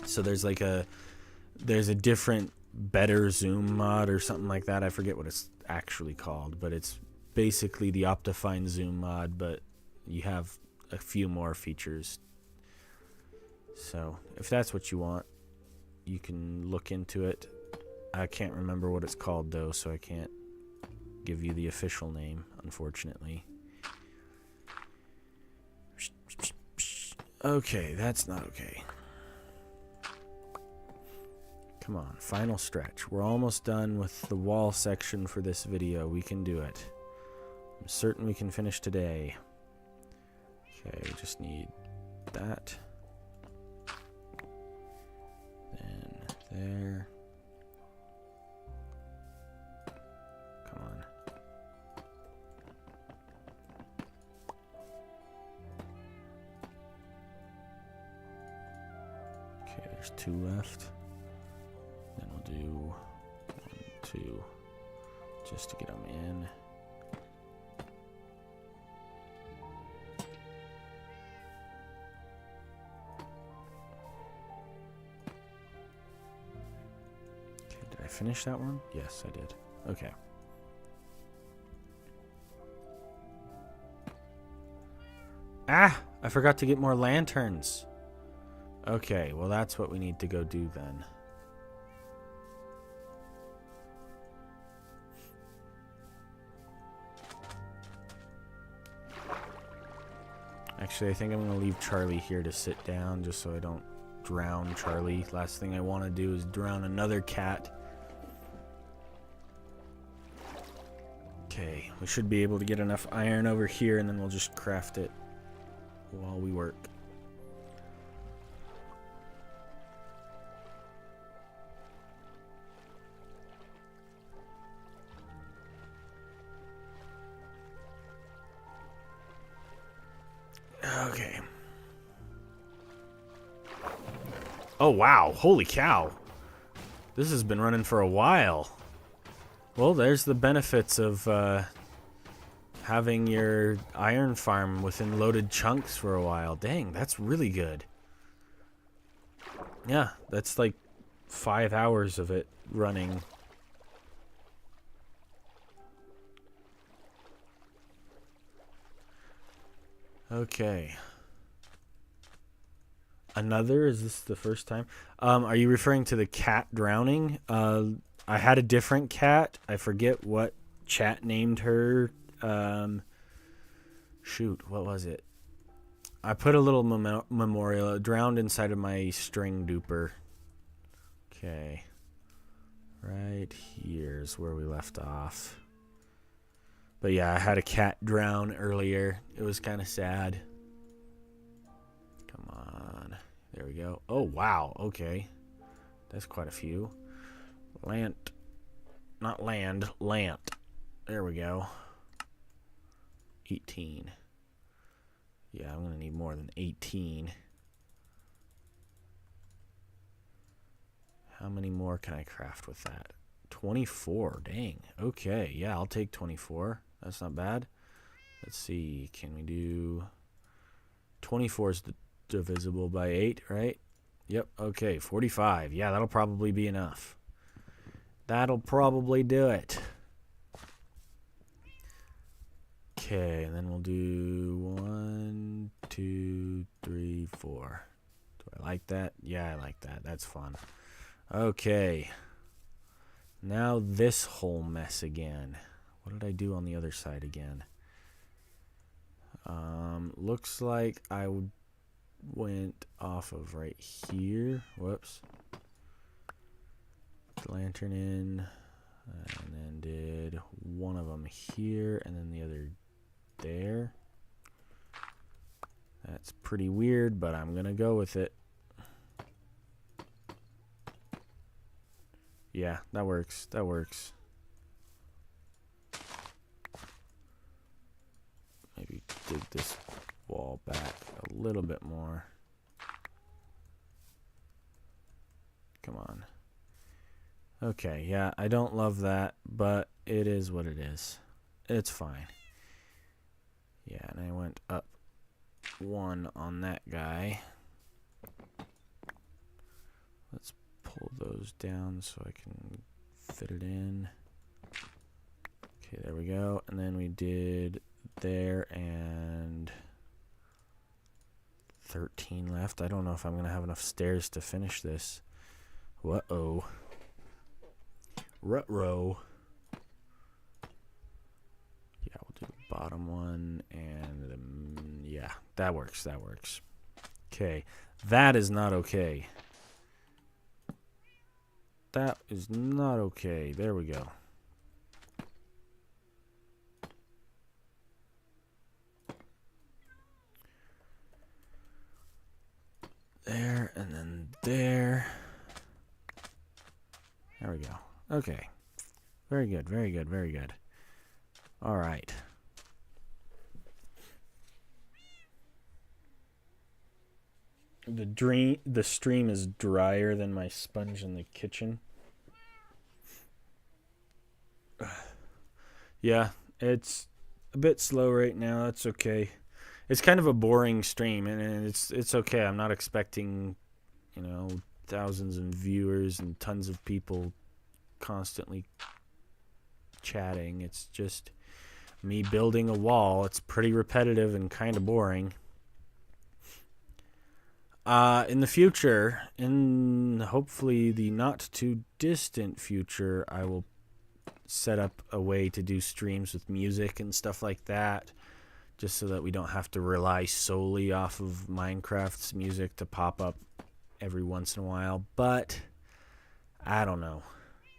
So there's a different better zoom mod or something like that. I forget what it's actually called, but it's basically the Optifine zoom mod, but you have a few more features. So if that's what you want, you can look into it. I can't remember what it's called though, so I can't give you the official name, unfortunately. Okay, that's not okay. Come on, final stretch. We're almost done with the wall section for this video. We can do it. I'm certain we can finish today. Okay, we just need that. Then there. Come on. Okay, there's 2 left. Then we'll do 1, 2, just to get them in. Okay, did I finish that one? Yes, I did. Okay. Ah! I forgot to get more lanterns. Okay, well that's what we need to go do then. Actually, I think I'm going to leave Charlie here to sit down just so I don't drown Charlie. Last thing I want to do is drown another cat. Okay, we should be able to get enough iron over here, and then we'll just craft it while we work. Okay. Oh, wow. Holy cow. This has been running for a while. Well, there's the benefits of having your iron farm within loaded chunks for a while. Dang, that's really good. Yeah, that's like 5 hours of it running. Okay. Another? Is this the first time? Are you referring to the cat drowning? I had a different cat. I forget what chat named her. Shoot, what was it? I put a little memorial. Drowned inside of my string duper. Okay. Right here's where we left off. But yeah, I had a cat drown earlier. It was kind of sad. Come on. There we go. Oh, wow. Okay. That's quite a few. Lant. Not land. Lant. There we go. 18. Yeah, I'm going to need more than 18. How many more can I craft with that? 24. Dang. Okay. Yeah, I'll take 24. That's not bad. Let's see. Can we do... 24 is divisible by 8, right? Yep. Okay. 45. Yeah, that'll probably be enough. That'll probably do it. Okay, and then we'll do 1, 2, 3, 4. Do I like that? Yeah, I like that. That's fun. Okay. Now this whole mess again. What did I do on the other side again? Looks like I went off of right here. Whoops. Lantern in. And then did one of them here and then the other there. That's pretty weird, but I'm gonna go with it. Yeah, that works. That works. Maybe dig this wall back a little bit more. Come on. Okay, yeah, I don't love that, but it is what it is. It's fine. Yeah, and I went up 1 on that guy. Let's pull those down so I can fit it in. Okay, there we go. And then we did there and 13 left. I don't know if I'm going to have enough stairs to finish this. Uh-oh. Rut-row. Yeah, we'll do the bottom one and yeah, that works. That works. Okay, that is not okay. That is not okay. There we go. There and then there. There we go. Okay. Very good, very good, very good. All right. The stream is drier than my sponge in the kitchen. Yeah, it's a bit slow right now. That's okay. It's kind of a boring stream, and it's okay. I'm not expecting, thousands of viewers and tons of people constantly chatting. It's just me building a wall. It's pretty repetitive and kind of boring. In the future, in hopefully the not too distant future, I will set up a way to do streams with music and stuff like that, just so that we don't have to rely solely off of Minecraft's music to pop up every once in a while. But I don't know.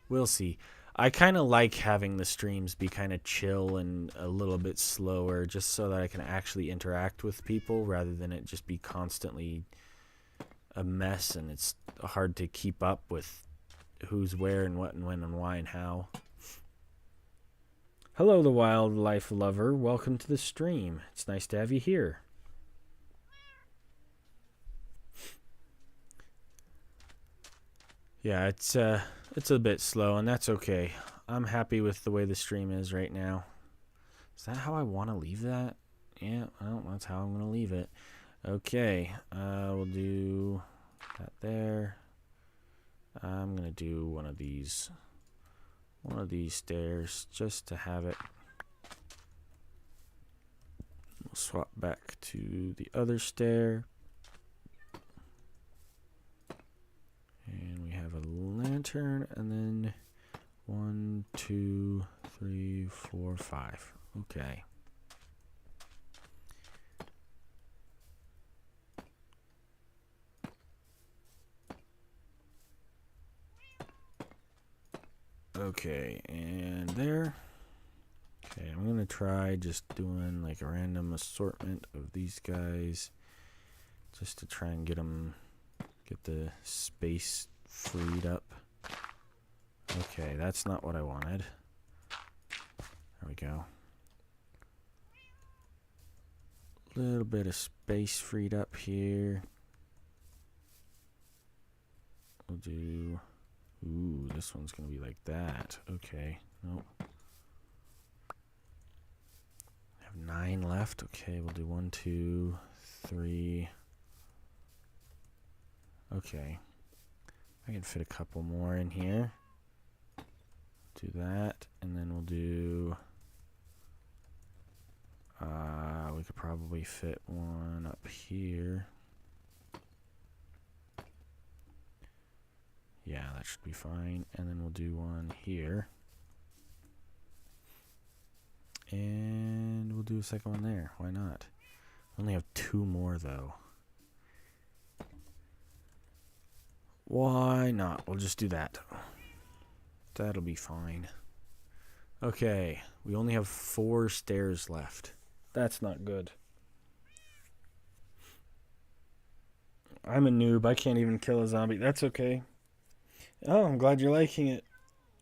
We'll see. I kind of like having the streams be kind of chill and a little bit slower, just so that I can actually interact with people rather than it just be constantly a mess and it's hard to keep up with who's where and what and when and why and how. Hello, the wildlife lover. Welcome to the stream. It's nice to have you here. Yeah, it's a bit slow, and that's okay. I'm happy with the way the stream is right now. Is that how I want to leave that? Yeah, well, that's how I'm going to leave it. Okay, we'll do that there. I'm going to do one of these stairs just to have it. We'll swap back to the other stair. And we have a lantern, and then 1, 2, 3, 4, 5. Okay. Okay, and there. Okay, I'm gonna try just doing like a random assortment of these guys, just to try and get the space freed up. Okay, that's not what I wanted. There we go. A little bit of space freed up here. We'll do... Ooh, this one's going to be like that. Okay, nope. I have 9 left. Okay, we'll do 1, 2, 3. Okay. I can fit a couple more in here. Do that, and then we'll do... we could probably fit one up here. Yeah, that should be fine. And then we'll do one here. And we'll do a second one there. Why not? We only have 2 more, though. Why not? We'll just do that. That'll be fine. Okay, we only have 4 stairs left. That's not good. I'm a noob. I can't even kill a zombie. That's okay. Oh, I'm glad you're liking it.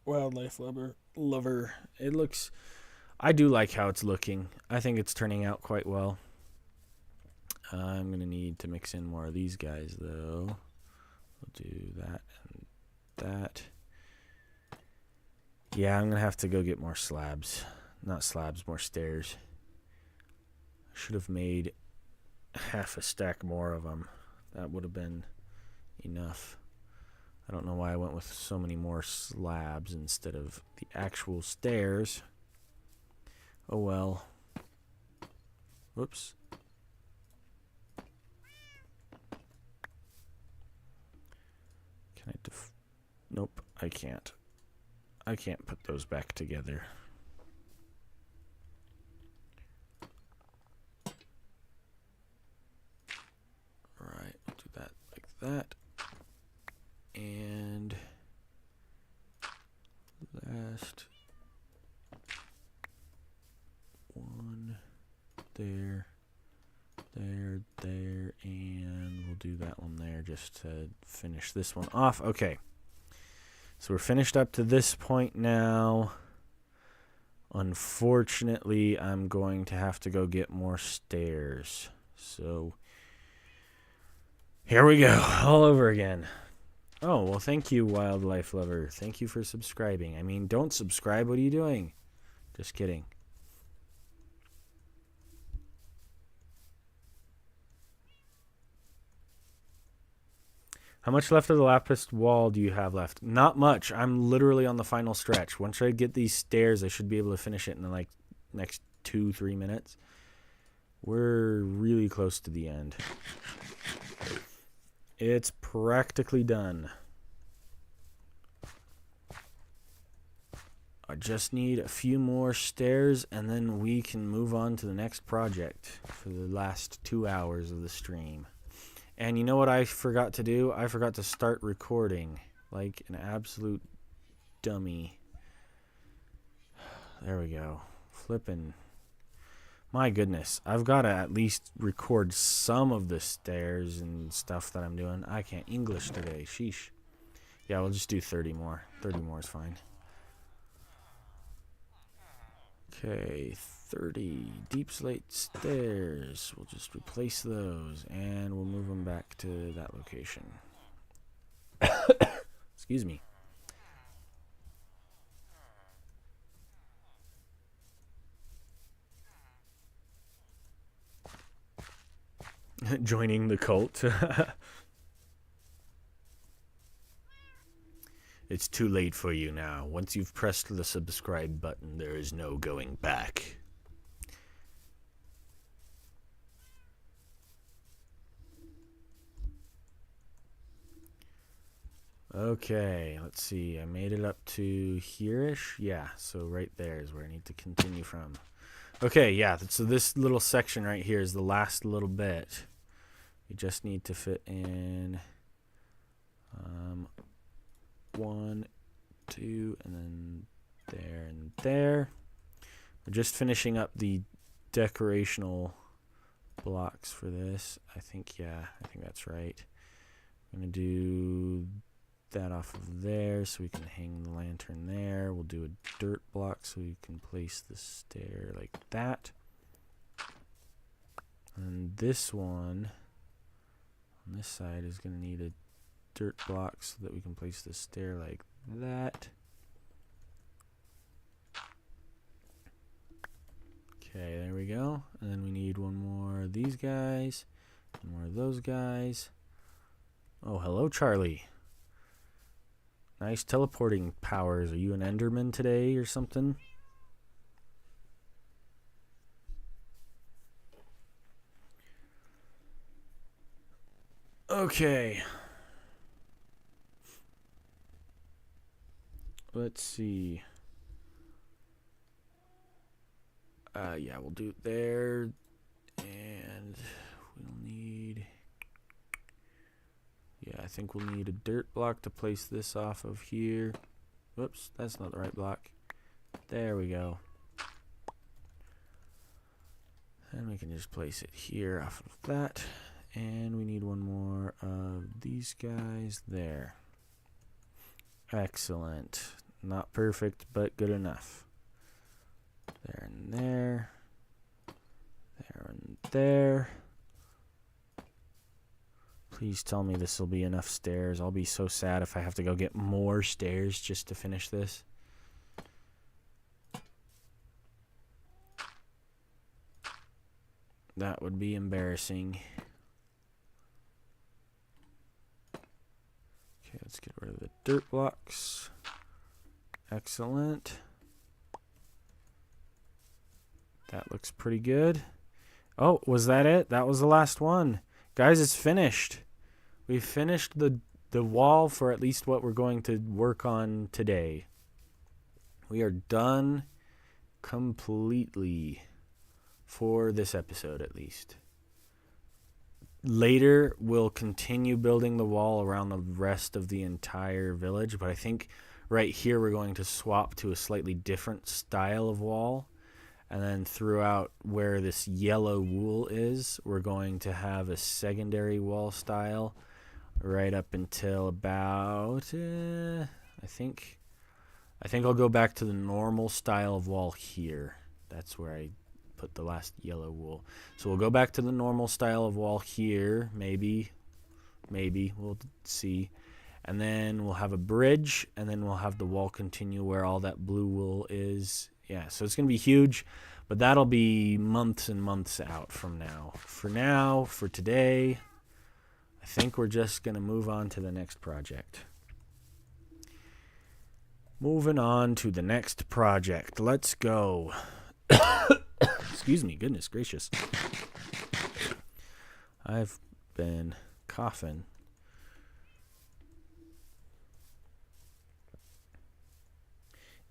Wildlife lover. It looks... I do like how it's looking. I think it's turning out quite well. I'm going to need to mix in more of these guys, though. We'll do that and that. Yeah, I'm going to have to go get more slabs. Not slabs, more stairs. I should have made half a stack more of them. That would have been enough. I don't know why I went with so many more slabs instead of the actual stairs. Oh well. Whoops. Can I Nope, I can't. I can't put those back together. Alright, I'll do that like that. And last one there, and we'll do that one there just to finish this one off. Okay, so we're finished up to this point now. Unfortunately, I'm going to have to go get more stairs. So here we go, all over again. Oh, well, thank you, wildlife lover. Thank you for subscribing. I mean, don't subscribe. What are you doing? Just kidding. How much left of the lapis wall do you have left? Not much. I'm literally on the final stretch. Once I get these stairs, I should be able to finish it in the next 2-3 minutes. We're really close to the end. It's practically done. I just need a few more stairs and then we can move on to the next project for the last 2 hours of the stream. And you know what I forgot to do? I forgot to start recording like an absolute dummy. There we go. Flippin'. My goodness, I've got to at least record some of the stairs and stuff that I'm doing. I can't English today. Sheesh. Yeah, we'll just do 30 more. 30 more is fine. Okay, 30 deep slate stairs. We'll just replace those and we'll move them back to that location. Excuse me. Joining the cult. It's too late for you now. Once you've pressed the subscribe button, there is no going back. Okay, let's see. I made it up to here-ish. Yeah, so right there is where I need to continue from. Okay, yeah, so this little section right here is the last little bit. You just need to fit in 1, 2, and then there and there. We're just finishing up the decorational blocks for this. I think, yeah, I think that's right. I'm going to do that off of there so we can hang the lantern there. We'll do a dirt block so we can place the stair like that. And this one on this side is going to need a dirt block so that we can place the stair like that. Okay, there we go. And then we need one more of these guys, one more of those guys. Oh, hello, Charlie. Nice teleporting powers. Are you an Enderman today or something? Okay. Let's see. Yeah, we'll do it there. And we'll need... Yeah, I think we'll need a dirt block to place this off of here. Whoops, that's not the right block. There we go. And we can just place it here off of that. And we need one more of these guys there. Excellent. Not perfect, but good enough. There and there. There and there. Please tell me this will be enough stairs. I'll be so sad if I have to go get more stairs just to finish this. That would be embarrassing. Okay, let's get rid of the dirt blocks. Excellent. That looks pretty good. Oh, was that it? That was the last one. Guys, it's finished. We finished the wall for at least what we're going to work on today. We are done completely for this episode at least. Later, we'll continue building the wall around the rest of the entire village, but I think right here we're going to swap to a slightly different style of wall. And then throughout where this yellow wool is, we're going to have a secondary wall style right up until about, I think I'll go back to the normal style of wall here. That's where I put the last yellow wool. So we'll go back to the normal style of wall here, maybe, we'll see. And then we'll have a bridge, and then we'll have the wall continue where all that blue wool is. Yeah, so it's going to be huge, but that'll be months and months out from now. For now, for today, I think we're just going to move on to the next project. Moving on to the next project. Let's go. Excuse me, goodness gracious. I've been coughing.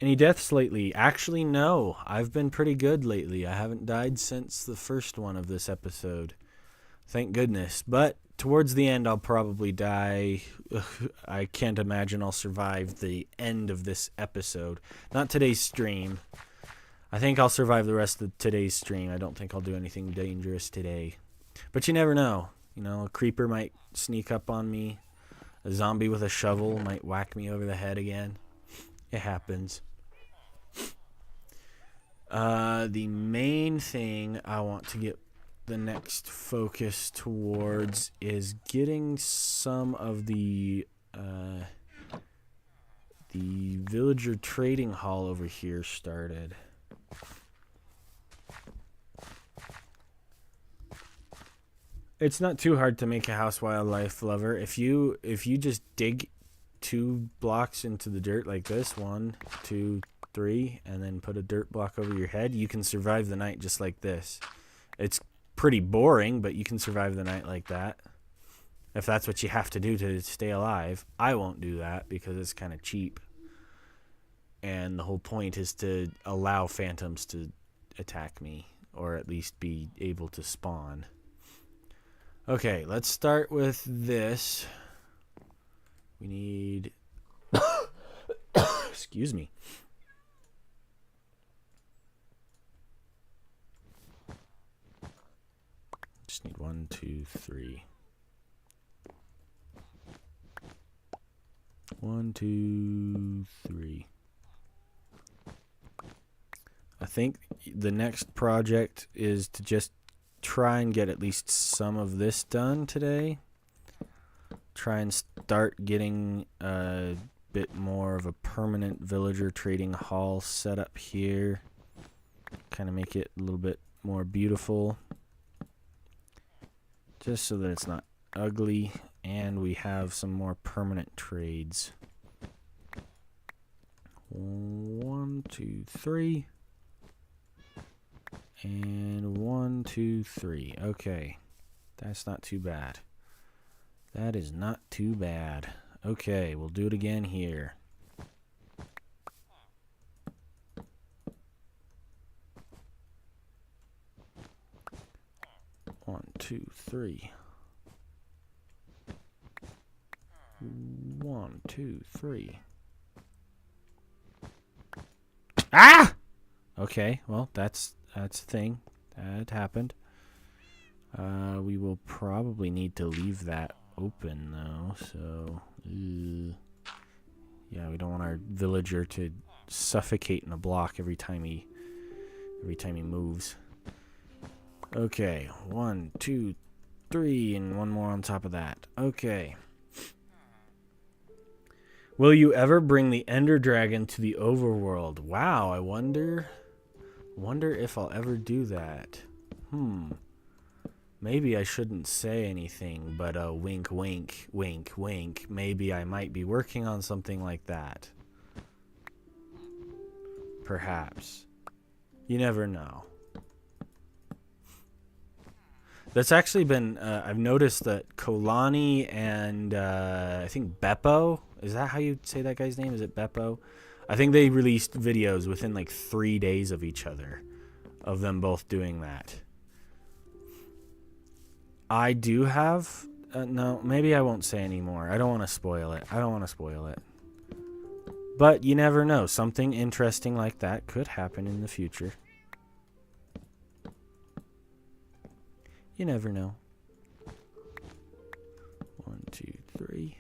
Any deaths lately? Actually, no. I've been pretty good lately. I haven't died since the first one of this episode. Thank goodness. But towards the end, I'll probably die. I can't imagine I'll survive the end of this episode. Not today's stream. I think I'll survive the rest of today's stream. I don't think I'll do anything dangerous today. But you never know. You know, a creeper might sneak up on me. A zombie with a shovel might whack me over the head again. It happens. The main thing I want to get the next focus towards is getting some of the villager trading hall over here started. It's not too hard to make a house wildlife lover. If you just dig 2 blocks into the dirt like this, 1, 2, 3, and then put a dirt block over your head, you can survive the night just like this. It's pretty boring, but you can survive the night like that. If that's what you have to do to stay alive. I won't do that because it's kind of cheap. And the whole point is to allow phantoms to attack me, or at least be able to spawn. Okay, let's start with this. We need... Excuse me. Just need 1, 2, 3. 1, 2, 3. I think the next project is to just try and get at least some of this done today. Try and start getting a bit more of a permanent villager trading hall set up here. Kind of make it a little bit more beautiful. Just so that it's not ugly and we have some more permanent trades. 1, 2, 3. And 1, 2, 3. Okay. That's not too bad. That is not too bad. Okay, we'll do it again here. One, 2, 3. 1, 2, 3. Ah! Okay, well, that's a thing. That happened. We will probably need to leave that open, though, so... yeah, we don't want our villager to suffocate in a block every time he moves. Okay, 1, 2, 3, and one more on top of that. Okay. Will you ever bring the Ender Dragon to the overworld? Wow, I wonder if I'll ever do that. Maybe I shouldn't say anything, but wink, wink, wink, wink. Maybe I might be working on something like that. Perhaps. You never know. That's actually been, I've noticed that Kolani and I think Beppo, is that how you say that guy's name? Is it Beppo? I think they released videos within like 3 days of each other, of them both doing that. I do have, no, maybe I won't say anymore. I don't want to spoil it. But you never know. Something interesting like that could happen in the future. You never know. 1, 2, 3.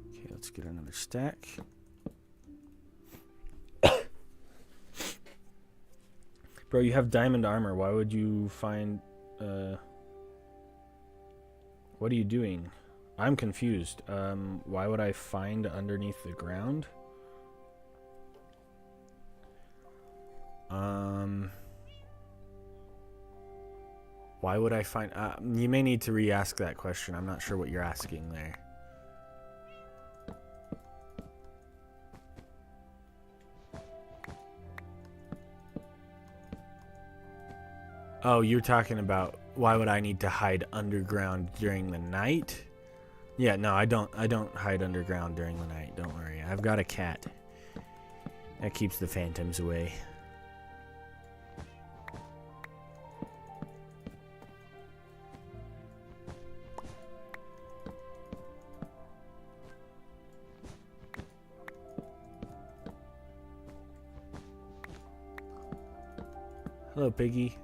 Okay, let's get another stack. Bro, you have diamond armor. Why would you find... what are you doing? I'm confused. Why would I find underneath the ground? Why would I find... you may need to re-ask that question. I'm not sure what you're asking there. Oh, you're talking about why would I need to hide underground during the night? Yeah, no, I don't hide underground during the night. Don't worry. I've got a cat. That keeps the phantoms away. Hello, Piggy.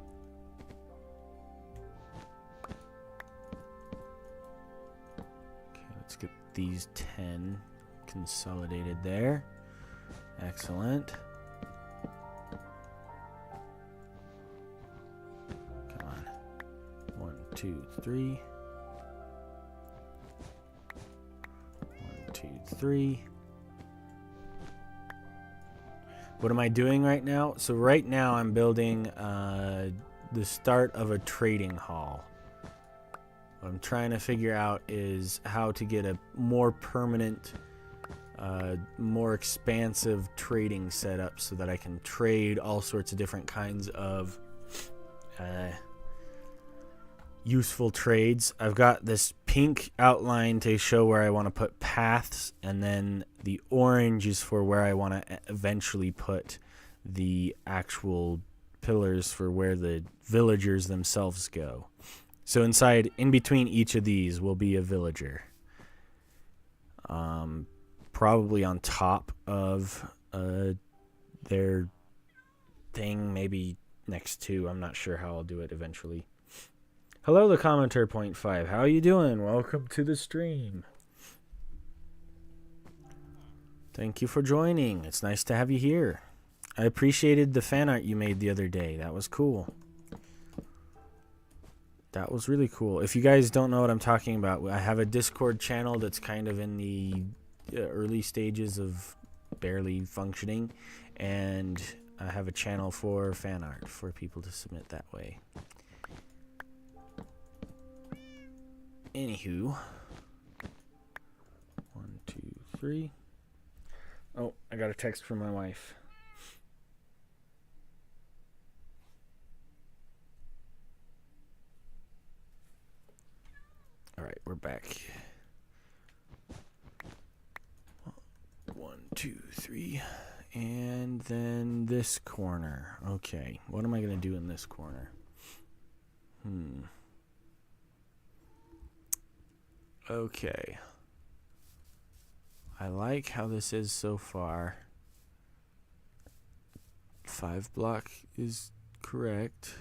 Okay, let's get these 10 consolidated there. Excellent. Come on. 1, 2, 3. 1, 2, 3. What am I doing right now? So right now I'm building the start of a trading hall. What I'm trying to figure out is how to get a more permanent, more expansive trading setup so that I can trade all sorts of different kinds of useful trades. I've got this pink outline to show where I want to put paths, and then the orange is for where I want to eventually put the actual pillars for where the villagers themselves go. So in between each of these will be a villager. Probably on top of their thing, maybe next to. I'm not sure how I'll do it eventually. Hello, the commenter point 5. How you doing? Welcome to the stream. Thank you for joining. It's nice to have you here. I appreciated the fan art you made the other day. That was cool. That was really cool. If you guys don't know what I'm talking about, I have a Discord channel that's kind of in the early stages of barely functioning, and I have a channel for fan art for people to submit that way. Anywho, 1, 2, 3. Oh, I got a text from my wife. All right, we're back. 1, 2, 3, and then this corner. Okay, what am I gonna do in this corner? Okay. I like how this is so far. 5 block is correct.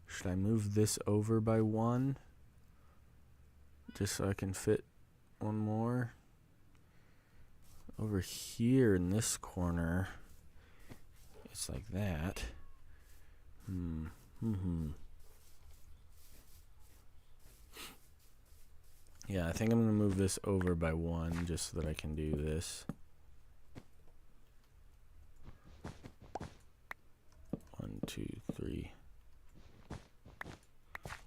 Should I move this over by 1? Just so I can fit one more. Over here in this corner, it's like that. Yeah, I think I'm going to move this over by 1 just so that I can do this. 1, 2, 3.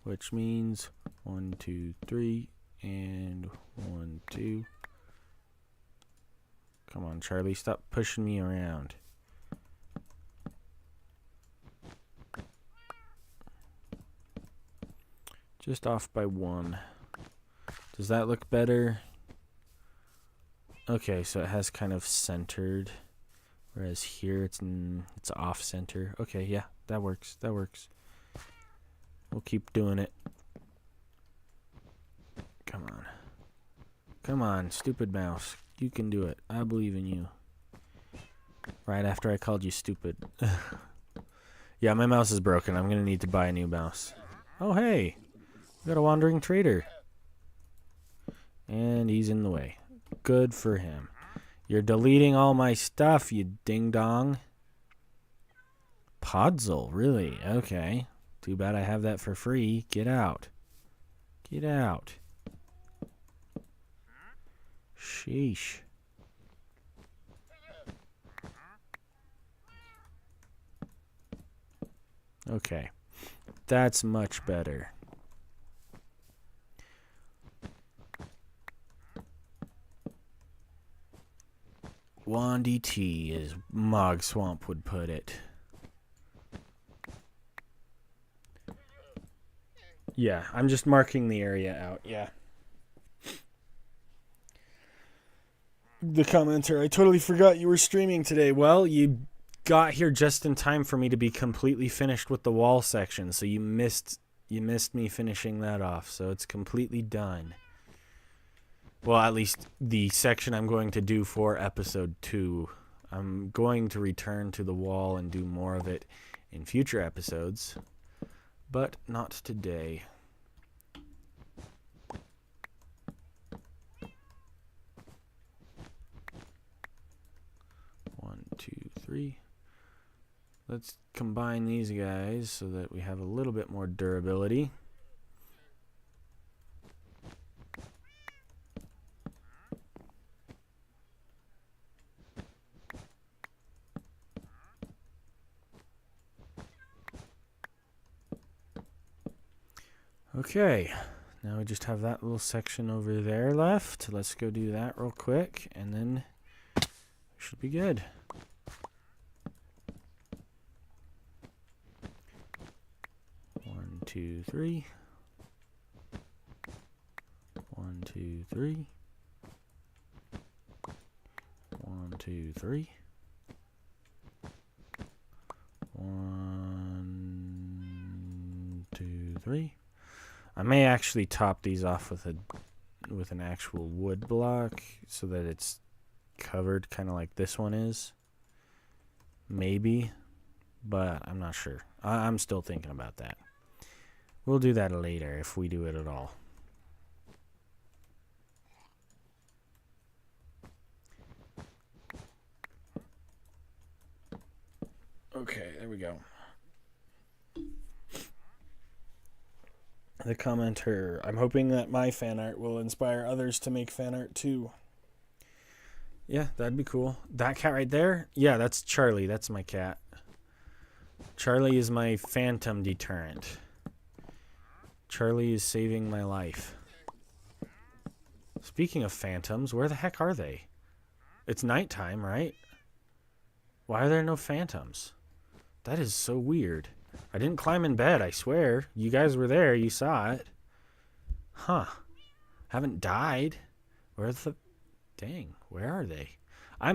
Which means 1, 2, 3, and 1, 2. Come on, Charlie, stop pushing me around. Just off by 1. Does that look better? Okay, so it has kind of centered, whereas here it's off center. Okay, yeah, that works. That works. We'll keep doing it. Come on. Come on, stupid mouse. You can do it. I believe in you. Right after I called you stupid. Yeah, my mouse is broken. I'm going to need to buy a new mouse. Oh, hey. We got a wandering trader. And he's in the way. Good for him. You're deleting all my stuff, you ding-dong. Podzol, really? Okay. Too bad I have that for free. Get out. Get out. Sheesh. Okay. That's much better. Wandy T, as Mog Swamp would put it. Yeah, I'm just marking the area out, yeah. The commenter, I totally forgot you were streaming today. Well, you got here just in time for me to be completely finished with the wall section, so you missed me finishing that off, so it's completely done. Well, at least the section I'm going to do for episode 2. I'm going to return to the wall and do more of it in future episodes, but not today. One, 2, 3. Let's combine these guys so that we have a little bit more durability. Okay, now we just have that little section over there left. Let's go do that real quick, and then we should be good. One, 2, 3. 1, 2, 3. 1, 2, 3. 1, 2, 3. I may actually top these off with an actual wood block so that it's covered kind of like this one is. Maybe, but I'm not sure. I'm still thinking about that. We'll do that later if we do it at all. Okay, there we go. The commenter, I'm hoping that my fan art will inspire others to make fan art too. Yeah, that'd be cool. That cat right there? Yeah, that's Charlie. That's my cat. Charlie is my phantom deterrent. Charlie is saving my life. Speaking of phantoms, where the heck are they? It's nighttime, right? Why are there no phantoms? That is so weird. I didn't climb in bed, I swear. You guys were there, you saw it. Huh. Haven't died. Where's the... Dang, where are they? I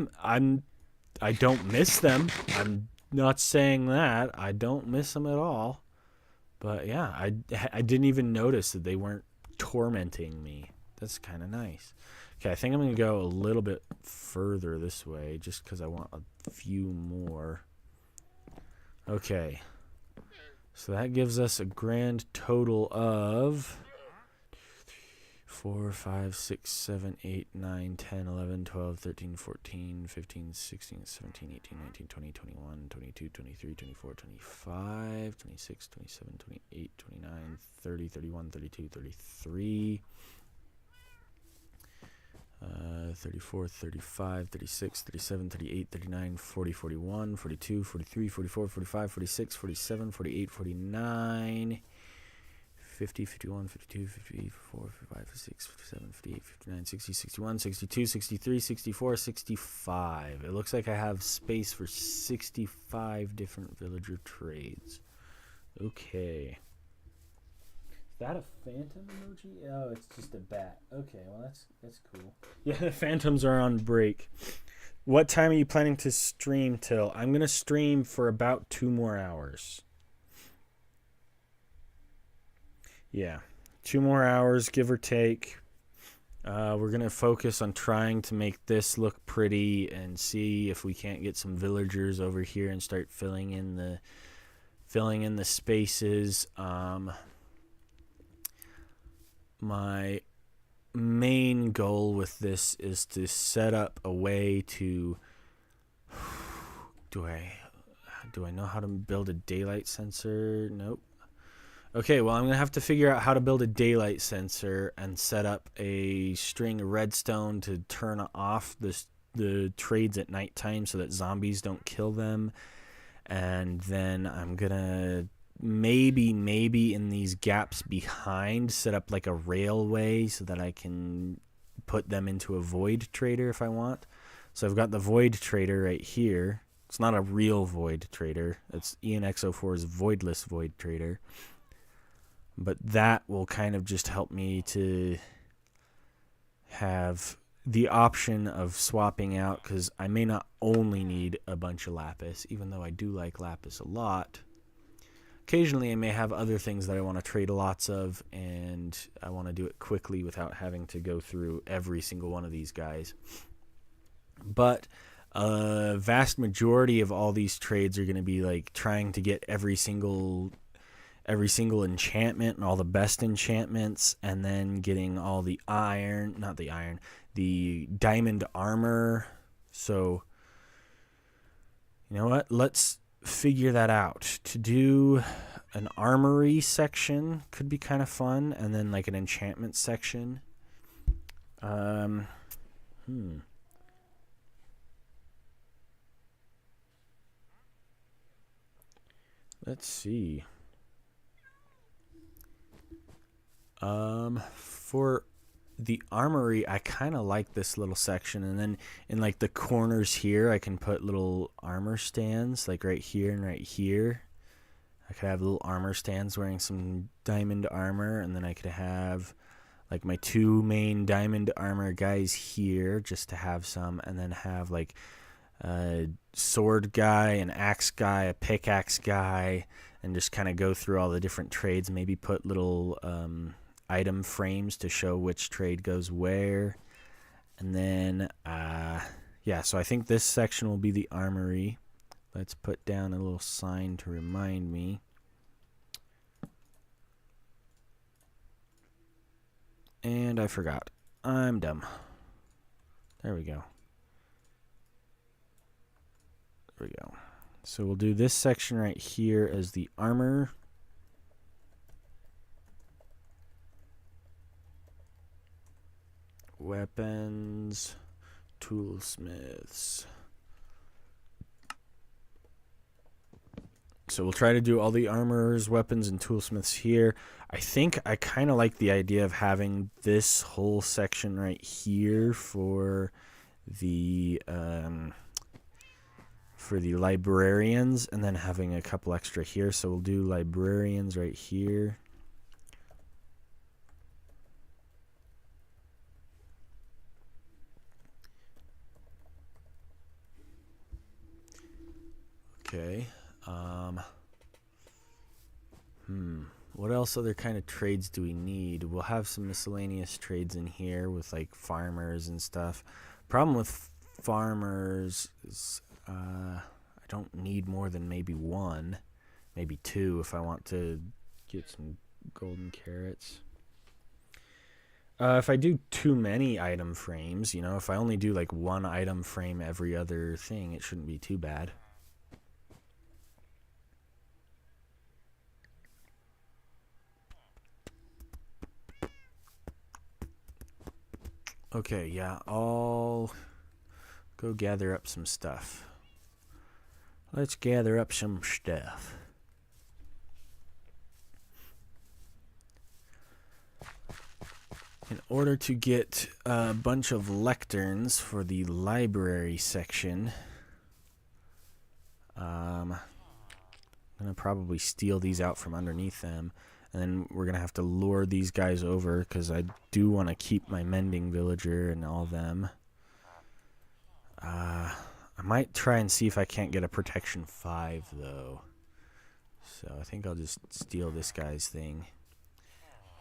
don't miss them. I'm not saying that. I don't miss them at all. But yeah, I didn't even notice that they weren't tormenting me. That's kind of nice. Okay, I think I'm going to go a little bit further this way just because I want a few more. Okay. So that gives us a grand total of 4, 5, 6, 7, 8, 9, 10, 11, 12, 13, 14, 15, 16, 17, 18, 19, 20, 21, 22, 23, 24, 25, 26, 27, 28, 29, 30, 31, 32, 33, 34, 35, 36, 37, 38, 39, 40, 41, 42, 43, 44, 45, 46, 47, 48, 49, 50, 51, 52, 53, 54, 55, 56, 57, 58, 59, 60, 61, 62, 63, 64, 65. It looks like I have space for 65 different villager trades. Okay. Is that a phantom emoji? Oh, it's just a bat. Okay, well that's cool. Yeah, the phantoms are on break. What time are you planning to stream till? I'm going to stream for about 2 more hours. Yeah, 2 more hours, give or take. We're going to focus on trying to make this look pretty and see if we can't get some villagers over here and start filling in the spaces. My main goal with this is to set up a way to... Do I know how to build a daylight sensor? Nope. Okay, well, I'm going to have to figure out how to build a daylight sensor and set up a string of redstone to turn off the trades at nighttime so that zombies don't kill them. And then I'm going to maybe in these gaps behind set up like a railway so that I can put them into a void trader if I want. So I've got the void trader right here. It's not a real void trader. It's ENX04's voidless void trader. But that will kind of just help me to have the option of swapping out, because I may not only need a bunch of lapis, even though I do like lapis a lot. Occasionally I may have other things that I want to trade lots of, and I want to do it quickly without having to go through every single one of these guys. But a vast majority of all these trades are going to be like trying to get every single enchantment and all the best enchantments, and then getting all the the diamond armor. So you know what, let's figure that out. To do an armory section could be kind of fun, and then like an enchantment section. Let's see. For the armory, I kind of like this little section, and then in like the corners here I can put little armor stands, like right here and right here. I could have little armor stands wearing some diamond armor, and then I could have like my 2 main diamond armor guys here just to have some, and then have like a sword guy, an axe guy, a pickaxe guy, and just kind of go through all the different trades. Maybe put little item frames to show which trade goes where. And then yeah, so I think this section will be the armory. Let's put down a little sign to remind me. And I forgot. I'm dumb. There we go. There we go. So we'll do this section right here as the armor. Weapons, toolsmiths. So we'll try to do all the armors, weapons, and toolsmiths here. I think I kind of like the idea of having this whole section right here for the librarians, and then having a couple extra here. So we'll do librarians right here. Okay. What else other kind of trades do we need? We'll have some miscellaneous trades in here with like farmers and stuff. Problem with farmers is I don't need more than maybe one, maybe two if I want to get some golden carrots. If I do too many item frames, you know, if I only do like one item frame every other thing, it shouldn't be too bad. Okay, yeah, I'll go gather up some stuff. Let's gather up some stuff. In order to get a bunch of lecterns for the library section, I'm going to probably steal these out from underneath them. And then we're going to have to lure these guys over because I do want to keep my mending villager and all them. I might try and see if I can't get a protection 5 though. So I think I'll just steal this guy's thing.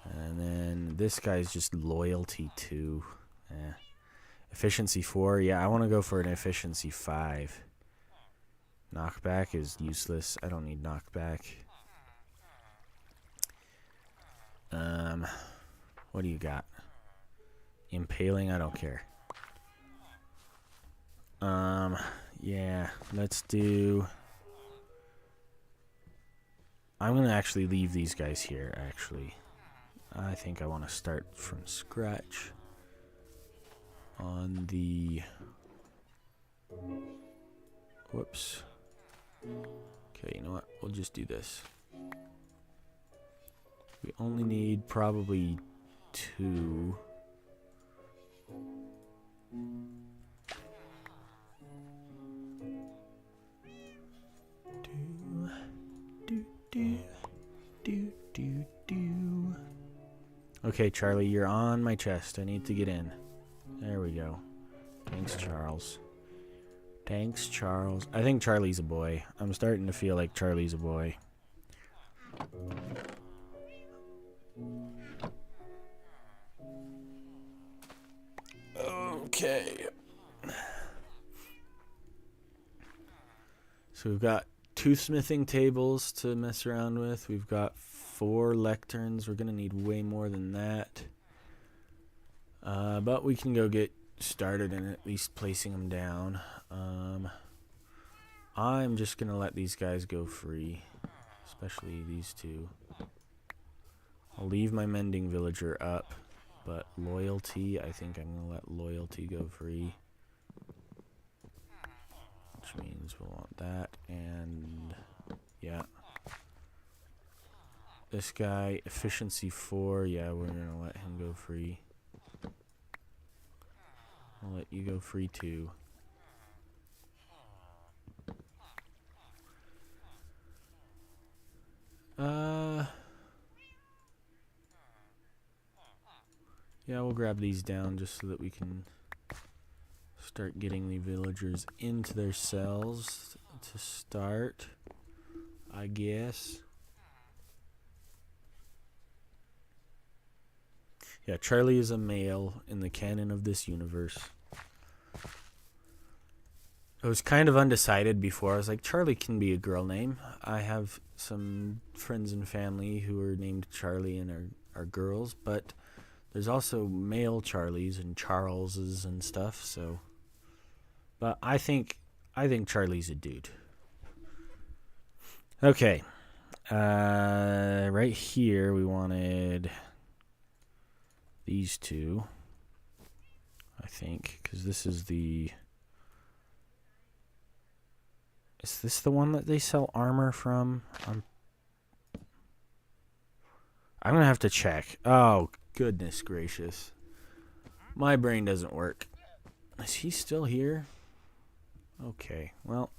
And then this guy's just loyalty 2. Efficiency 4. Yeah, I want to go for an efficiency 5. Knockback is useless. I don't need knockback. What do you got? Impaling? I don't care. Yeah, let's do... I'm gonna actually leave these guys here, actually. I think I want to start from scratch on the... Whoops. Okay, you know what? We'll just do this. We only need probably 2. Okay, Charlie, you're on my chest. I need to get in. There we go. Thanks, Charles. Thanks, Charles. I think Charlie's a boy. I'm starting to feel like Charlie's a boy. Okay. So we've got 2 smithing tables to mess around with. We've got 4 lecterns. We're going to need way more than that. But we can go get started in at least placing them down. I'm just going to let these guys go free. Especially these 2. I'll leave my mending villager up. But loyalty, I think I'm going to let loyalty go free. Which means we'll want that. And yeah. This guy, efficiency 4. Yeah, we're going to let him go free. I'll let you go free too. Yeah, we'll grab these down just so that we can start getting the villagers into their cells to start, I guess. Yeah, Charlie is a male in the canon of this universe. I was kind of undecided before. I was like, Charlie can be a girl name. I have some friends and family who are named Charlie and are girls, but There's also male Charlies and Charleses and stuff, so. But I think Charlie's a dude. Okay. Right here we wanted these two, I think, because this is the. Is this the one that they sell armor from? I'm gonna have to check. Oh, goodness gracious. My brain doesn't work. Is he still here? Okay, well.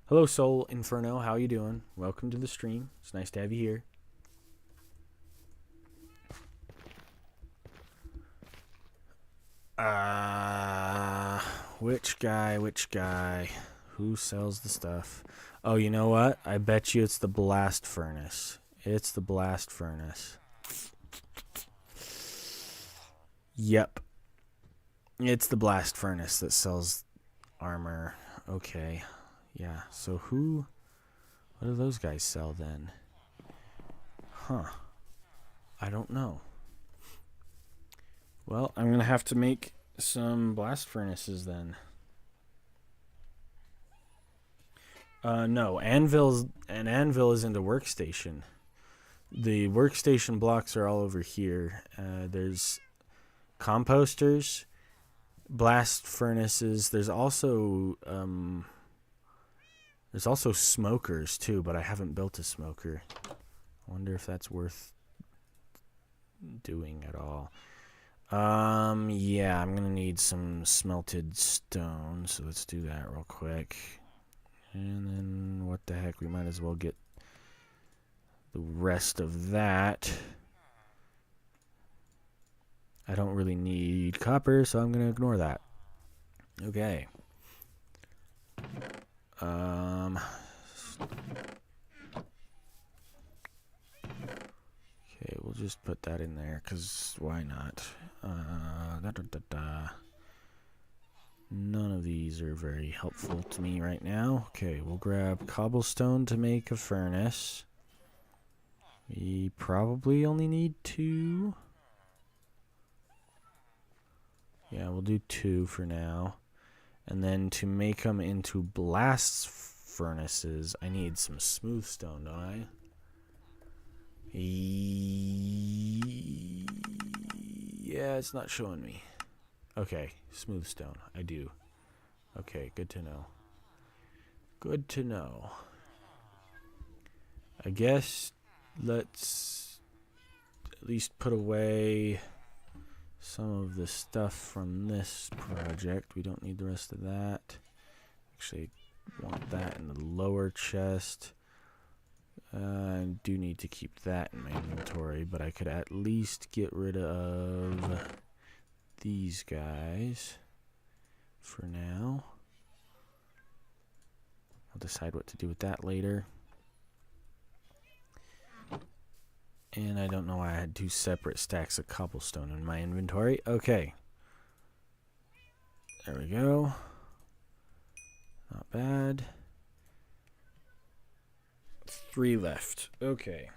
Hello, Soul Inferno. How you doing? Welcome to the stream. It's nice to have you here. Which guy? Who sells the stuff? Oh, you know what? I bet you it's the blast furnace. It's the blast furnace. Yep. It's the blast furnace that sells armor. Okay. Yeah, so what do those guys sell then? Huh. I don't know. Well, I'm going to have to make some blast furnaces then. No, anvil isn't a workstation. The workstation blocks are all over here. There's composters, blast furnaces. There's also smokers too, but I haven't built a smoker. I wonder if that's worth doing at all. Yeah, I'm gonna need some smelted stone, so let's do that real quick. And then, what the heck, we might as well get the rest of that. I don't really need copper, so I'm gonna ignore that. Okay. Okay, we'll just put that in there, because why not? None of these are very helpful to me right now. Okay, we'll grab cobblestone to make a furnace. We probably only need 2. Yeah, we'll do 2 for now. And then to make them into blast furnaces, I need some smooth stone, don't I? Yeah, it's not showing me. Okay, smooth stone. I do. Okay, good to know. Good to know. I guess let's at least put away some of the stuff from this project. We don't need the rest of that. Actually, want that in the lower chest. I do need to keep that in my inventory, but I could at least get rid of these guys for now. I'll decide what to do with that later. And I don't know why I had 2 separate stacks of cobblestone in my inventory. Okay. There we go. Not bad. 3 left. Okay.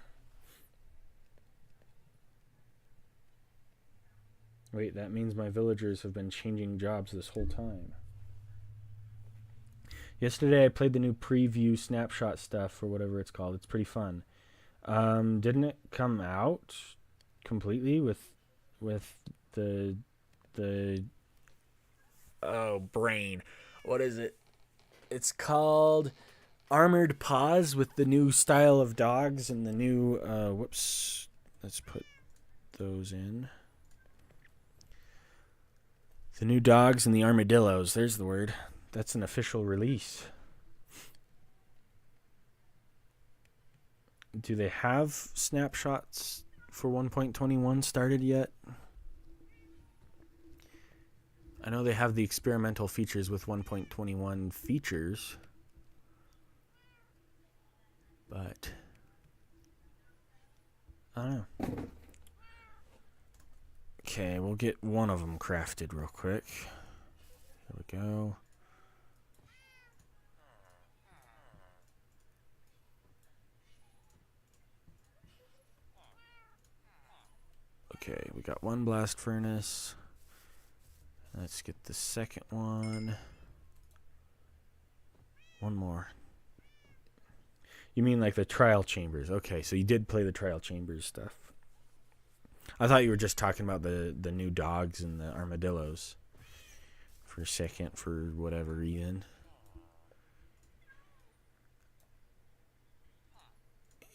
Wait, that means my villagers have been changing jobs this whole time. Yesterday I played the new preview snapshot stuff or whatever it's called. It's pretty fun. Didn't it come out completely with the brain. What is it? It's called Armored Paws with the new style of dogs and the new whoops. Let's put those in. The new dogs and the armadillos. There's the word. That's an official release. Do they have snapshots for 1.21 started yet? I know they have the experimental features with 1.21 features. But I don't know. Okay, we'll get one of them crafted real quick. There we go. Okay, we got one blast furnace. Let's get the second one. One more. You mean like the trial chambers? Okay, so you did play the trial chambers stuff. I thought you were just talking about the new dogs and the armadillos for a second, for whatever reason.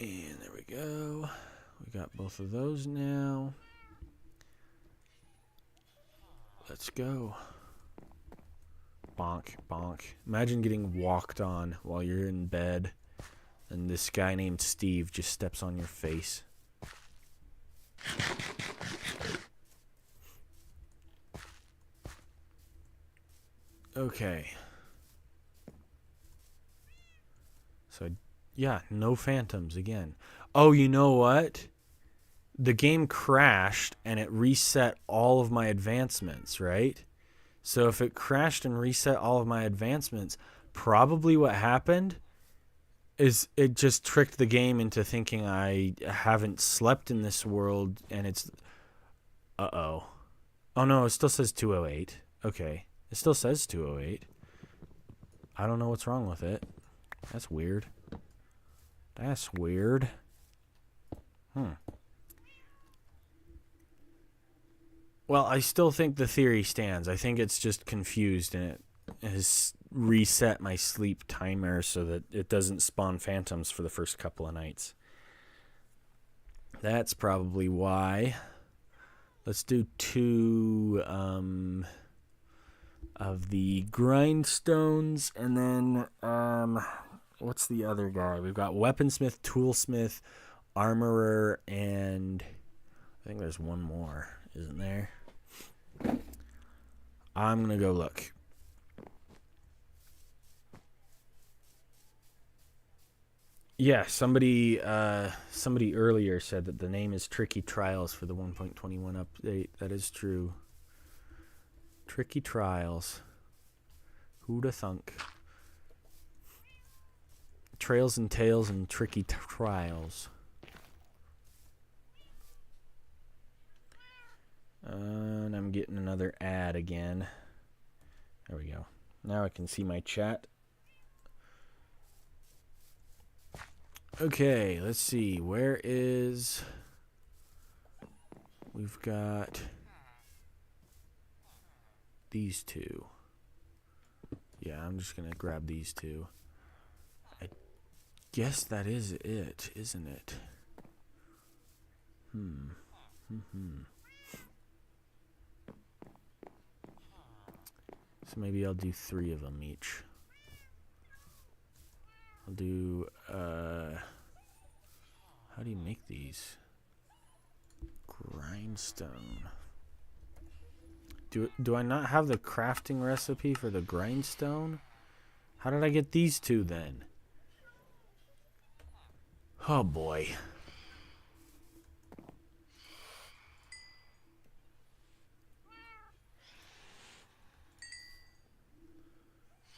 And there we go. We got both of those now. Let's go. Bonk, bonk. Imagine getting walked on while you're in bed and this guy named Steve just steps on your face. Okay. So, yeah, no phantoms again. Oh, you know what? The game crashed and it reset all of my advancements, right? So if it crashed and reset all of my advancements, probably what happened is it just tricked the game into thinking I haven't slept in this world, and it's... Uh-oh. Oh, no, it still says 208. Okay. It still says 208. I don't know what's wrong with it. That's weird. That's weird. Well, I still think the theory stands. I think it's just confused, and it has reset my sleep timer so that it doesn't spawn phantoms for the first couple of nights. That's probably why. Let's do 2 of the grindstones, and then what's the other guy? We've got weaponsmith, toolsmith, armorer, and I think there's one more, isn't there? I'm gonna go look. Yeah, somebody earlier said that the name is Tricky Trials for the 1.21 update. That is true. Tricky Trials. Who'da thunk? Trails and Tales and Tricky Trials. And I'm getting another ad again. There we go. Now I can see my chat. Okay, let's see. Where is... We've got these two. Yeah, I'm just going to grab these two. I guess that is it, isn't it? So maybe I'll do 3 of them each. I'll do, how do you make these? Grindstone. Do I not have the crafting recipe for the grindstone? How did I get these 2 then? Oh boy.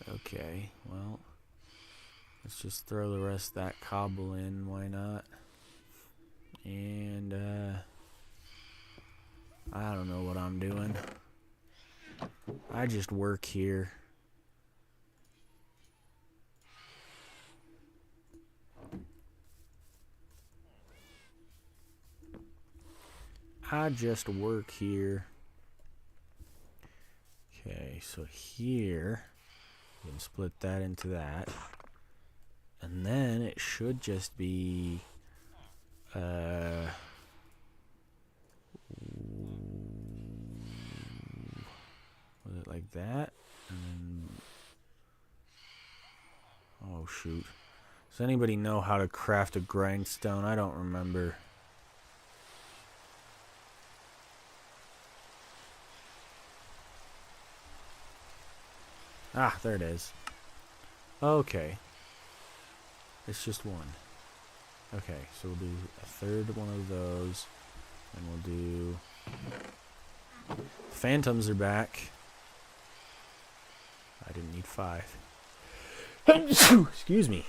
Okay, well, let's just throw the rest of that cobble in, why not? And, I don't know what I'm doing. I just work here. I just work here. Okay, so here, we can split that into that. And then it should just be, was it like that? And then, oh shoot. Does anybody know how to craft a grindstone? I don't remember. Ah, there it is. Okay. It's just one. Okay, so we'll do a third one of those. And we'll do... Phantoms are back. I didn't need 5. Excuse me.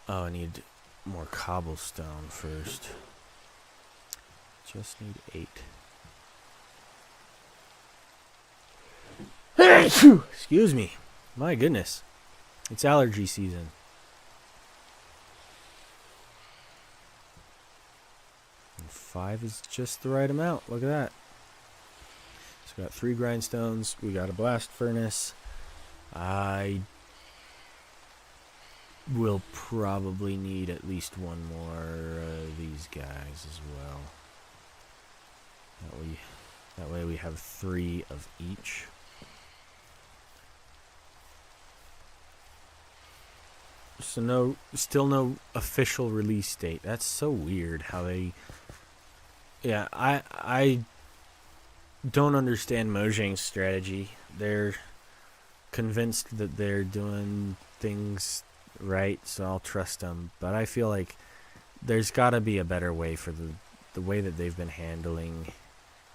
Oh, I need more cobblestone first. Just need 8. Excuse me. My goodness. It's allergy season. And 5 is just the right amount. Look at that. So we got 3 grindstones. We got a blast furnace. I will probably need at least one more of these guys as well. That way we have 3 of each. So still no official release date. That's so weird how they... Yeah, I don't understand Mojang's strategy. They're convinced that they're doing things right, so I'll trust them. But I feel like there's got to be a better way for the way that they've been handling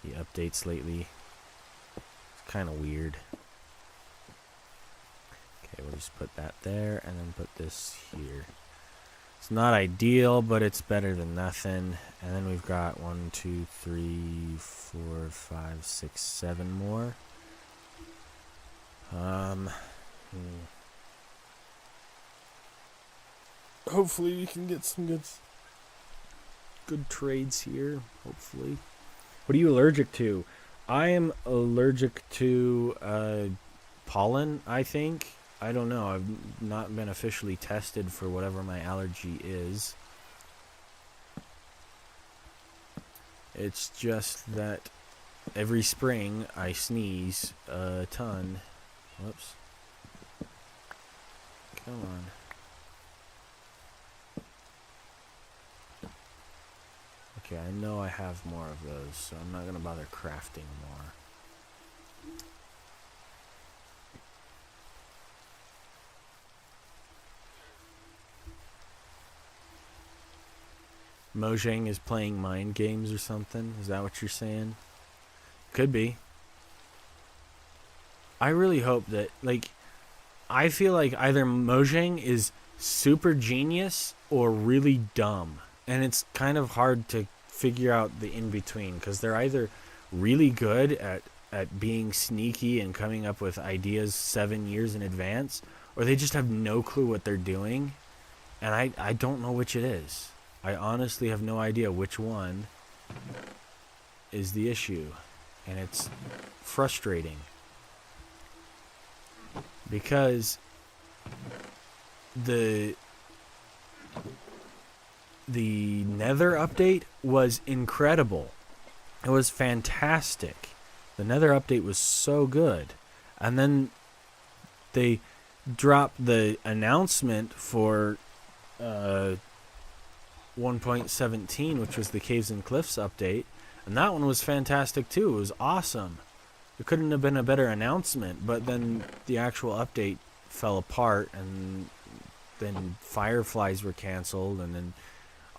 the updates lately. It's kind of weird. Okay, we'll just put that there and then put this here. It's not ideal, but it's better than nothing. And then we've got 1, 2, 3, 4, 5, 6, 7 more. Hopefully we can get some good trades here. Hopefully. What are you allergic to? I am allergic to pollen, I think. I don't know. I've not been officially tested for whatever my allergy is. It's just that every spring I sneeze a ton. Whoops. Come on. Okay, I know I have more of those, so I'm not going to bother crafting more. Mojang is playing mind games or something? Is that what you're saying? Could be. I really hope that, like, I feel like either Mojang is super genius or really dumb. And it's kind of hard to figure out the in-between, because they're either really good at being sneaky and coming up with ideas 7 years in advance, or they just have no clue what they're doing. And I don't know which it is. I honestly have no idea which one is the issue. And it's frustrating. Because the Nether update was incredible. It was fantastic. The Nether update was so good. And then they dropped the announcement for 1.17, which was the Caves and Cliffs update, and that one was fantastic too. It was awesome. It couldn't have been a better announcement, but then the actual update fell apart, and then Fireflies were canceled, and then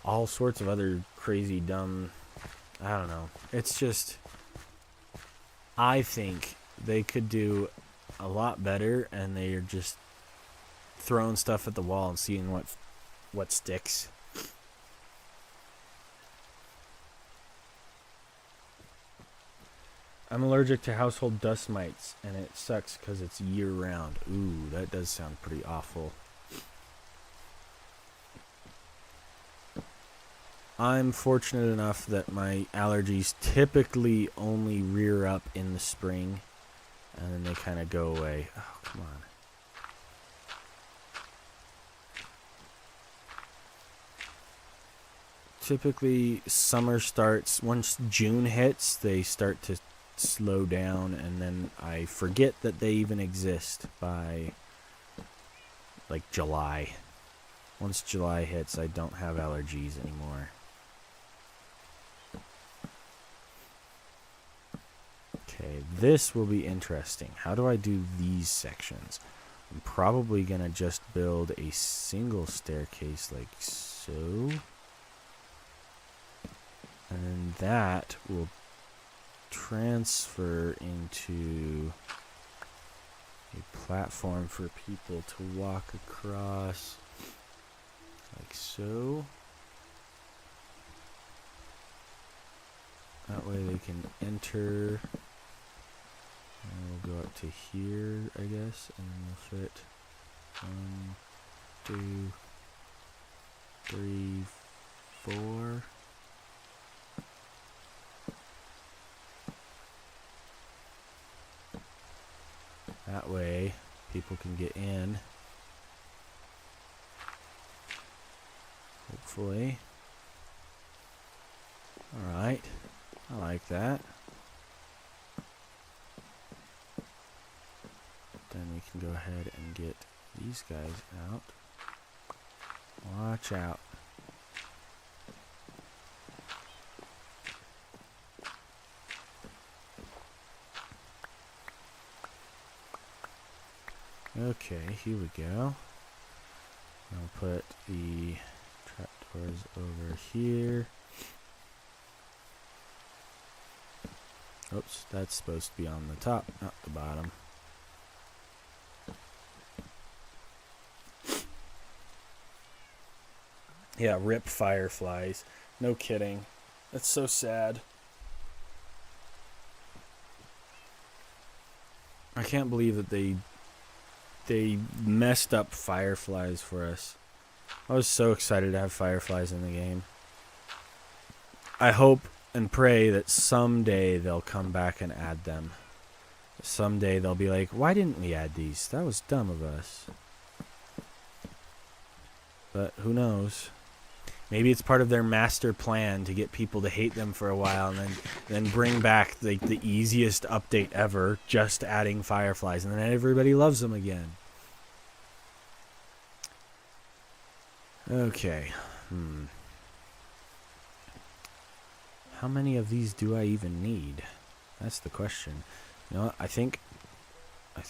all sorts of other crazy dumb, I don't know. It's just, I think they could do a lot better, and they're just throwing stuff at the wall and seeing what sticks. I'm allergic to household dust mites, and it sucks because it's year-round. Ooh, that does sound pretty awful. I'm fortunate enough that my allergies typically only rear up in the spring, and then they kind of go away. Oh, come on. Typically, summer starts, once June hits, they start to slow down, and then I forget that they even exist by like July. Once July hits, I don't have allergies anymore. Okay, this will be interesting. How do I do these sections? I'm probably gonna just build a single staircase like so, and then that will transfer into a platform for people to walk across. Like so. That way they can enter. And we'll go up to here, I guess, and then we'll fit 1, 2, 3, 4. That way, people can get in. Hopefully. Alright. I like that. Then we can go ahead and get these guys out. Watch out. Okay, here we go. I'll put the trapdoors over here. Oops, that's supposed to be on the top, not the bottom. Yeah, rip fireflies. No kidding. That's so sad. I can't believe that they messed up fireflies for us. I was so excited to have fireflies in the game. I hope and pray that someday they'll come back and add them. Someday they'll be like, why didn't we add these? That was dumb of us. But who knows? Maybe it's part of their master plan to get people to hate them for a while and then bring back like the easiest update ever, just adding fireflies, and then everybody loves them again. Okay. How many of these do I even need? That's the question. You know what? I think I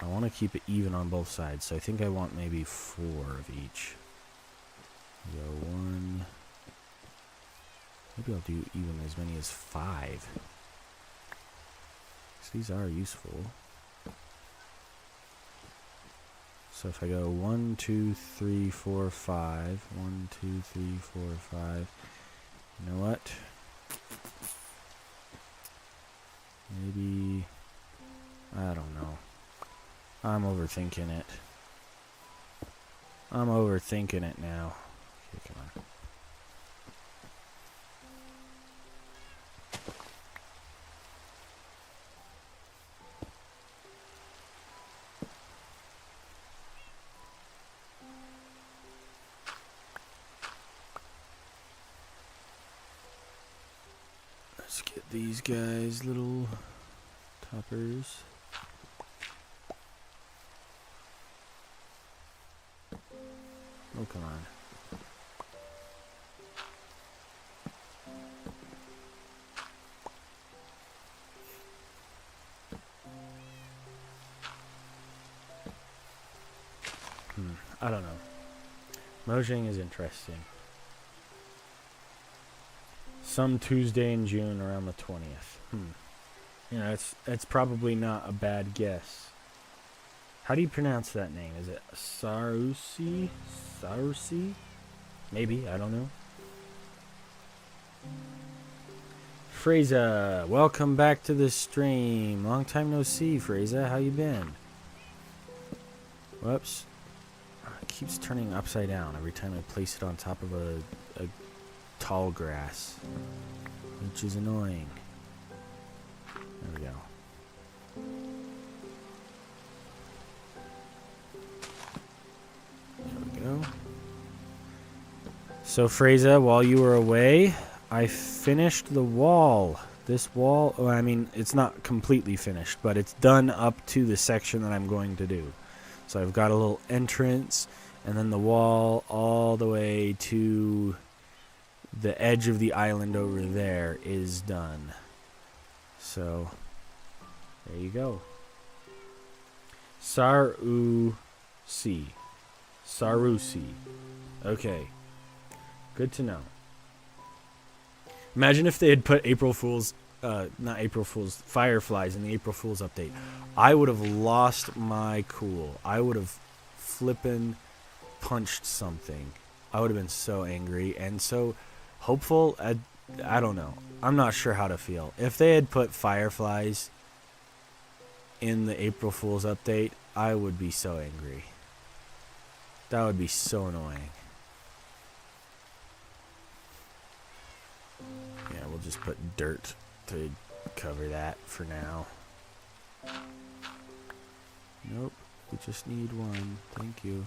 want to keep it even on both sides, so I think I want maybe 4 of each. Go 1. Maybe I'll do even as many as 5. So these are useful. So if I go 1, 2, 3, 4, 5. 1, 2, 3, 4, 5. You know what? Maybe... I don't know. I'm overthinking it. I'm overthinking it now. Okay, come on. Let's get these guys, little toppers. Oh, come on. I don't know. Mojang is interesting. Some Tuesday in June around the 20th. You know, it's probably not a bad guess. How do you pronounce that name? Is it Sarusi? Sarusi? Maybe, I don't know. Freza, welcome back to the stream. Long time no see, Freza. How you been? Whoops. It keeps turning upside down every time I place it on top of a tall grass, which is annoying. There we go. There we go. So Freza, while you were away, I finished the wall. This wall, well, I mean, it's not completely finished, but it's done up to the section that I'm going to do. So I've got a little entrance, and then the wall all the way to the edge of the island over there is done. So, there you go. Sarusi. Sarusi. Okay. Good to know. Imagine if they had put fireflies in the April Fool's update. I would have lost my cool. I would have flippin' punched something, I would have been so angry and so hopeful. I don't know. I'm not sure how to feel. If they had put fireflies in the April Fool's update, I would be so angry. That would be so annoying. Yeah, we'll just put dirt to cover that for now. Nope, we just need one. Thank you.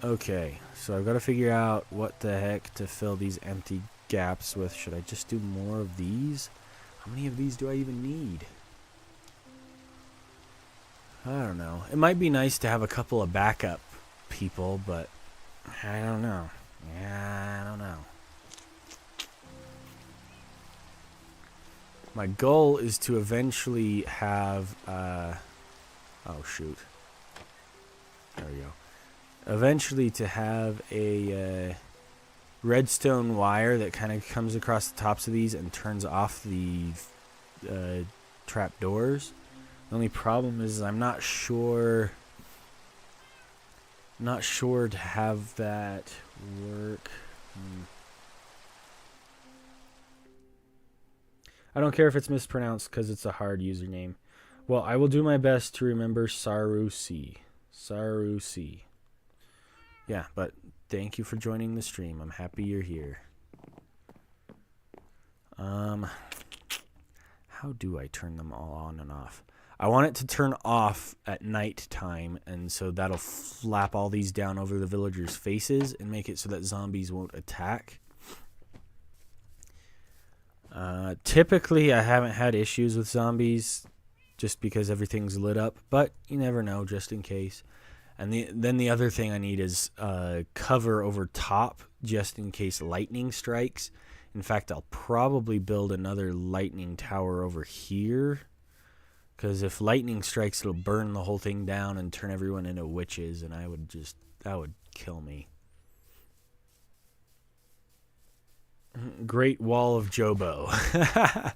Okay, so I've got to figure out what the heck to fill these empty gaps with. Should I just do more of these? How many of these do I even need? I don't know. It might be nice to have a couple of backup people, but I don't know. Yeah, I don't know. My goal is to eventually have, oh shoot. There we go. Eventually to have a redstone wire that kind of comes across the tops of these and turns off the trap doors. The only problem is I'm not sure to have that work. I don't care if it's mispronounced because it's a hard username. Well, I will do my best to remember Sarusi. Sarusi. Yeah, but thank you for joining the stream. I'm happy you're here. How do I turn them all on and off? I want it to turn off at night time, and so that'll flap all these down over the villagers' faces and make it so that zombies won't attack. Typically, I haven't had issues with zombies just because everything's lit up, but you never know, just in case. And then the other thing I need is cover over top just in case lightning strikes. In fact, I'll probably build another lightning tower over here. Because if lightning strikes, it'll burn the whole thing down and turn everyone into witches, and that would kill me. Great Wall of Jobo.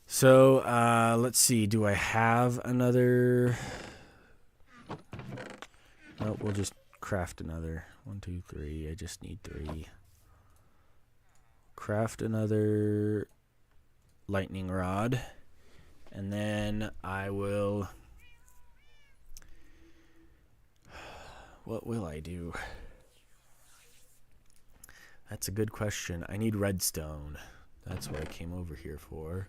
So, let's see. Do I have another? Nope, we'll just craft another. 1, 2, 3. I just need 3. Craft another lightning rod. And then I will... What will I do? That's a good question. I need redstone. That's what I came over here for.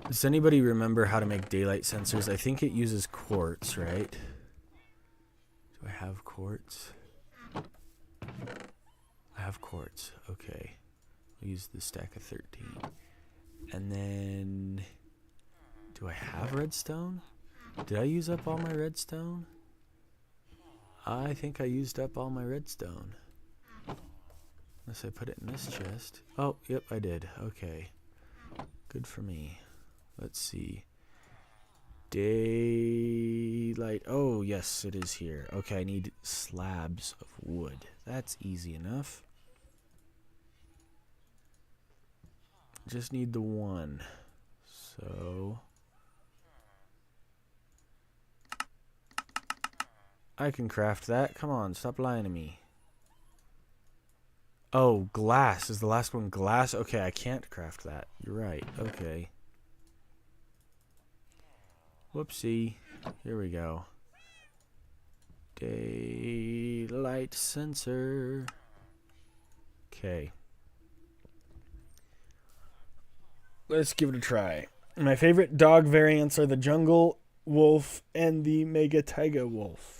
Does anybody remember how to make daylight sensors? I think it uses quartz, right? Do I have quartz? I have quartz. Okay. I'll use the stack of 13. And then... Do I have redstone? Did I use up all my redstone? I think I used up all my redstone. Unless I put it in this chest. Oh, yep, I did. Okay. Good for me. Let's see. Daylight. Oh, yes, it is here. Okay, I need slabs of wood. That's easy enough. Just need the one. So... I can craft that. Come on, stop lying to me. Oh, glass. Is the last one glass? Okay, I can't craft that. You're right. Okay. Whoopsie. Here we go. Daylight sensor. Okay. Let's give it a try. My favorite dog variants are the jungle wolf and the mega taiga wolf.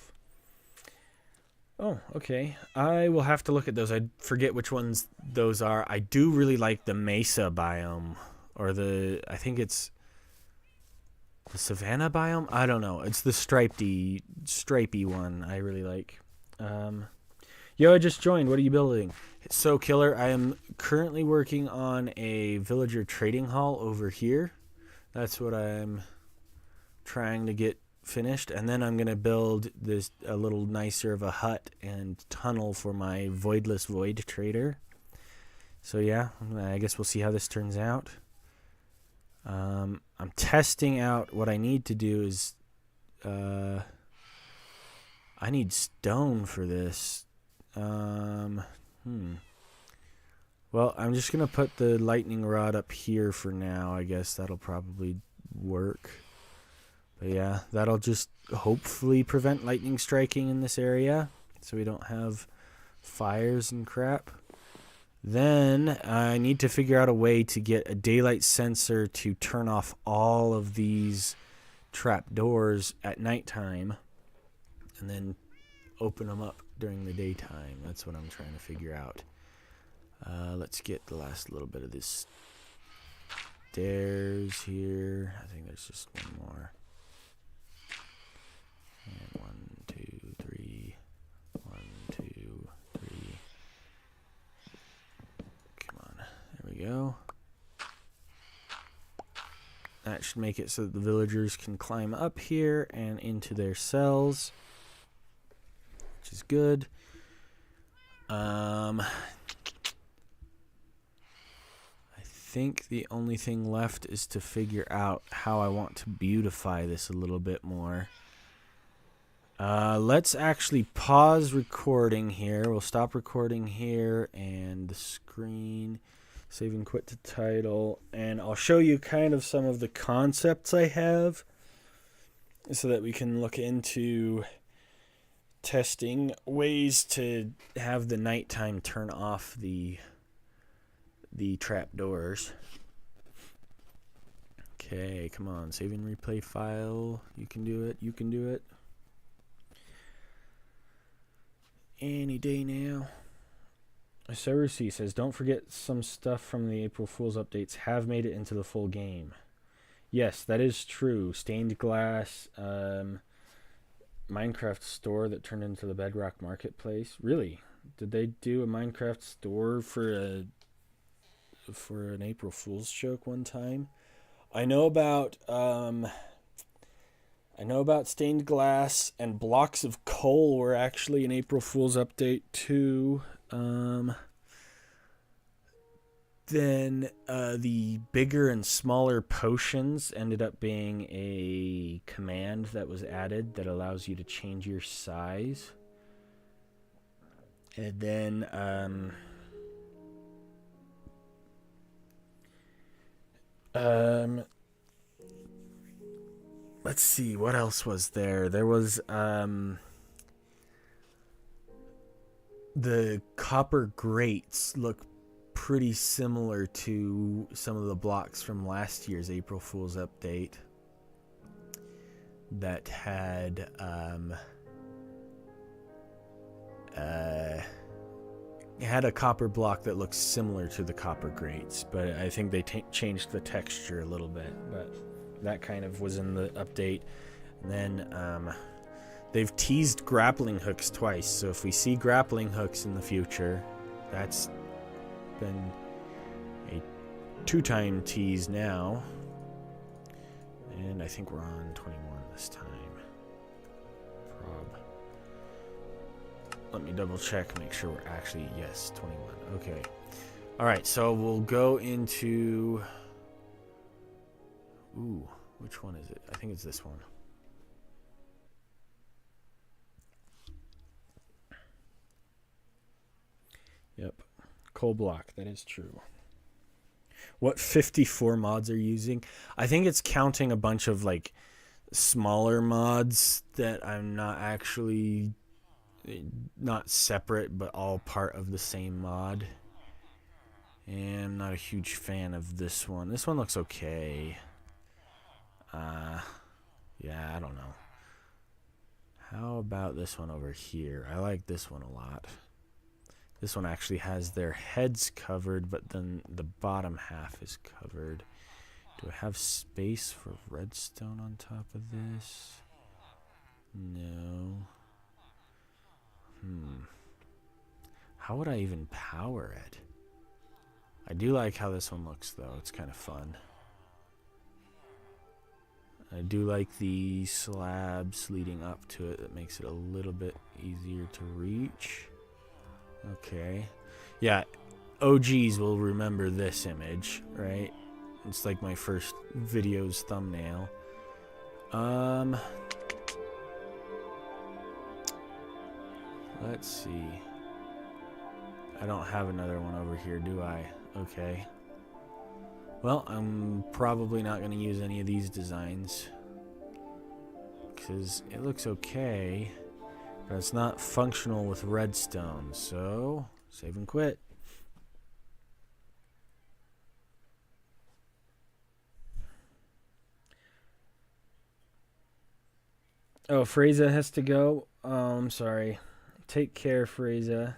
Oh, okay. I will have to look at those. I forget which ones those are. I do really like the mesa biome. Or I think it's the savanna biome? I don't know. It's the stripy one I really like. Yo, I just joined. What are you building? So, Killer, I am currently working on a villager trading hall over here. That's what I'm trying to get finished, and then I'm gonna build a little nicer of a hut and tunnel for my voidless void trader. So yeah, I guess we'll see how this turns out. I'm testing out what I need to do is I need stone for this. Well, I'm just going to put the lightning rod up here for now. I guess that'll probably work. But yeah, that'll just hopefully prevent lightning striking in this area so we don't have fires and crap. Then I need to figure out a way to get a daylight sensor to turn off all of these trap doors at nighttime and then open them up during the daytime. That's what I'm trying to figure out. Let's get the last little bit of this stairs here. I think there's just one more. And 1, 2, 3. 1, 2, 3. Come on. There we go. That should make it so that the villagers can climb up here and into their cells, which is good. I think the only thing left is to figure out how I want to beautify this a little bit more. Let's actually pause recording here. We'll stop recording here and the screen. Save and quit to title. And I'll show you kind of some of the concepts I have so that we can look into testing ways to have the nighttime turn off the trap doors. Okay, come on. Save and replay file. You can do it. You can do it. Any day now. Cerusi says, don't forget some stuff from the April Fool's updates have made it into the full game. Yes, that is true. Stained glass, Minecraft store that turned into the Bedrock Marketplace. Really? Did they do a Minecraft store for an April Fool's joke one time? I know about stained glass, and blocks of coal were actually an April Fool's update too. Then the bigger and smaller potions ended up being a command that was added that allows you to change your size. And then let's see, what else was there? There was the copper grates look pretty similar to some of the blocks from last year's April Fool's update that had a copper block that looks similar to the copper grates, but I think they changed the texture a little bit, but that kind of was in the update. And then they've teased grappling hooks twice, so if we see grappling hooks in the future, that's been a 2-time tease now. And I think we're on 21 this time. Prob. Let me double check, make sure we're actually, yes, 21. Okay. Alright, so we'll go into... Ooh, which one is it? I think it's this one. Yep. Coal block, that is true. What 54 mods are using? I think it's counting a bunch of like smaller mods that I'm not actually not separate but all part of the same mod. And I'm not a huge fan of this one. This one looks okay. Yeah, I don't know. How about this one over here? I like this one a lot. This one actually has their heads covered, but then the bottom half is covered. Do I have space for redstone on top of this? No. How would I even power it? I do like how this one looks, though. It's kind of fun. I do like the slabs leading up to it. That makes it a little bit easier to reach. Okay. Yeah, OGs will remember this image, right? It's like my first video's thumbnail. Let's see. I don't have another one over here, do I? Okay. Well, I'm probably not going to use any of these designs, because it looks okay, but it's not functional with redstone, so save and quit. Oh, Freza has to go. Oh, I'm sorry. Take care, Freza.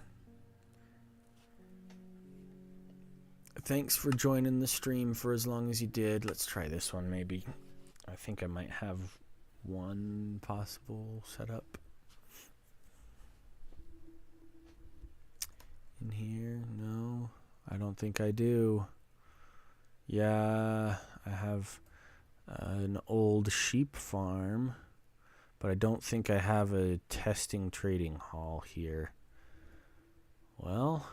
Thanks for joining the stream for as long as you did. Let's try this one, maybe. I think I might have one possible setup. In here? No, I don't think I do. Yeah, I have an old sheep farm, but I don't think I have a testing trading hall here. Well,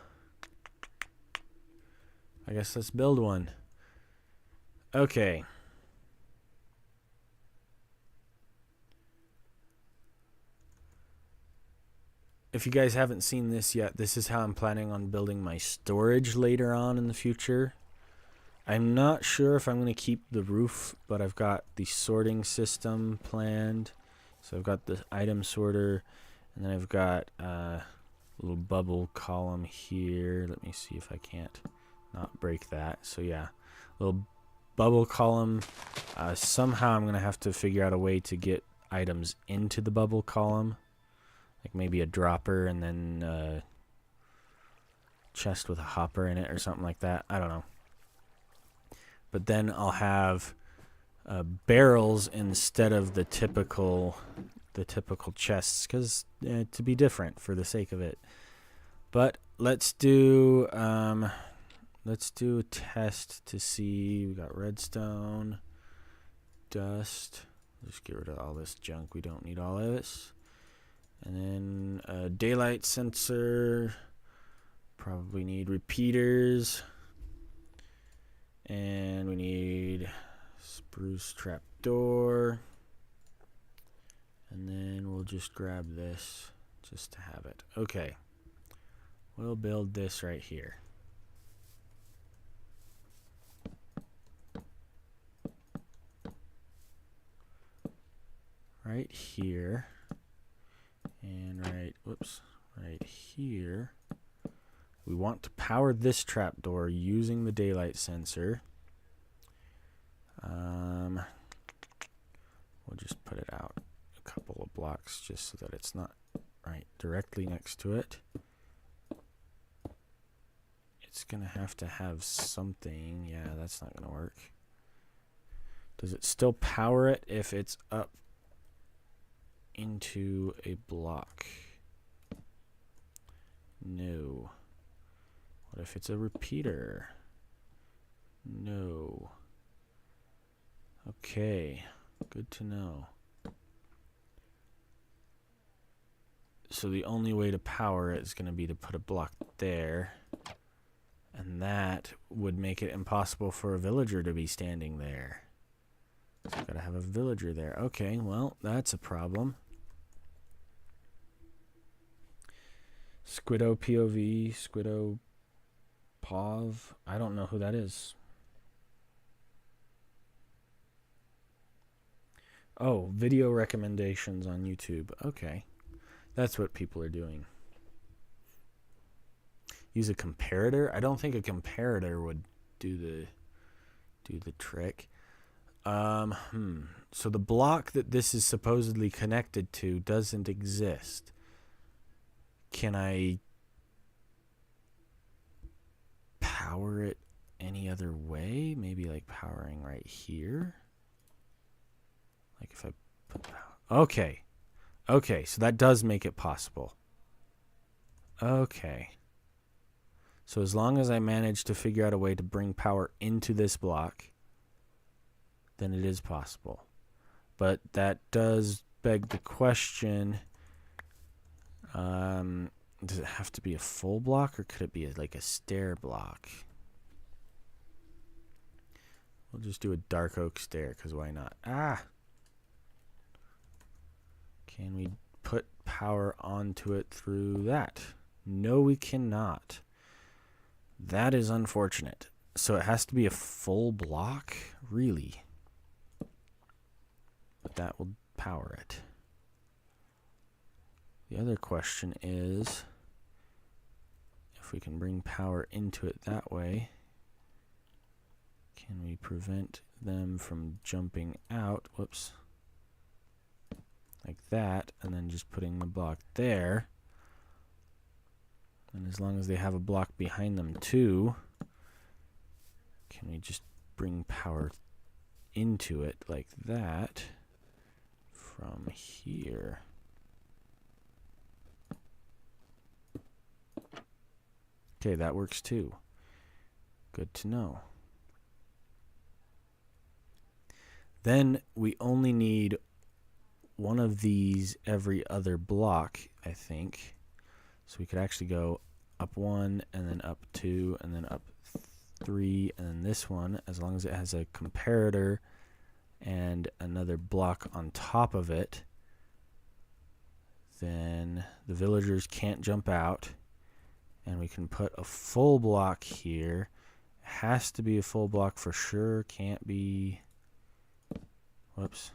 I guess let's build one. Okay. If you guys haven't seen this yet, this is how I'm planning on building my storage later on in the future. I'm not sure if I'm going to keep the roof, but I've got the sorting system planned. So I've got the item sorter, and then I've got a little bubble column here. Let me see if I can't not break that. So yeah, little bubble column. Somehow I'm going to have to figure out a way to get items into the bubble column. Like maybe a dropper and then a chest with a hopper in it or something like that. I don't know. But then I'll have barrels instead of the typical chests, because to be different for the sake of it. But let's do a test to see. We got redstone, dust. Just get rid of all this junk. We don't need all of this. And then a daylight sensor. Probably need repeaters. And we need spruce trapdoor. And then we'll just grab this just to have it. Okay. We'll build this right here. Right here. And right here. We want to power this trapdoor using the daylight sensor. We'll just put it out a couple of blocks just so that it's not right directly next to it. It's going to have something. Yeah, that's not going to work. Does it still power it if it's up into a block? No. What if it's a repeater? No. Okay, good to know. So the only way to power it is going to be to put a block there. And that would make it impossible for a villager to be standing there. So I've got to have a villager there. Okay, well, that's a problem. Squiddo POV, Squiddo POV. I don't know who that is. Oh, video recommendations on YouTube. Okay. That's what people are doing. Use a comparator? I don't think a comparator would do the trick. So the block that this is supposedly connected to doesn't exist. Can I power it any other way? Maybe like powering right here? Like if I put power. Okay. Okay, so that does make it possible. Okay. So as long as I manage to figure out a way to bring power into this block, then it is possible. But that does beg the question, does it have to be a full block or could it be like a stair block? We'll just do a dark oak stair, because why not? Ah! Can we put power onto it through that? No, we cannot. That is unfortunate. So it has to be a full block? Really? But that will power it. The other question is, if we can bring power into it that way, can we prevent them from jumping out? Whoops. Like that, and then just putting the block there. And as long as they have a block behind them too, can we just bring power into it like that from here? Okay, that works too. Good to know. Then we only need one of these every other block, I think. So we could actually go up 1, and then up 2, and then up 3, and then this one, as long as it has a comparator and another block on top of it, then the villagers can't jump out, and we can put a full block here. It has to be a full block for sure. Can't be... Whoops.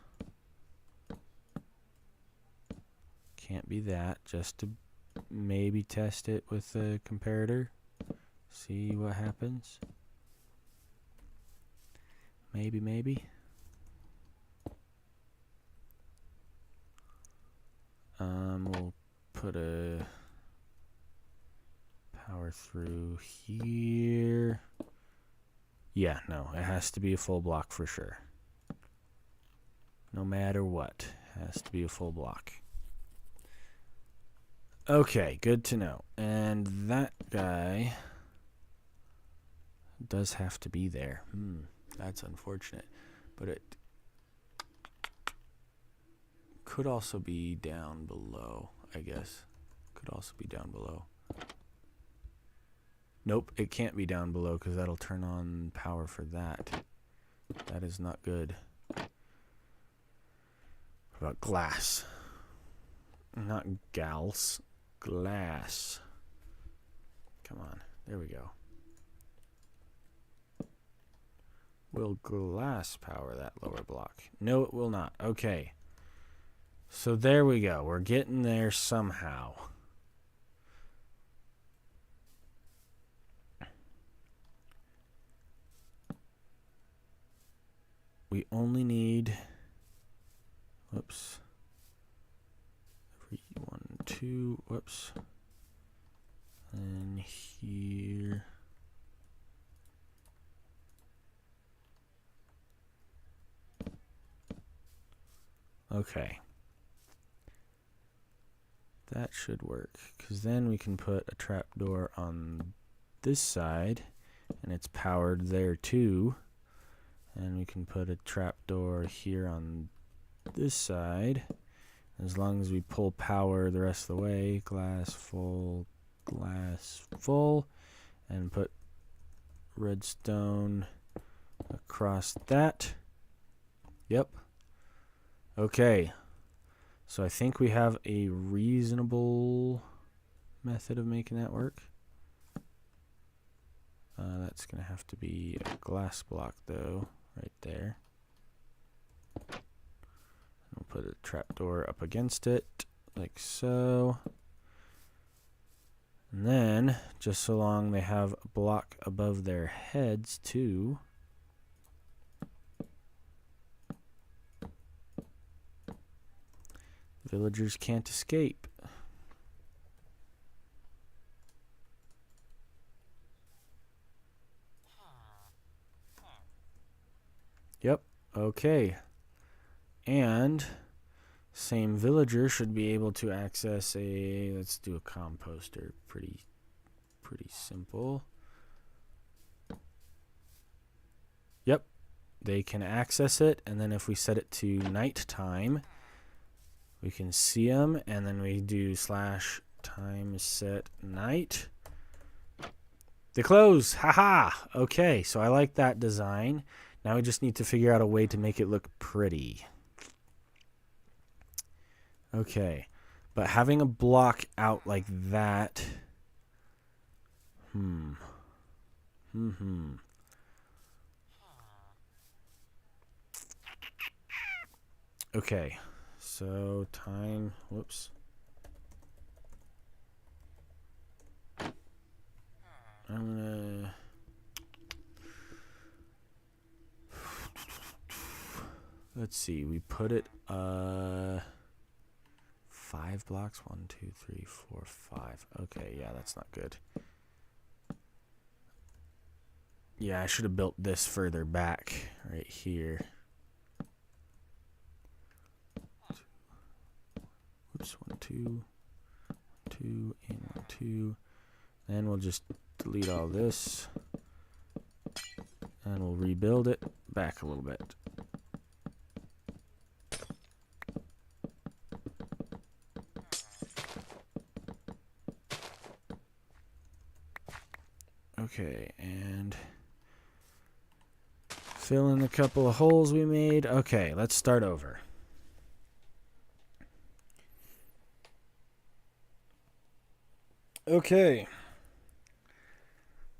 Can't be that, just to maybe test it with the comparator. See what happens. Maybe. We'll put a power through here. Yeah, no, it has to be a full block for sure. No matter what, it has to be a full block. Okay, good to know. And that guy does have to be there. That's unfortunate. But it could also be down below, I guess. Could also be down below. Nope, it can't be down below because that'll turn on power for that. That is not good. What about glass? Not gals. Glass. Come on. There we go. Will glass power that lower block? No, it will not. Okay. So there we go. We're getting there somehow. We only need... Whoops. 1, 2, whoops. And here. Okay. That should work, because then we can put a trapdoor on this side, and it's powered there too. And we can put a trapdoor here on this side. As long as we pull power the rest of the way, glass full, and put redstone across that. Yep. Okay. So I think we have a reasonable method of making that work. That's going to have to be a glass block, though, right there. We'll put a trapdoor up against it, like so. And then, just so long they have a block above their heads, too. Villagers can't escape. Yep, okay. And same villager should be able to access a, let's do a composter, pretty simple. Yep, they can access it, and then if we set it to nighttime, we can see them, and then we do /time set night. They close, haha. Okay, so I like that design. Now we just need to figure out a way to make it look pretty. Okay. But having a block out like that... Okay. So, time... Whoops. I'm gonna... Let's see. We put it... 5 blocks. 1, 2, 3, 4, 5. Okay, yeah, that's not good. Yeah, I should have built this further back right here. Oops, 1, 2, 2, and 1, 2. Then we'll just delete all this. And we'll rebuild it back a little bit. Okay, and fill in a couple of holes we made. Okay, let's start over. Okay.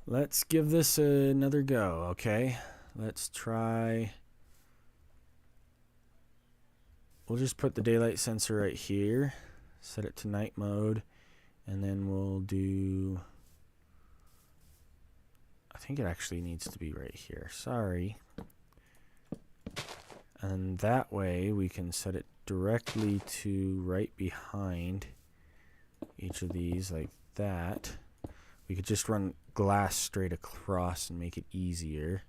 Let's give this another go, okay? Let's try... We'll just put the daylight sensor right here. Set it to night mode. And then we'll do... I think it actually needs to be right here. Sorry. And that way we can set it directly to right behind each of these like that. We could just run glass straight across and make it easier.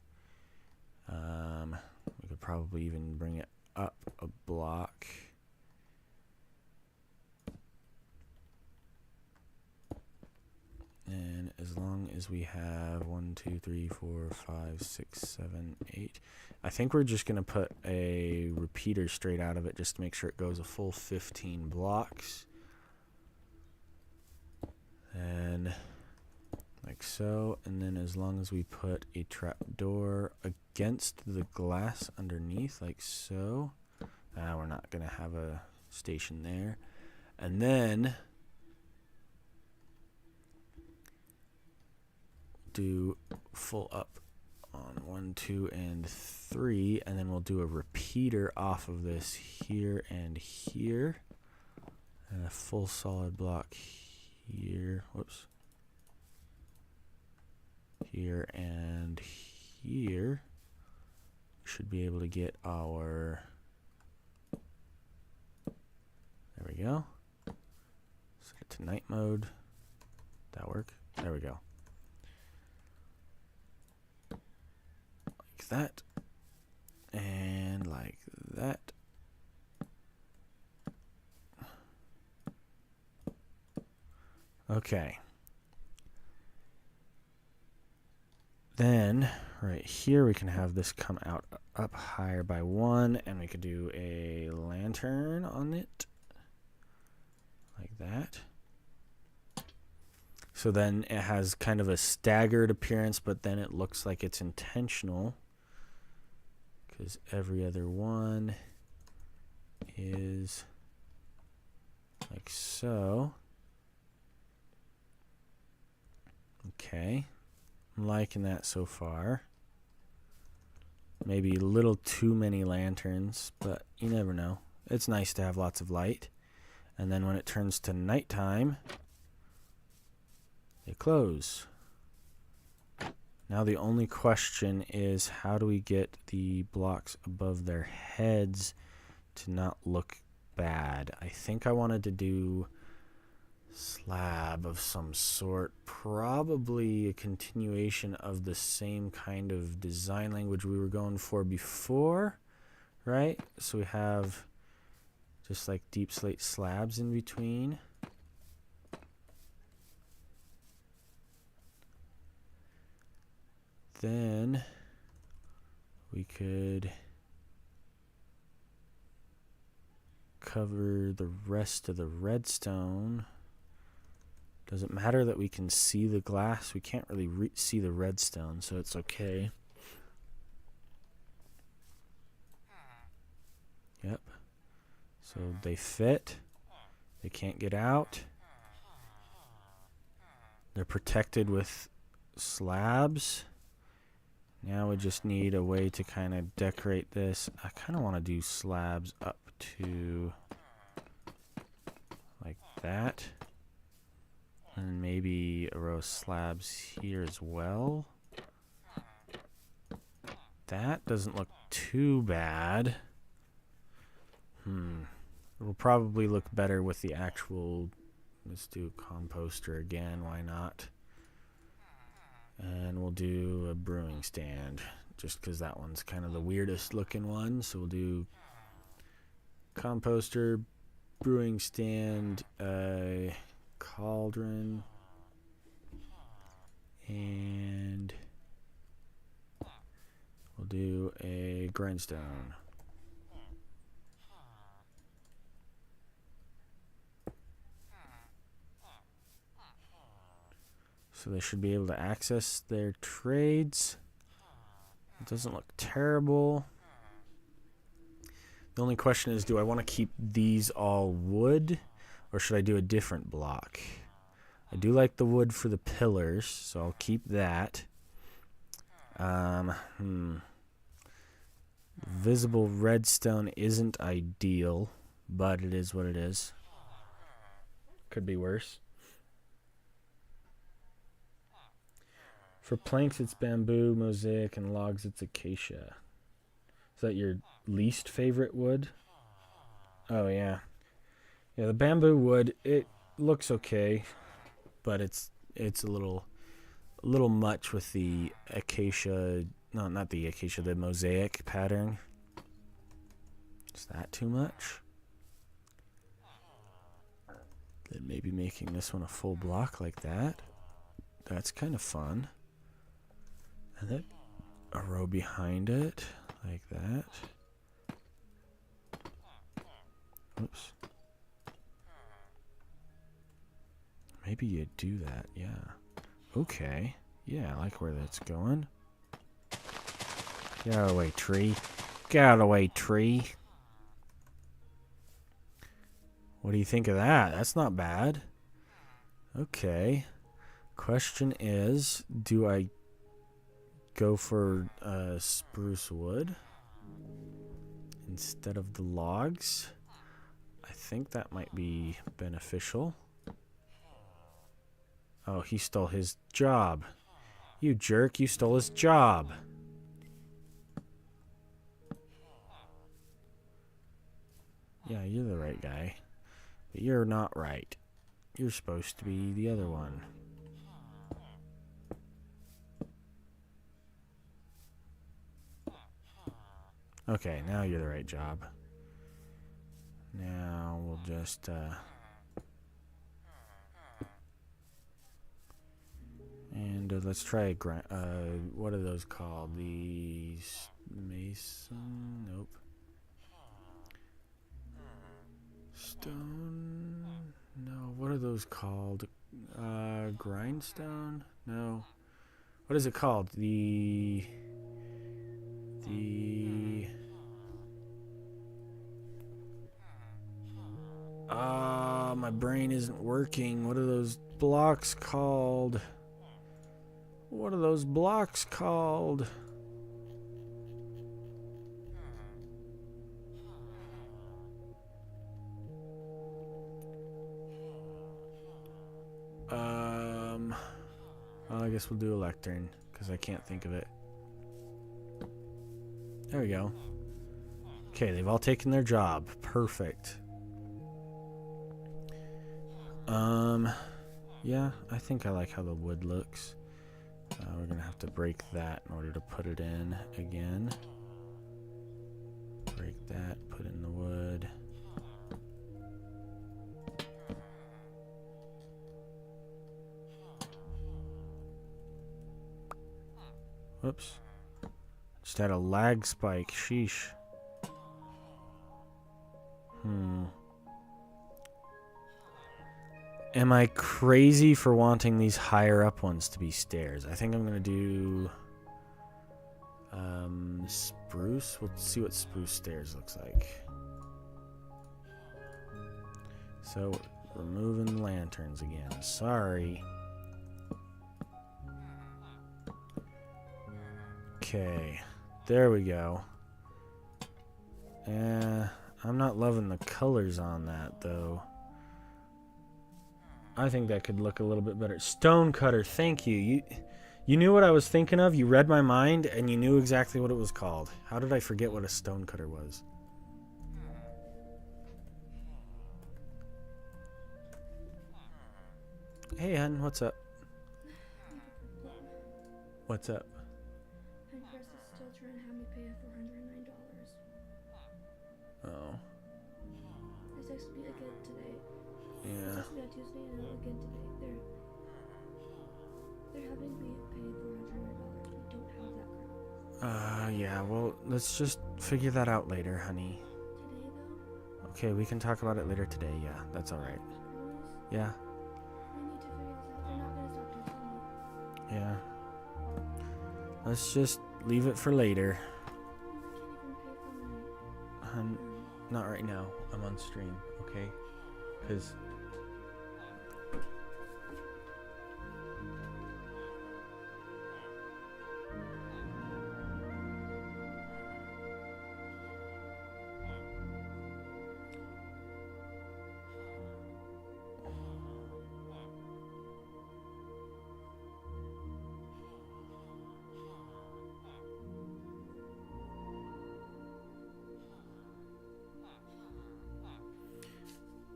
We could probably even bring it up a block. And as long as we have 1, 2, 3, 4, 5, 6, 7, 8. I think we're just going to put a repeater straight out of it just to make sure it goes a full 15 blocks. And like so. And then as long as we put a trap door against the glass underneath like so. We're not going to have a station there. And then... do full up on 1, 2, and 3, and then we'll do a repeater off of this here and here, and a full solid block here. Whoops. Here and here. We should be able to get our... There we go. Set it to night mode. That work? There we go. That and like that. Okay. Then right here we can have this come out up higher by 1, and we could do a lantern on it like that. So then it has kind of a staggered appearance, but then it looks like it's intentional. Because every other one is like so. Okay. I'm liking that so far. Maybe a little too many lanterns, but you never know. It's nice to have lots of light. And then when it turns to nighttime, they close. Now the only question is, how do we get the blocks above their heads to not look bad? I think I wanted to do slab of some sort, probably a continuation of the same kind of design language we were going for before, right? So we have just like deep slate slabs in between. Then we could cover the rest of the redstone. Does it matter that we can see the glass? We can't really see the redstone, so it's okay. So they fit. They can't get out. They're protected with slabs. Now we just need a way to kind of decorate this. I kind of want to do slabs up to like that. And maybe a row of slabs here as well. That doesn't look too bad. It will probably look better with the actual... Let's do a composter again. Why not? And we'll do a brewing stand. Just because that one's kind of the weirdest looking one. So we'll do composter, brewing stand, cauldron, and we'll do a grindstone. So they should be able to access their trades. It doesn't look terrible. The only question is, do I want to keep these all wood, or should I do a different block? I do like the wood for the pillars, so I'll keep that. Visible redstone isn't ideal, but it is what it is. Could be worse. For planks, it's bamboo, mosaic, and logs, it's acacia. Is that your least favorite wood? Oh, yeah. Yeah, the bamboo wood, it looks okay, but it's a little much with the acacia. No, not the acacia, the mosaic pattern. Is that too much? Then maybe making this one a full block like that. That's kind of fun. And then a row behind it, like that. Oops. Maybe you do that, yeah. Okay. Yeah, I like where that's going. Get out of the way, tree. Get out of the way, tree. What do you think of that? That's not bad. Okay. Question is, do I go for spruce wood instead of the logs? I think that might be beneficial. Oh, he stole his job. You jerk, you stole his job. Yeah, you're the right guy. But you're not right. You're supposed to be the other one. Okay, now you're the right job. Now we'll just and let's try a what are those called? These mason? Nope. Stone? No. What are those called? Grindstone? No. What is it called? The my brain isn't working. What are those blocks called? What are those blocks called? Well, I guess we'll do a lectern because I can't think of it. There we go. Okay, they've all taken their job. Perfect. Yeah, I think I like how the wood looks. We're gonna have to break that in order to put it in again. Break that, put in the wood. Whoops. Just had a lag spike. Sheesh. Am I crazy for wanting these higher up ones to be stairs? I think I'm gonna do spruce. We'll see what spruce stairs looks like. So, removing lanterns again. Sorry. Okay. There we go. I'm not loving the colors on that, though. I think that could look a little bit better. Stonecutter, thank you. You knew what I was thinking of. You read my mind, and you knew exactly what it was called. How did I forget what a stonecutter was? Hey, hun, what's up? What's up? Minecraft is still trying to have me pay $409. Oh. They texted me again today. They Yeah. texted me on Tuesday and again today. They're having me pay $409. We don't have that crap. Yeah, well, let's just figure that out later, honey. Today though? Okay, we can talk about it later today. Yeah, that's alright. Promise? Yeah, We need to figure this out. They're not gonna stop texting me. yeah. Let's just leave it for later. I can't even pay for my Hun, not right now. I'm on stream, okay? Because...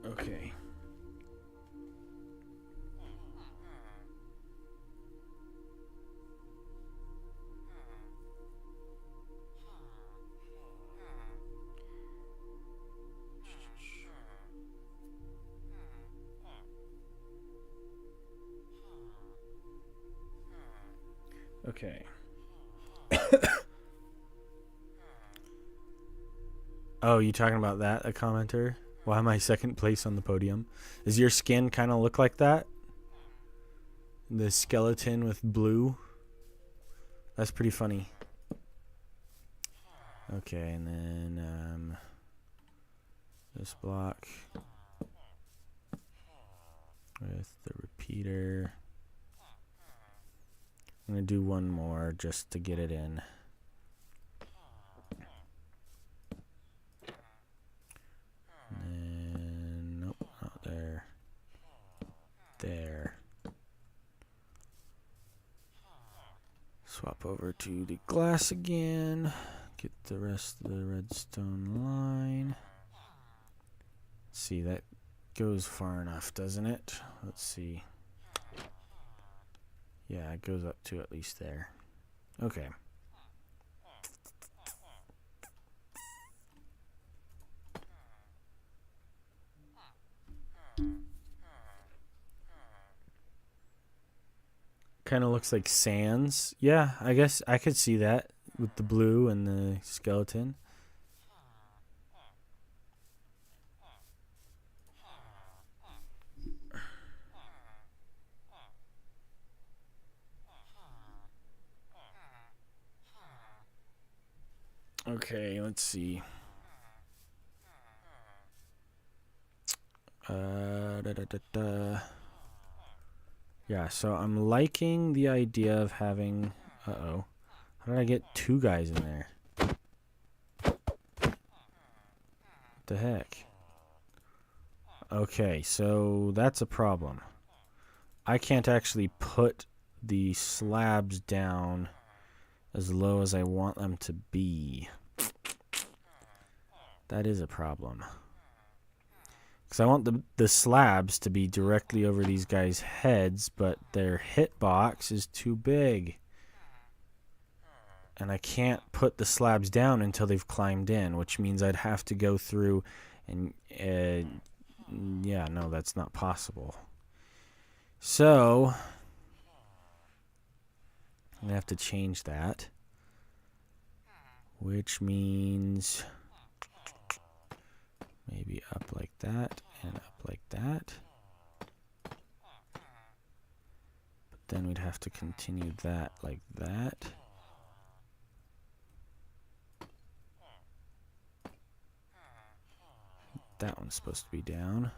Okay. Okay. Oh, you talking about that, a commenter? Why am I second place on the podium? Does your skin kind of look like that? The skeleton with blue? That's pretty funny. Okay, and then this block with the repeater. I'm going to do one more just to get it in. And then, nope, not there. There. Swap over to the glass again. Get the rest of the redstone line. Let's see, that goes far enough, doesn't it? Let's see. Yeah, it goes up to at least there. Okay. Kind of looks like sands. Yeah, I guess I could see that with the blue and the skeleton. Okay, let's see. Yeah, so I'm liking the idea of having... Uh-oh. How did I get two guys in there? What the heck? Okay, so that's a problem. I can't actually put the slabs down as low as I want them to be. That is a problem. Because I want the slabs to be directly over these guys' heads, but their hitbox is too big. And I can't put the slabs down until they've climbed in, which means I'd have to go through and... yeah, no, that's not possible. So... I'm going to have to change that. Which means... maybe up like that and up like that. But then we'd have to continue that like that. That one's supposed to be down.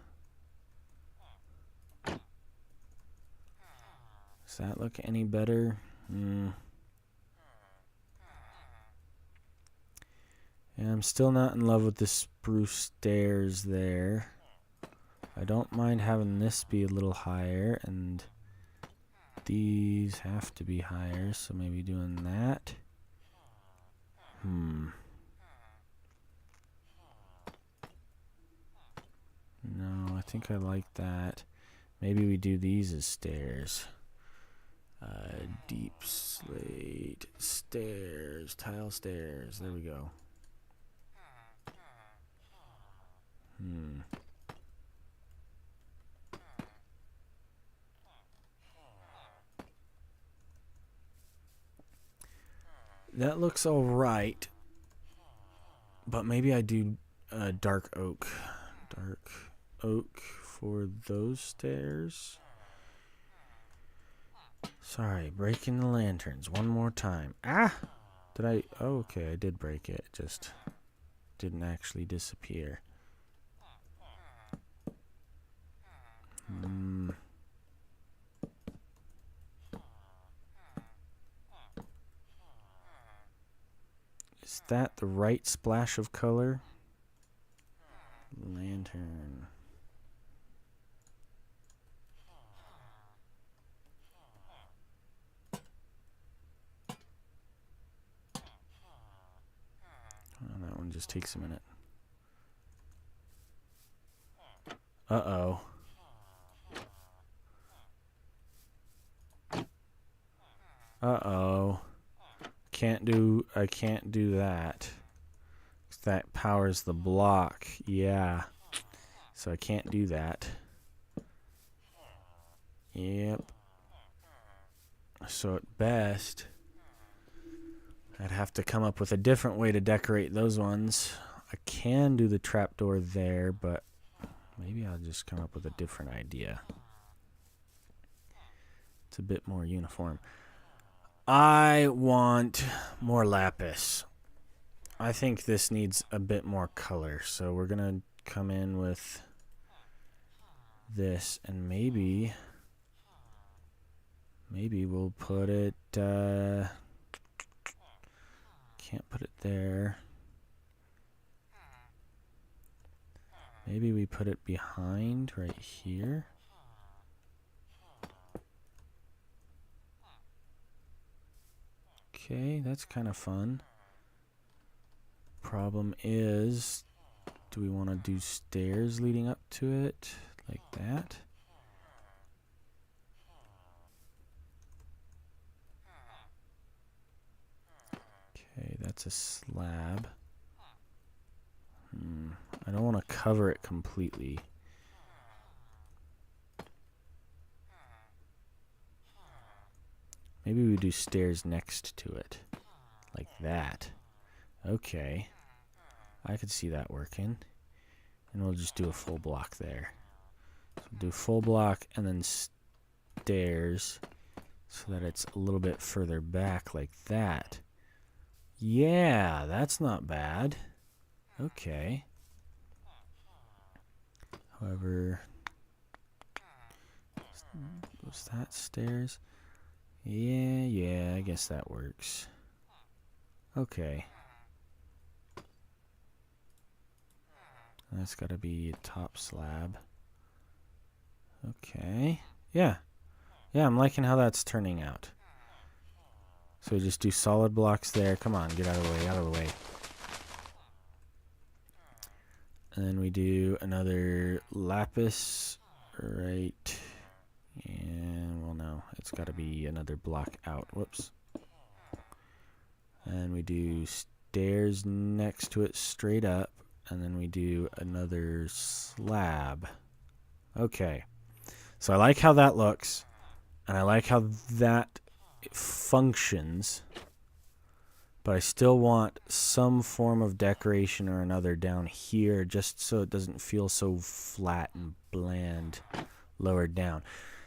Does that look any better? Yeah, I'm still not in love with the spruce stairs there. I don't mind having this be a little higher, and these have to be higher, so maybe doing that. No, I think I like that. Maybe we do these as stairs. Deep slate stairs, tile stairs. There we go. That looks all right, but maybe I do dark oak. Dark oak for those stairs. Sorry, breaking the lanterns one more time. Ah! Did I? Oh, okay, I did break it. Just didn't actually disappear. Is that the right splash of color? Lantern. Oh, that one just takes a minute. Uh-oh. Uh-oh. I can't do that. 'Cause that powers the block. Yeah. So I can't do that. Yep. So at best, I'd have to come up with a different way to decorate those ones. I can do the trapdoor there, but maybe I'll just come up with a different idea. It's a bit more uniform. I want more lapis. I think this needs a bit more color, so we're gonna come in with this, and maybe we'll put it, can't put it there. Maybe we put it behind right here. Okay, that's kind of fun. Problem is, do we want to do stairs leading up to it like that? Okay, that's a slab. I don't want to cover it completely. Maybe we do stairs next to it. Like that. Okay. I could see that working. And we'll just do a full block there. So do full block and then stairs so that it's a little bit further back like that. Yeah, that's not bad. Okay. However, was that stairs? Yeah, I guess that works. Okay. That's got to be a top slab. Okay. Yeah, I'm liking how that's turning out. So we just do solid blocks there. Come on, get out of the way, out of the way. And then we do another lapis right. And, well, no, it's got to be another block out. Whoops. And we do stairs next to it straight up. And then we do another slab. Okay. So I like how that looks. And I like how that functions. But I still want some form of decoration or another down here, just so it doesn't feel so flat and bland lower down.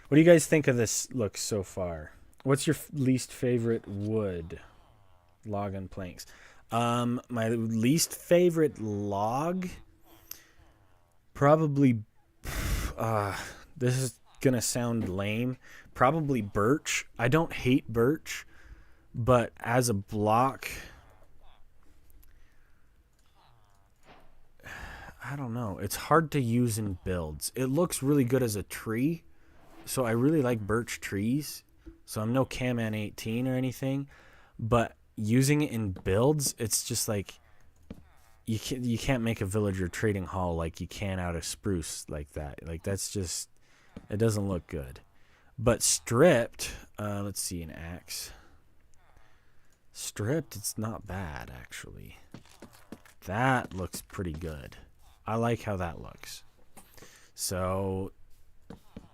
What do you guys think of this look so far? What's your least favorite wood? Log and planks. My least favorite log, probably, this is gonna sound lame. Probably birch. I don't hate birch, but as a block, I don't know. It's hard to use in builds. It looks really good as a tree, so I really like birch trees. So I'm no Caman 18 or anything, but using it in builds, it's just like you can't make a villager trading hall like you can out of spruce like that. Like that's just, it doesn't look good. But stripped, let's see, an axe. Stripped, it's not bad actually. That looks pretty good. I like how that looks. So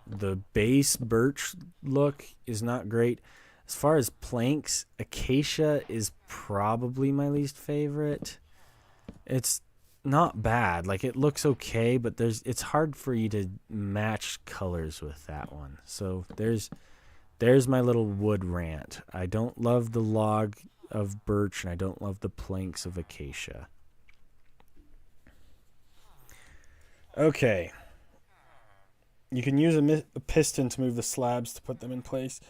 the base birch look is not great. As far as planks, acacia is probably my least favorite. It's not bad. Like it looks okay, but it's hard for you to match colors with that one. So there's my little wood rant. I don't love the log of birch and I don't love the planks of acacia. Okay. You can use a piston to move the slabs to put them in place.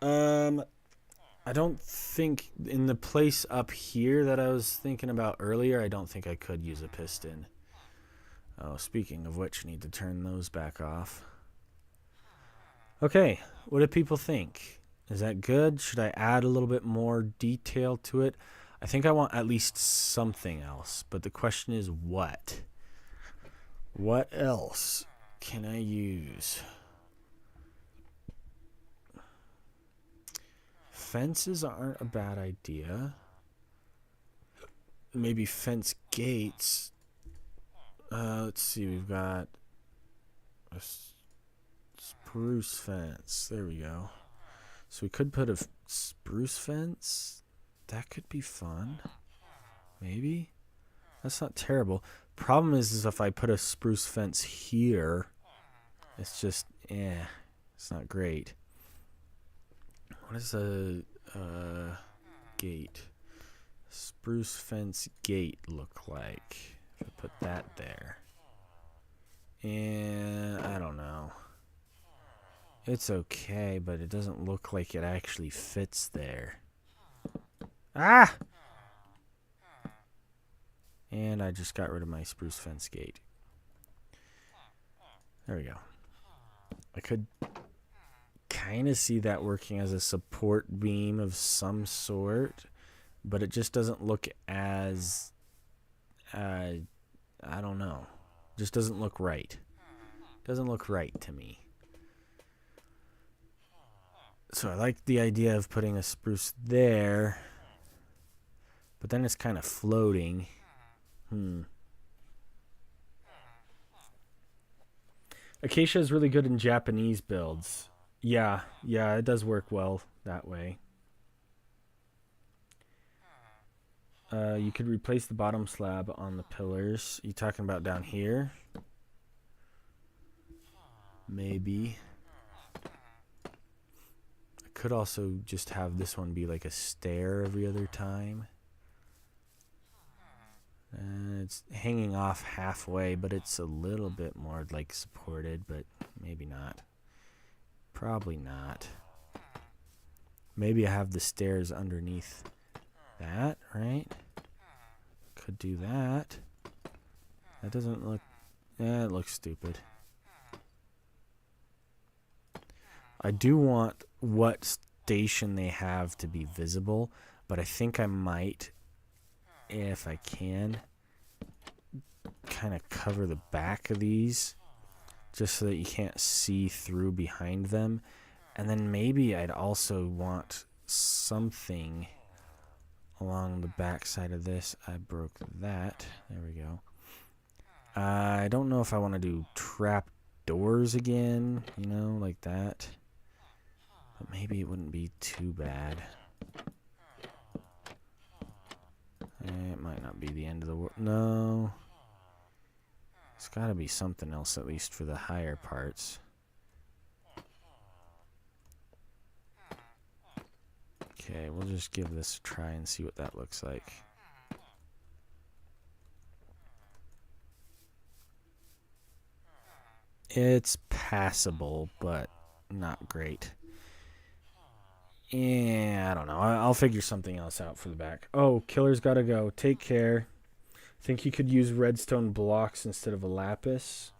I don't think in the place up here that I was thinking about earlier, I don't think I could use a piston. Oh, speaking of which, I need to turn those back off. Okay, what do people think? Is that good? Should I add a little bit more detail to it? I think I want at least something else, but the question is what? What else can I use? Fences aren't a bad idea. Maybe fence gates. Let's see, we've got a spruce fence. There we go. So we could put a spruce fence. That could be fun. Maybe. That's not terrible. Problem is if I put a spruce fence here, it's just, it's not great. What does a gate? Spruce fence gate look like? If I put that there. And I don't know. It's okay, but it doesn't look like it actually fits there. Ah! And I just got rid of my spruce fence gate. There we go. I could kind of see that working as a support beam of some sort, but it just doesn't look as, I don't know. Just doesn't look right. Doesn't look right to me. So I like the idea of putting a spruce there, but then it's kind of floating. Acacia is really good in Japanese builds. Yeah, it does work well that way. You could replace the bottom slab on the pillars. You talking about down here? Maybe. I could also just have this one be like a stair every other time. It's hanging off halfway, but it's a little bit more like supported, but maybe not. Probably not. Maybe I have the stairs underneath that, right? Could do that. That doesn't look... it looks stupid. I do want what station they have to be visible, but I think I might, if I can, kind of cover the back of these just so that you can't see through behind them. And then maybe I'd also want something along the back side of this. I broke that. There we go. I don't know if I want to do trap doors again, you know, like that. But maybe it wouldn't be too bad. It might not be the end of the world. No. It's got to be something else, at least for the higher parts. Okay, we'll just give this a try and see what that looks like. It's passable, but not great. Yeah, I don't know. I'll figure something else out for the back. Oh, killer's gotta go. Take care. Think you could use redstone blocks instead of a lapis?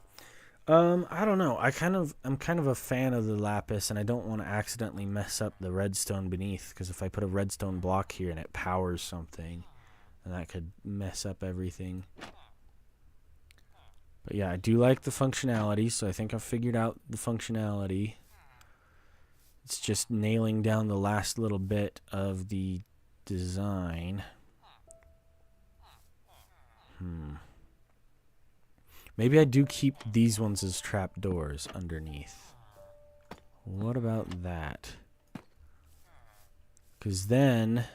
I don't know. I'm kind of a fan of the lapis, and I don't want to accidentally mess up the redstone beneath, because if I put a redstone block here and it powers something, then that could mess up everything. But yeah, I do like the functionality, so I think I've figured out the functionality. It's just nailing down the last little bit of the design. Maybe I do keep these ones as trapdoors underneath. What about that? Because then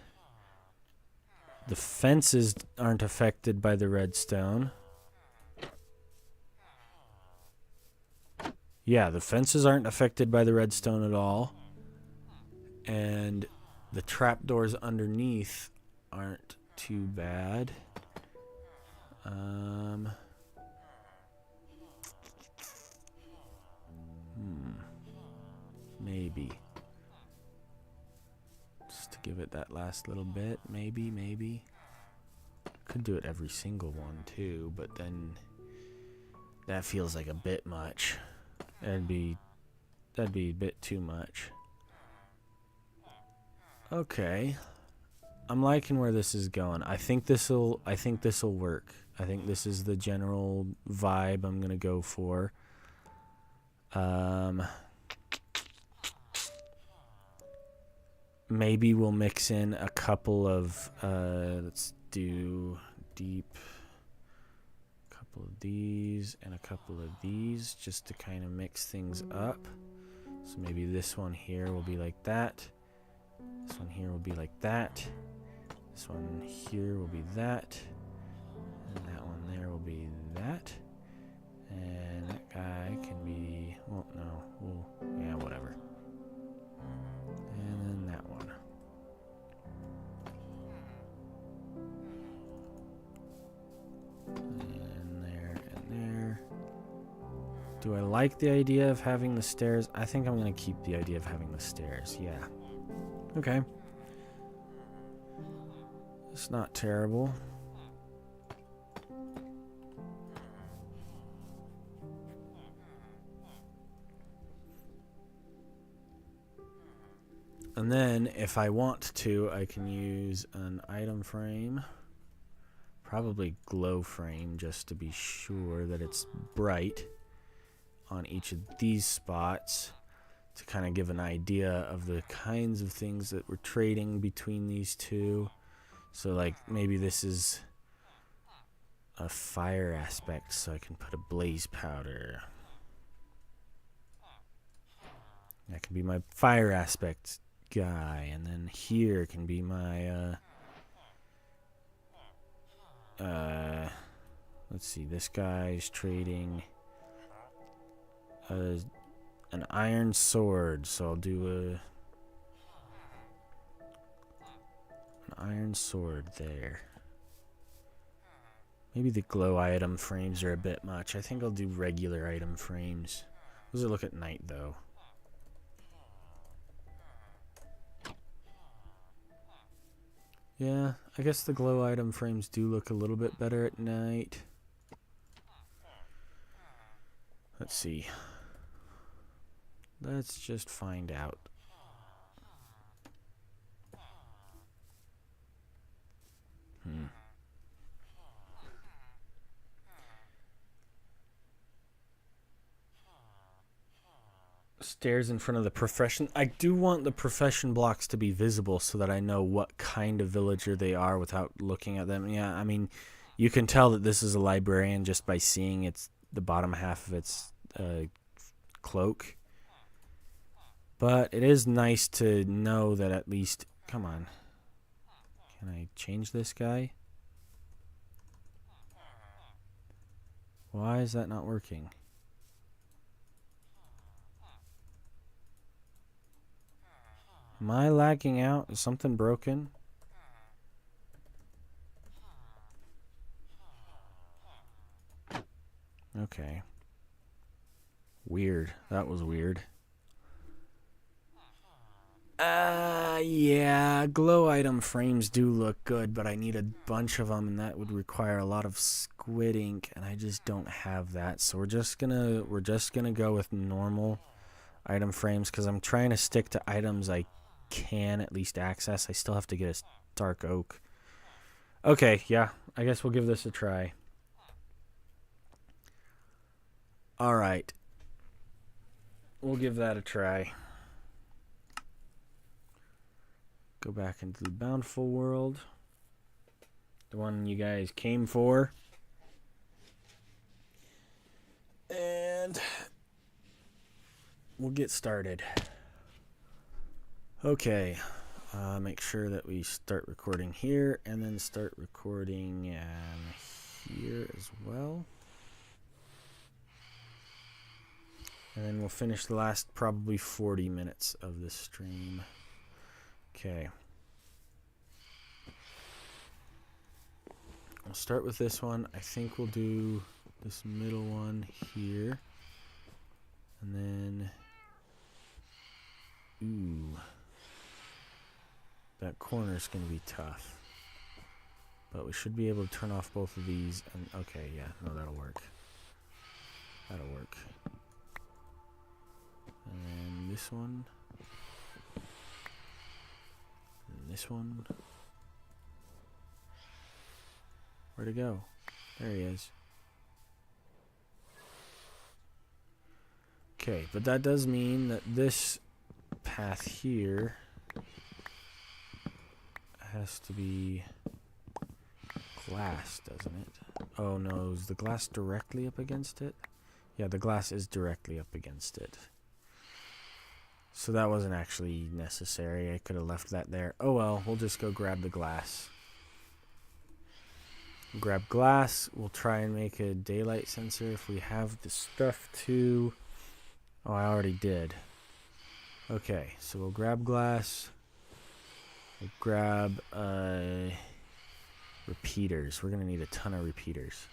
the fences aren't affected by the redstone. Yeah, the fences aren't affected by the redstone at all. And the trapdoors underneath aren't too bad. Maybe. Just to give it that last little bit. Maybe. Could do it every single one too, but then that feels like a bit much. That'd be a bit too much. Okay. I'm liking where this is going. I think this'll work. I think this is the general vibe I'm gonna go for. Maybe we'll mix in a couple of let's do deep, a couple of these and a couple of these, just to kind of mix things up. So maybe this one here will be like that. This one here will be like that. This one here will be that. And that one there will be that. And that guy can be, well, no, well, yeah, whatever. And then that one. And there. Do I like the idea of having the stairs? I think I'm going to keep the idea of having the stairs, yeah. Okay. It's not terrible. And then, if I want to, I can use an item frame. Probably glow frame, just to be sure that it's bright on each of these spots, to kind of give an idea of the kinds of things that we're trading between these two. So, like, maybe this is a fire aspect, so I can put a blaze powder. That can be my fire aspect guy, and then here can be my let's see, this guy's trading an iron sword, so I'll do an iron sword there. Maybe the glow item frames are a bit much. I think I'll do regular item frames. Those look at night though. Yeah, I guess the glow item frames do look a little bit better at night. Let's see. Let's just find out. Stairs in front of the profession. I do want the profession blocks to be visible so that I know what kind of villager they are without looking at them. Yeah, I mean, you can tell that this is a librarian just by seeing its the bottom half of its cloak. But it is nice to know that at least... Come on. Can I change this guy? Why is that not working? Am I lagging out? Is something broken? Okay. Weird. That was weird. Yeah, glow item frames do look good, but I need a bunch of them, and that would require a lot of squid ink, and I just don't have that. So we're just gonna go with normal item frames because I'm trying to stick to items I can at least access. I still have to get a dark oak. Okay, yeah, I guess we'll give this a try. All right, we'll give that a try. Go back into the Bountiful world. The one you guys came for. And we'll get started. Okay. Make sure that we start recording here and then start recording here as well. And then we'll finish the last probably 40 minutes of this stream. Okay. I'll start with this one. I think we'll do this middle one here. And then... Ooh. That corner is going to be tough. But we should be able to turn off both of these. And okay, yeah. No, that'll work. That'll work. And then this one. This one. Where'd it go? There he is. Okay, but that does mean that this path here has to be glass, doesn't it? Oh no, is the glass directly up against it? Yeah, the glass is directly up against it. So that wasn't actually necessary. I could have left that there. Oh well, we'll just go grab the glass. Grab glass. We'll try and make a daylight sensor if we have the stuff to. Oh, I already did. Okay, so we'll grab glass. We'll grab repeaters. We're going to need a ton of repeaters.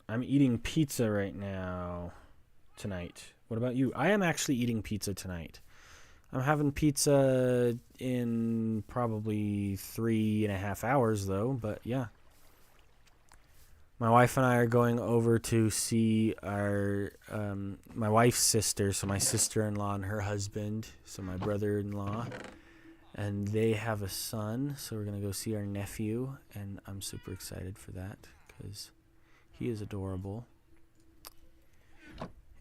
I'm eating pizza right now, tonight. What about you? I am actually eating pizza tonight. I'm having pizza in probably 3.5 hours, though, but yeah. My wife and I are going over to see our, my wife's sister, so my sister-in-law and her husband, so my brother-in-law, and they have a son, so we're going to go see our nephew, and I'm super excited for that, because he is adorable.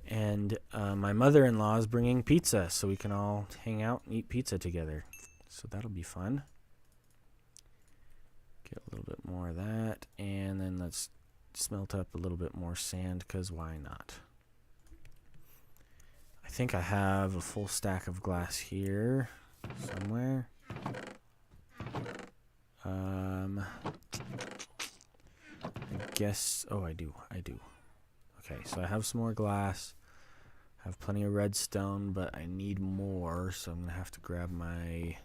And my mother-in-law is bringing pizza, so we can all hang out and eat pizza together. So that'll be fun. Get a little bit more of that, and then let's smelt up a little bit more sand, because why not? I think I have a full stack of glass here somewhere. I guess... Oh, I do. Okay, so I have some more glass. I have plenty of redstone, but I need more, so I'm going to have to grab my...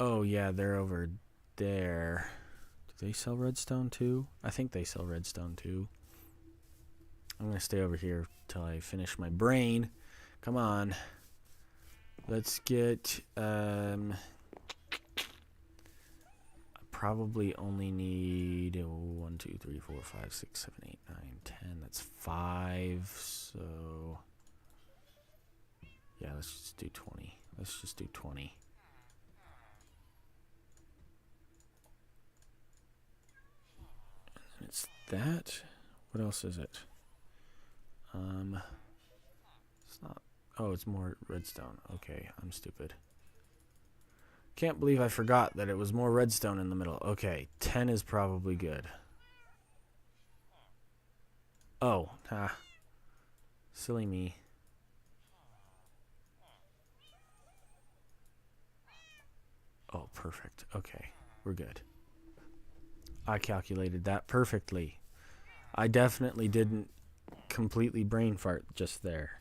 Oh, yeah, they're over there. Do they sell redstone, too? I think they sell redstone, too. I'm going to stay over here till I finish my brain. Come on. Let's get... probably only need 1, 2, 3, 4, 5, 6, 7, 8, 9, 10. That's 5. So yeah, let's just do 20. Let's just do 20. And it's that. What else is it? It's not. Oh, it's more redstone. Okay, I'm stupid. Can't believe I forgot that it was more redstone in the middle. Okay, 10 is probably good. Oh, silly me. Oh, perfect. Okay, we're good. I calculated that perfectly. I definitely didn't completely brain fart just there.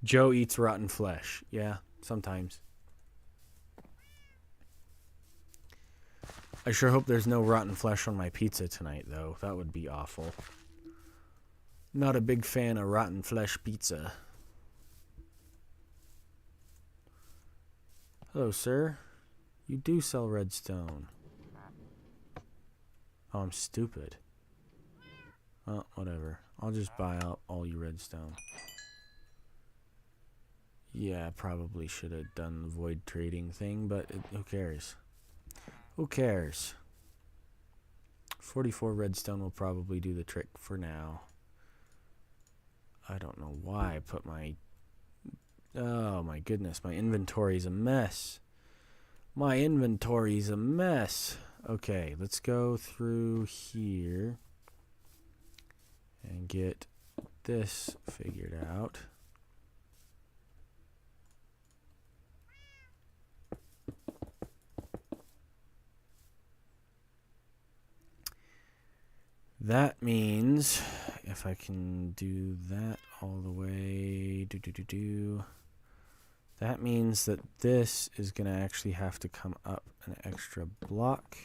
Joe eats rotten flesh. Yeah, sometimes. I sure hope there's no rotten flesh on my pizza tonight, though. That would be awful. Not a big fan of rotten flesh pizza. Hello, sir. You do sell redstone. Oh, I'm stupid. Well, whatever. I'll just buy out all your redstone. Yeah, probably should have done the void trading thing, but who cares? Who cares? 44 redstone will probably do the trick for now. I don't know why I put my... Oh my goodness, my inventory's a mess. My inventory's a mess. Okay, let's go through here and get this figured out. That means if I can do that all the way, that means that this is going to actually have to come up an extra block,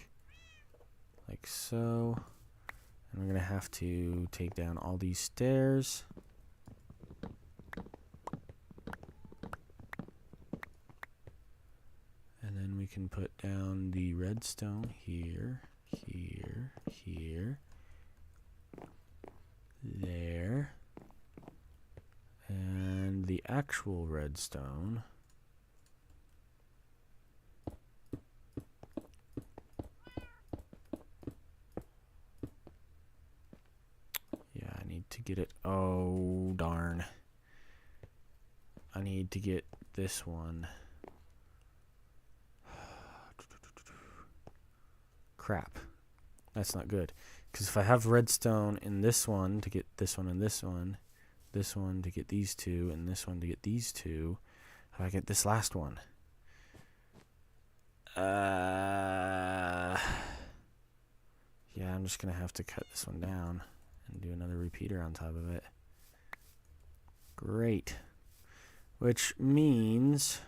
like so. And we're going to have to take down all these stairs. And then we can put down the redstone here, here, here. There. And the actual redstone. Yeah, I need to get it. Oh, darn. I need to get this one. Crap. That's not good. Because if I have redstone in this one to get this one and this one to get these two, and this one to get these two, how do I get this last one? Yeah, I'm just going to have to cut this one down and do another repeater on top of it. Great. Which means...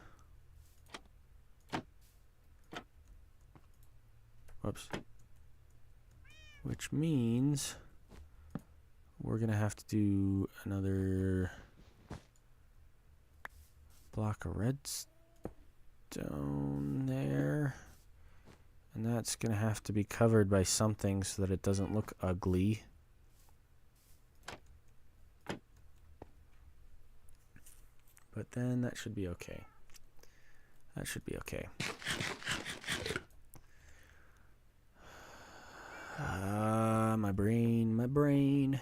Whoops. Which means we're going to have to do another block of redstone there. And that's going to have to be covered by something so that it doesn't look ugly. But then that should be okay. That should be okay. My brain.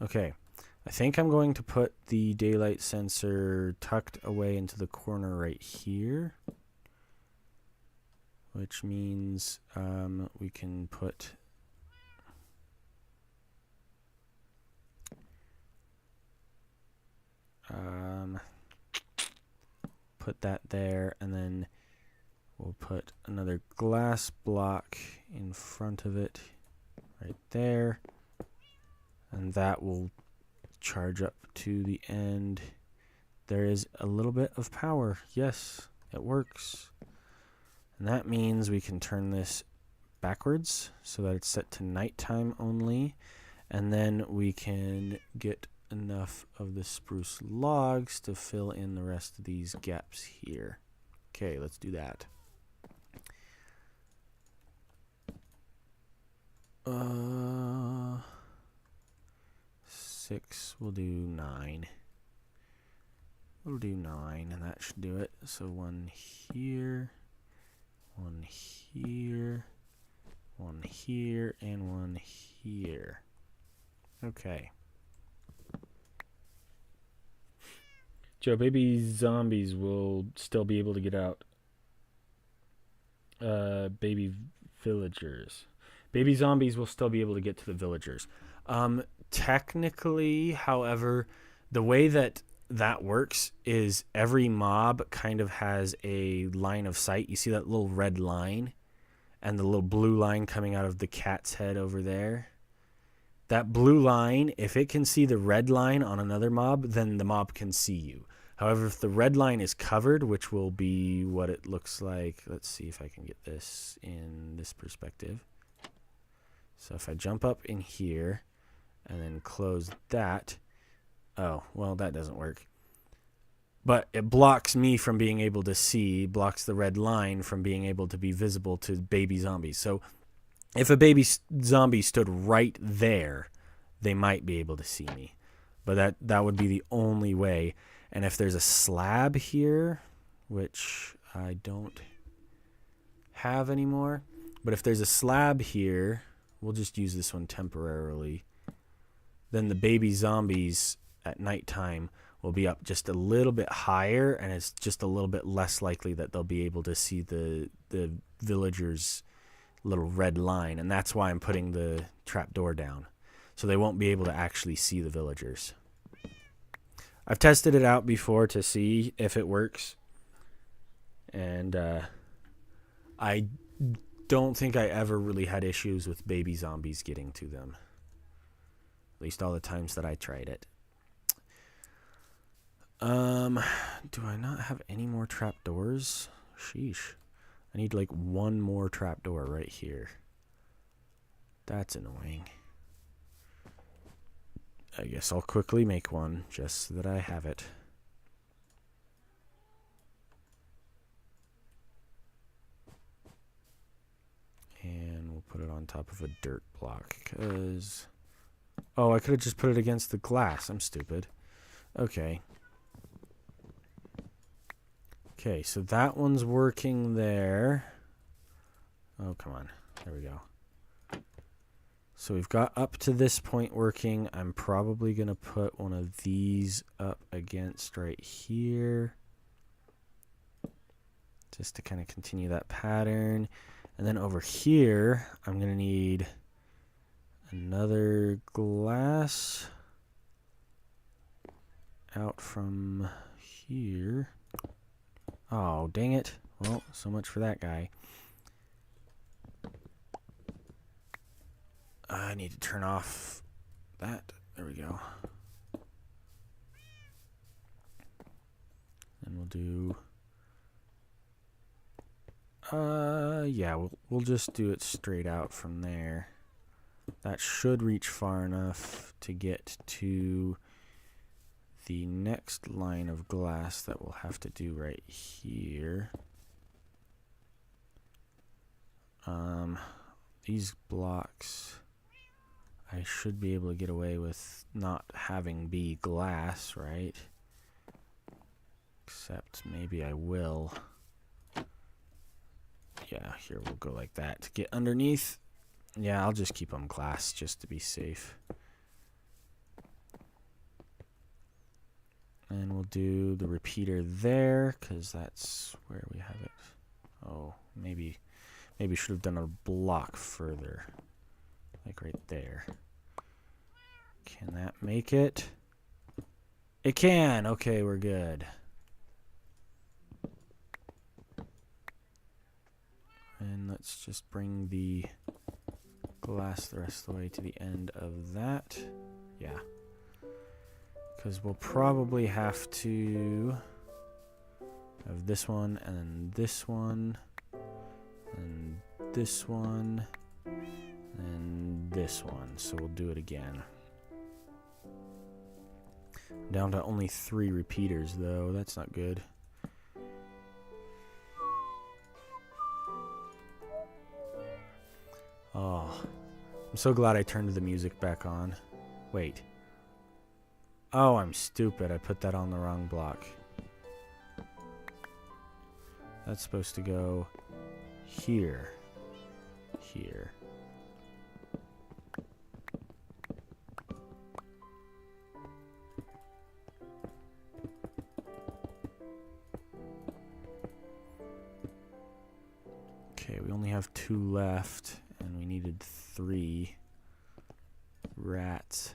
Okay, I think I'm going to put the daylight sensor tucked away into the corner right here. Which means we can put... put that there, and then we'll put another glass block in front of it right there, and that will charge up to the end. There is a little bit of power. Yes, it works. And that means we can turn this backwards so that it's set to nighttime only, and then we can get enough of the spruce logs to fill in the rest of these gaps here. Okay, let's do that. 6, we'll do 9. We'll do 9, and that should do it. So one here, one here, one here, and one here. Okay. Joe, baby zombies will still be able to get out. Baby villagers. Baby zombies will still be able to get to the villagers. Technically, however, the way that works is every mob kind of has a line of sight. You see that little red line and the little blue line coming out of the cat's head over there? That blue line, if it can see the red line on another mob, then the mob can see you. However, if the red line is covered, which will be what it looks like, let's see if I can get this in this perspective. So if I jump up in here and then close that, oh, well, that doesn't work. But it blocks me from being able to see, blocks the red line from being able to be visible to baby zombies. So if a baby zombie stood right there, they might be able to see me. But that would be the only way. And if there's a slab here, which I don't have anymore, but if there's a slab here, we'll just use this one temporarily. Then the baby zombies at nighttime will be up just a little bit higher, and it's just a little bit less likely that they'll be able to see the villagers' little red line, and that's why I'm putting the trapdoor down, so they won't be able to actually see the villagers. I've tested it out before to see if it works, and I don't think I ever really had issues with baby zombies getting to them, at least all the times that I tried it. Do I not have any more trapdoors? Sheesh. I need like one more trapdoor right here. That's annoying. I guess I'll quickly make one just so that I have it. And we'll put it on top of a dirt block because... Oh, I could have just put it against the glass. I'm stupid. Okay. Okay, so that one's working there. Oh, come on. There we go. So we've got up to this point working. I'm probably going to put one of these up against right here, just to kind of continue that pattern. And then over here, I'm going to need another glass out from here. Oh, dang it. Well, so much for that guy. I need to turn off that. There we go. And we'll do... yeah, we'll just do it straight out from there. That should reach far enough to get to the next line of glass that we'll have to do right here. These blocks, I should be able to get away with not having be glass, right? Except maybe I will. Yeah, here we'll go like that. To get underneath, yeah, I'll just keep them glass just to be safe. And we'll do the repeater there, because that's where we have it. Oh, maybe should have done a block further. Like right there. Can that make it? It can! Okay, we're good. And let's just bring the glass the rest of the way to the end of that. Yeah. Because we'll probably have to have this one, and then this one, and this one, and this one. So we'll do it again. I'm down to only 3 repeaters, though. That's not good. Oh, I'm so glad I turned the music back on. Wait. Oh, I'm stupid. I put that on the wrong block. That's supposed to go here. Here. Okay, we only have 2 left, and we needed 3. Rats.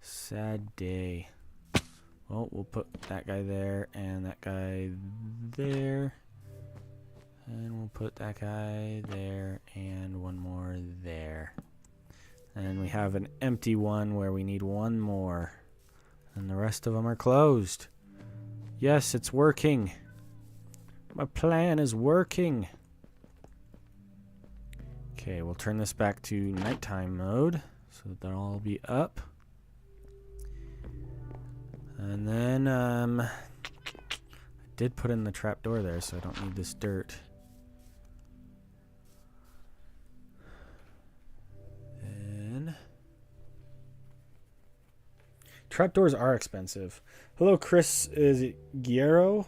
Sad day. Well, we'll put that guy there and that guy there. And we'll put that guy there and one more there. And we have an empty one where we need one more. And the rest of them are closed. Yes, it's working. My plan is working. Okay, we'll turn this back to nighttime mode so that they'll all be up. And then, I did put in the trapdoor there, so I don't need this dirt. Then, trapdoors are expensive. Hello, Chris. Is it Guerrero?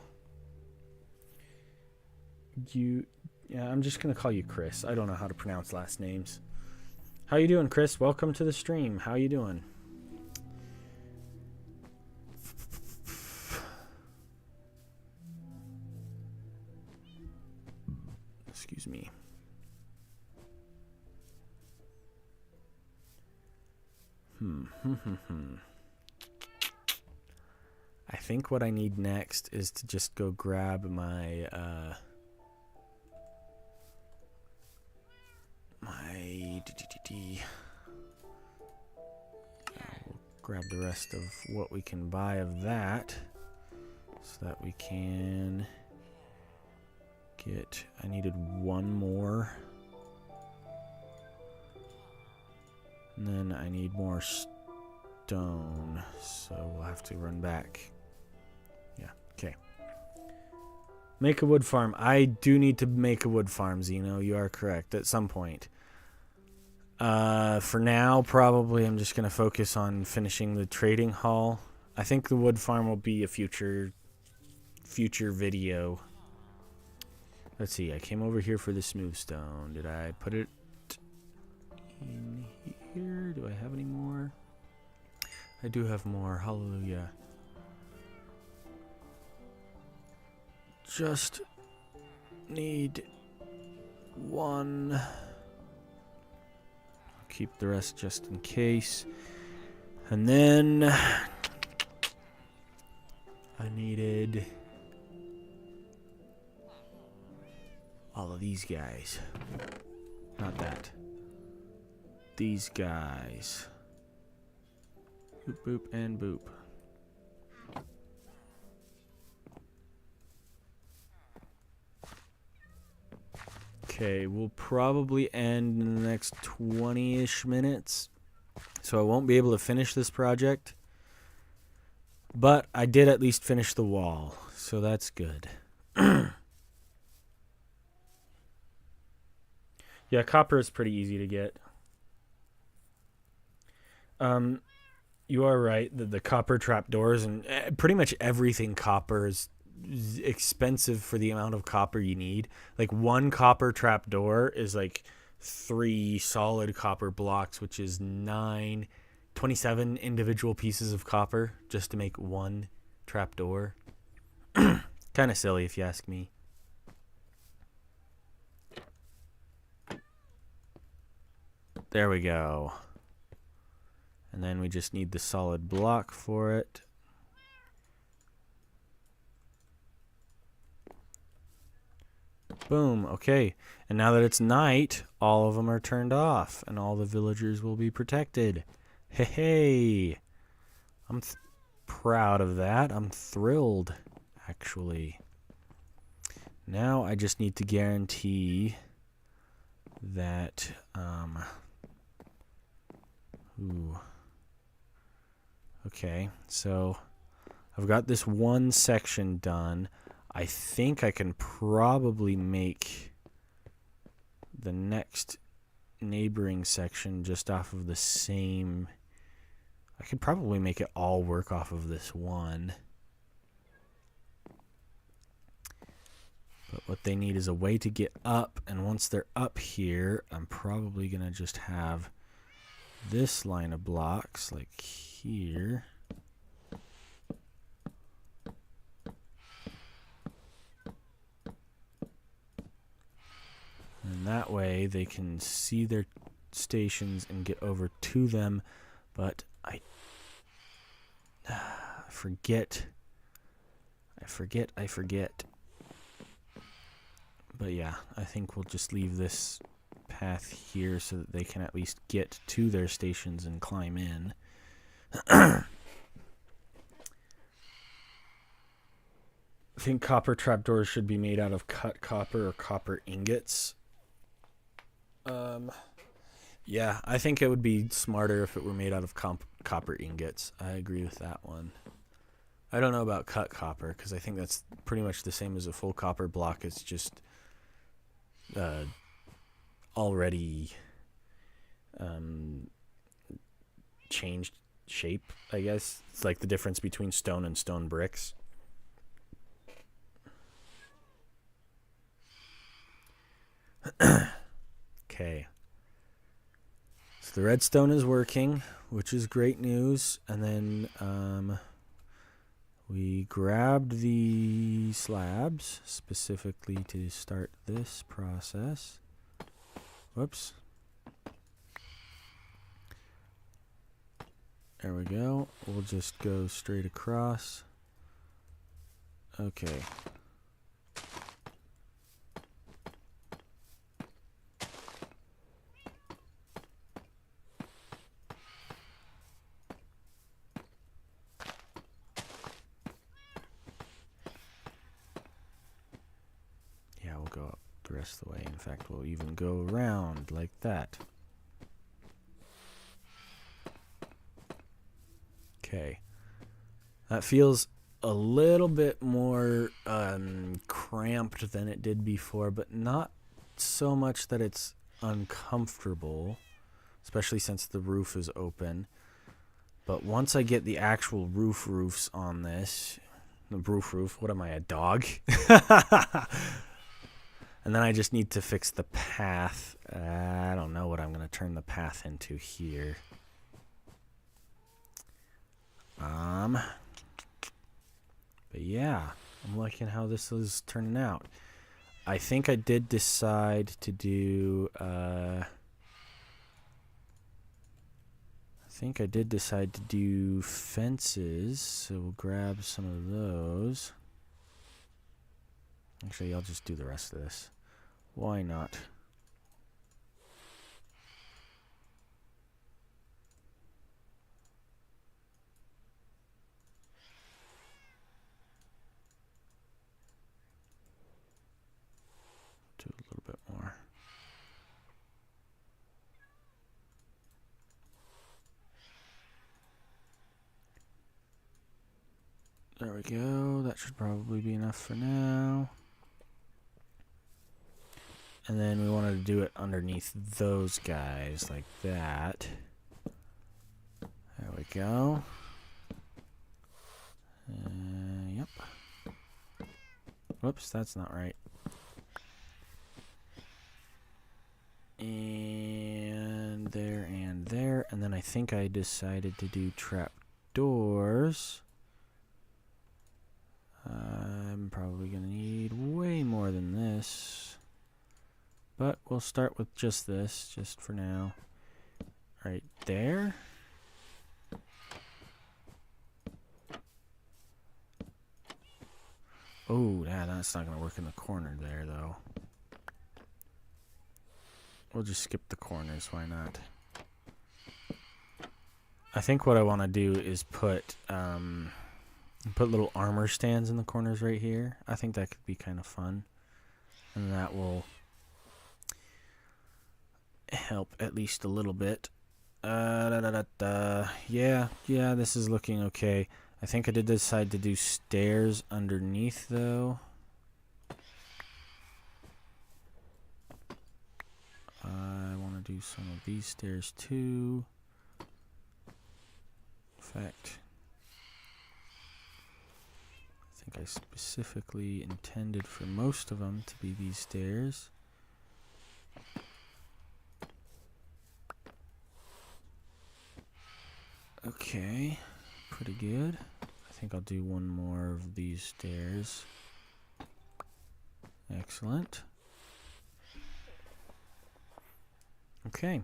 Yeah, I'm just gonna call you Chris. I don't know how to pronounce last names. How you doing, Chris? Welcome to the stream. How you doing? Excuse me. I think what I need next is to just go grab my I'll grab the rest of what we can buy of that so that we can get, I needed one more, and then I need more stone, so we'll have to run back. Yeah, okay. Make a wood farm. I do need to make a wood farm, Zeno. You are correct. At some point. For now, probably I'm just going to focus on finishing the trading hall. I think the wood farm will be a future video. Let's see. I came over here for the smooth stone. Did I put it in here? Do I have any more? I do have more. Hallelujah. Just need one. Keep the rest just in case. And then I needed all of these guys. Not that. These guys. Boop, boop, and boop. Okay, we'll probably end in the next 20-ish minutes. So I won't be able to finish this project. But I did at least finish the wall. So that's good. Yeah, copper is pretty easy to get. You are right that the copper trapdoors and pretty much everything copper is expensive for the amount of copper you need. Like one copper trapdoor is like 3 solid copper blocks, which is 27 individual pieces of copper just to make one trapdoor. Kind of silly if you ask me. There we go. And then we just need the solid block for it. Boom. Okay. And now that it's night, all of them are turned off and all the villagers will be protected. Hey, hey. I'm proud of that. I'm thrilled, actually. Now I just need to guarantee that okay, so I've got this one section done. I think I can probably make the next neighboring section just off of the same. I could probably make it all work off of this one. But what they need is a way to get up, and once they're up here, I'm probably going to just have this line of blocks like here. And that way they can see their stations and get over to them. But I forget. But yeah, I think we'll just leave this path here so that they can at least get to their stations and climb in. I think copper trapdoors should be made out of cut copper or copper ingots. Yeah, I think it would be smarter if it were made out of copper ingots. I agree with that one. I don't know about cut copper because I think that's pretty much the same as a full copper block. It's just already changed shape, I guess. It's like the difference between stone and stone bricks. Okay. So the redstone is working, which is great news. And then we grabbed the slabs specifically to start this process. Whoops. There we go. We'll just go straight across. Okay. Yeah, we'll go up the rest of the way. In fact, we'll even go around like that. Okay. That feels a little bit more cramped than it did before, but not so much that it's uncomfortable, especially since the roof is open. But once I get the actual roofs on this, the roof, what am I, a dog? And then I just need to fix the path. I don't know what I'm going to turn the path into here. But yeah, I'm liking how this is turning out. I think I did decide to do, fences, so we'll grab some of those. Actually, I'll just do the rest of this. Why not? Do a little bit more. There we go. That should probably be enough for now. And then we wanted to do it underneath those guys like that. There we go. Yep. Whoops, that's not right. And there and there. And then I think I decided to do trap doors. I'm probably going to need way more than this. But we'll start with just this, just for now. Right there. Oh, yeah, that's not going to work in the corner there, though. We'll just skip the corners, why not? I think what I want to do is put little armor stands in the corners right here. I think that could be kind of fun. And that will help at least a little bit. Yeah, this is looking okay. I think I did decide to do stairs underneath, though. I want to do some of these stairs, too. In fact, I think I specifically intended for most of them to be these stairs. Okay, pretty good. I think I'll do one more of these stairs. Excellent. Okay.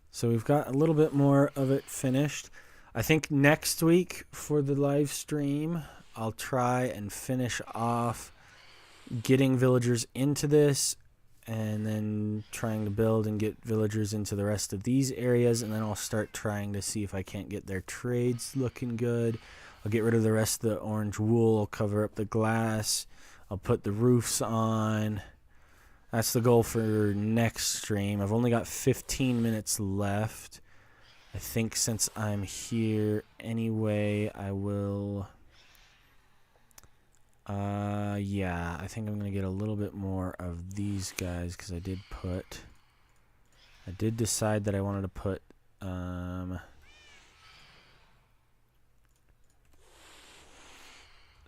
So we've got a little bit more of it finished. I think next week for the live stream, I'll try and finish off getting villagers into this and then trying to build and get villagers into the rest of these areas, and then I'll start trying to see if I can't get their trades looking good. I'll get rid of the rest of the orange wool. I'll cover up the glass. I'll put the roofs on. That's the goal for next stream. I've only got 15 minutes left. I think since I'm here anyway, I will... yeah, I think I'm going to get a little bit more of these guys because I did decide that I wanted to put,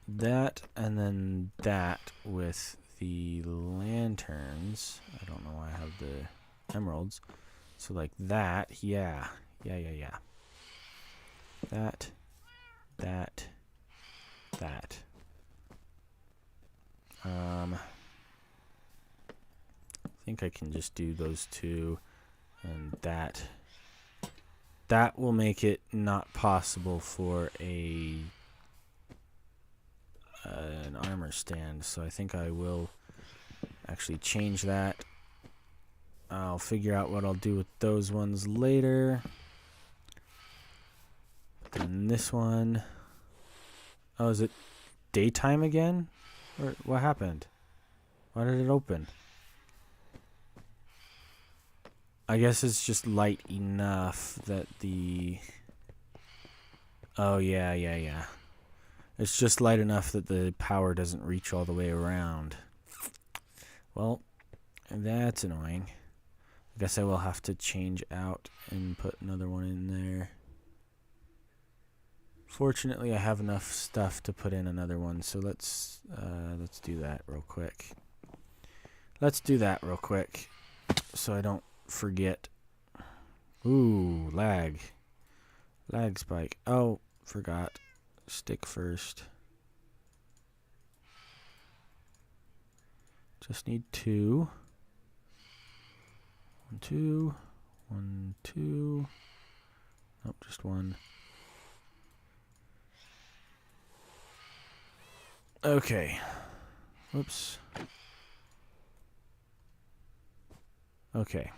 that and then that with the lanterns. I don't know why I have the emeralds. So like that, yeah. That. I think I can just do those two and that. That will make it not possible for an armor stand, so I think I will actually change that. I'll figure out what I'll do with those ones later. And this one... Oh, is it daytime again? Or what happened? Why did it open? I guess it's just light enough that the... Oh, yeah. It's just light enough that the power doesn't reach all the way around. Well, that's annoying. I guess I will have to change out and put another one in there. Fortunately, I have enough stuff to put in another one, so let's do that real quick. So I don't forget. Ooh, lag spike. Oh, forgot. Stick first. Just need 2. 1, 2. 1, 2. Nope, just 1. Okay. Whoops. Okay.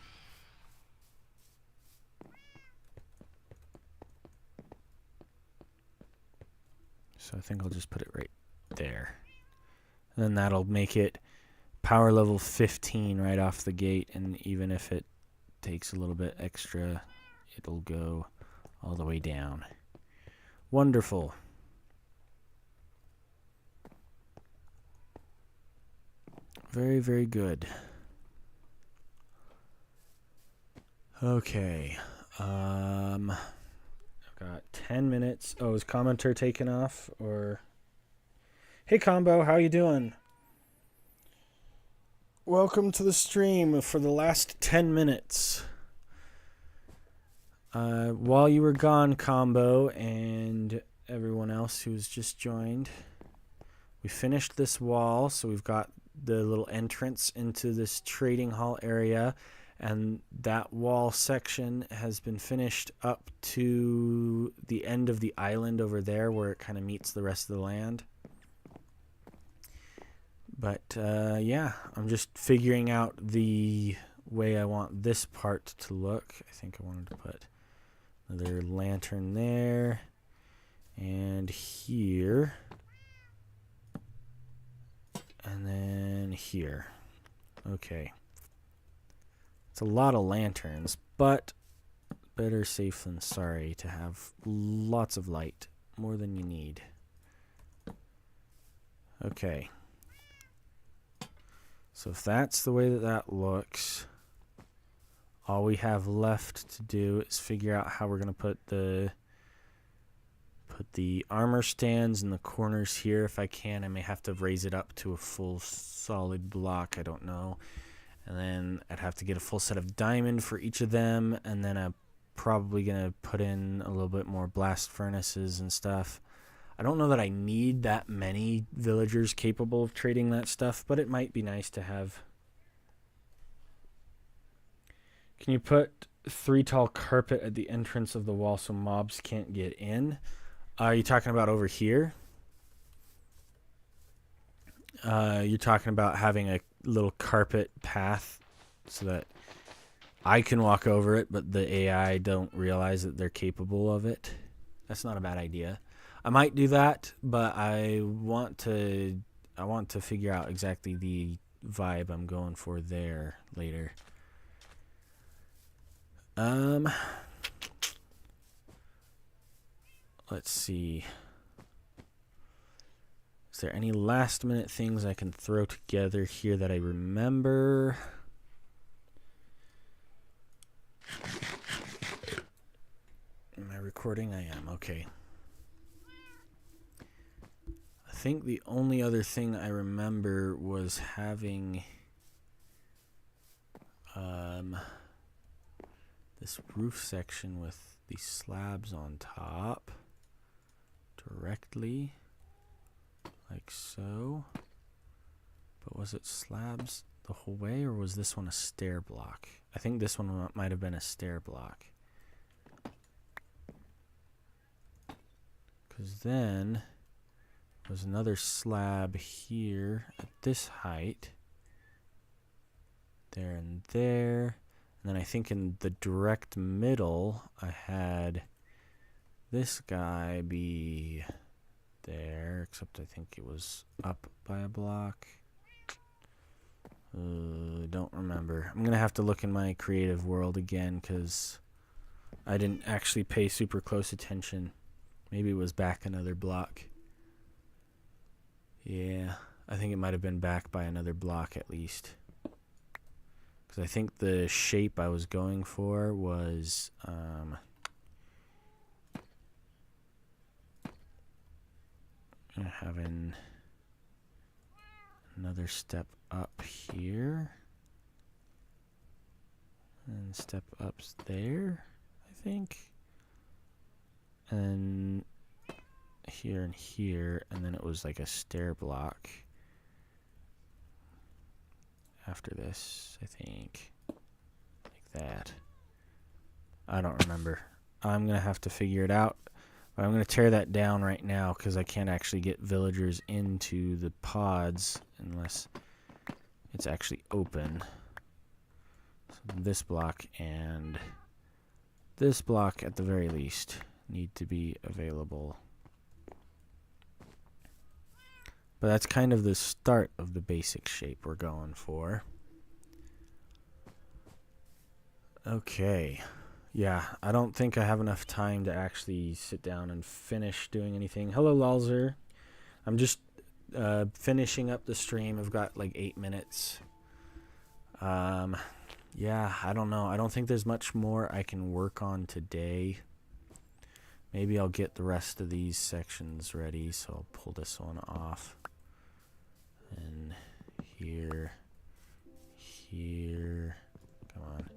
So I think I'll just put it right there. And then that'll make it power level 15 right off the gate, and even if it takes a little bit extra, it'll go all the way down. Wonderful. Very, very good. Okay. I've got 10 minutes. Oh, is commenter taken off? Or... Hey, Combo, how you doing? Welcome to the stream for the last 10 minutes. While you were gone, Combo, and everyone else who's just joined, we finished this wall, so we've got the little entrance into this trading hall area, and that wall section has been finished up to the end of the island over there where it kind of meets the rest of the land. But yeah, I'm just figuring out the way I want this part to look. I think I wanted to put another lantern there and here. And then here. Okay. It's a lot of lanterns, but better safe than sorry to have lots of light. More than you need. Okay. So if that's the way that that looks, all we have left to do is figure out how we're going to put the armor stands in the corners here. If I can, I may have to raise it up to a full solid block. I don't know. And then I'd have to get a full set of diamond for each of them. And then I'm probably going to put in a little bit more blast furnaces and stuff. I don't know that I need that many villagers capable of trading that stuff, but it might be nice to have. Can you put 3 tall carpet at the entrance of the wall so mobs can't get in? Are you talking about over here? You're talking about having little carpet path so that I can walk over it, but the AI don't realize that they're capable of it. That's not a bad idea. I might do that, but I want to figure out exactly the vibe I'm going for there later. Let's see. Is there any last minute things I can throw together here that I remember? Am I recording? I am. Okay. I think the only other thing I remember was having this roof section with these slabs on top directly like so. But was it slabs the whole way, or was this one a stair block? I think this one might have been a stair block. Because then there's another slab here at this height. There and there. And then I think in the direct middle, I had this guy be there, except I think it was up by a block. Don't remember. I'm going to have to look in my creative world again because I didn't actually pay super close attention. Maybe it was back another block. Yeah, I think it might have been back by another block at least. Because I think the shape I was going for was having another step up here and step ups there, I think, and here and here, and then it was like a stair block after this, I think, like that. I don't remember. I'm gonna have to figure it out. But I'm going to tear that down right now because I can't actually get villagers into the pods unless it's actually open. So this block and this block at the very least need to be available. But that's kind of the start of the basic shape we're going for. Okay. Yeah, I don't think I have enough time to actually sit down and finish doing anything. Hello, Lalzer. I'm just finishing up the stream. I've got like 8 minutes. Yeah, I don't know. I don't think there's much more I can work on today. Maybe I'll get the rest of these sections ready, so I'll pull this one off. And here, here, come on.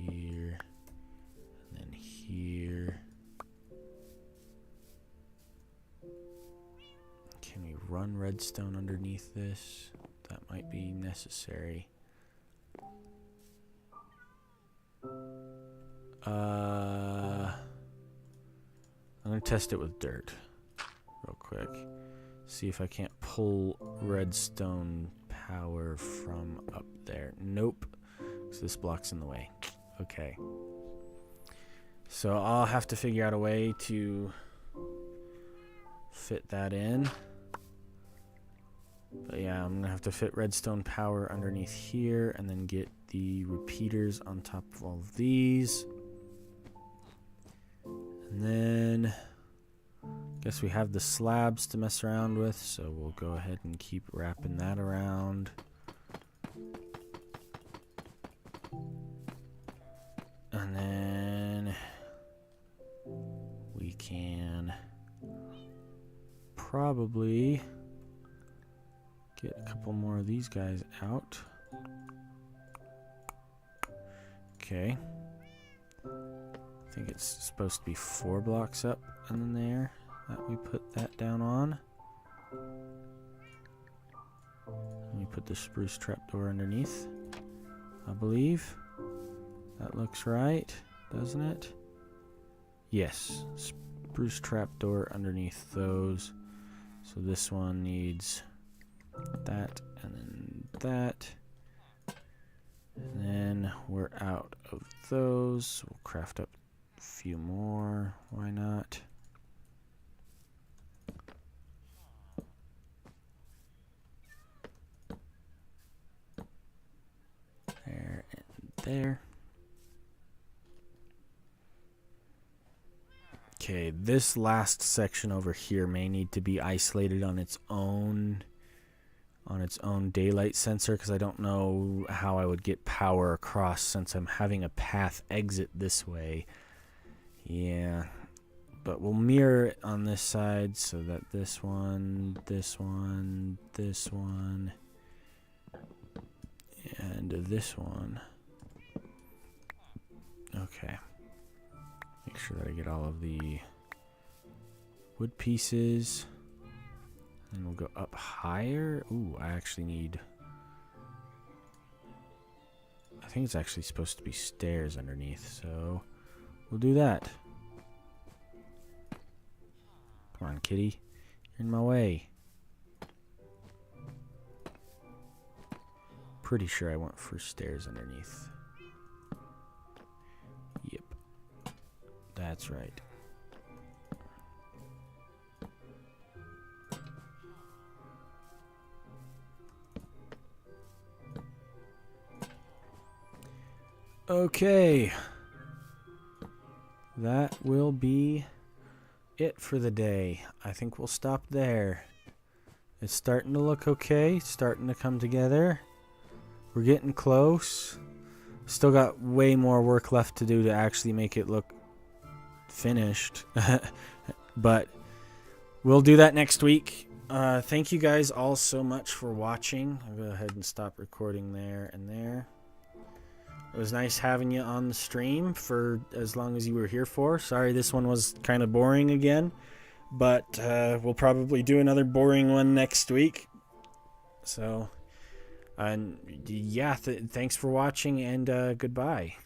Here, and then here. Can we run redstone underneath this? That might be necessary. I'm gonna test it with dirt real quick. See if I can't pull redstone power from up there. Nope, because this block's in the way. Okay. So I'll have to figure out a way to fit that in. But yeah, I'm going to have to fit redstone power underneath here and then get the repeaters on top of all of these. And then I guess we have the slabs to mess around with, so we'll go ahead and keep wrapping that around. And then we can probably get a couple more of these guys out. Okay. I think it's supposed to be 4 blocks up and then there that we put that down on. And we put the spruce trapdoor underneath, I believe. That looks right, doesn't it? Yes, spruce trapdoor underneath those. So this one needs that, and then that. And then we're out of those. We'll craft up a few more. Why not? There and there. Okay, this last section over here may need to be isolated on its own daylight sensor, because I don't know how I would get power across since I'm having a path exit this way. Yeah, but we'll mirror it on this side so that this one, and this one. Okay. Make sure that I get all of the wood pieces. And we'll go up higher. Ooh, I actually need... I think it's actually supposed to be stairs underneath, so we'll do that. Come on, kitty. You're in my way. Pretty sure I went for stairs underneath. Yep. That's right. Okay. That will be it for the day. I think we'll stop there. It's starting to look okay. It's starting to come together. We're getting close. Still got way more work left to do to actually make it look finished. But we'll do that next week. Thank you guys all so much for watching. I'll go ahead and stop recording there and there. It was nice having you on the stream for as long as you were here for. Sorry this one was kind of boring again, but we'll probably do another boring one next week. So, yeah, thanks for watching, and goodbye.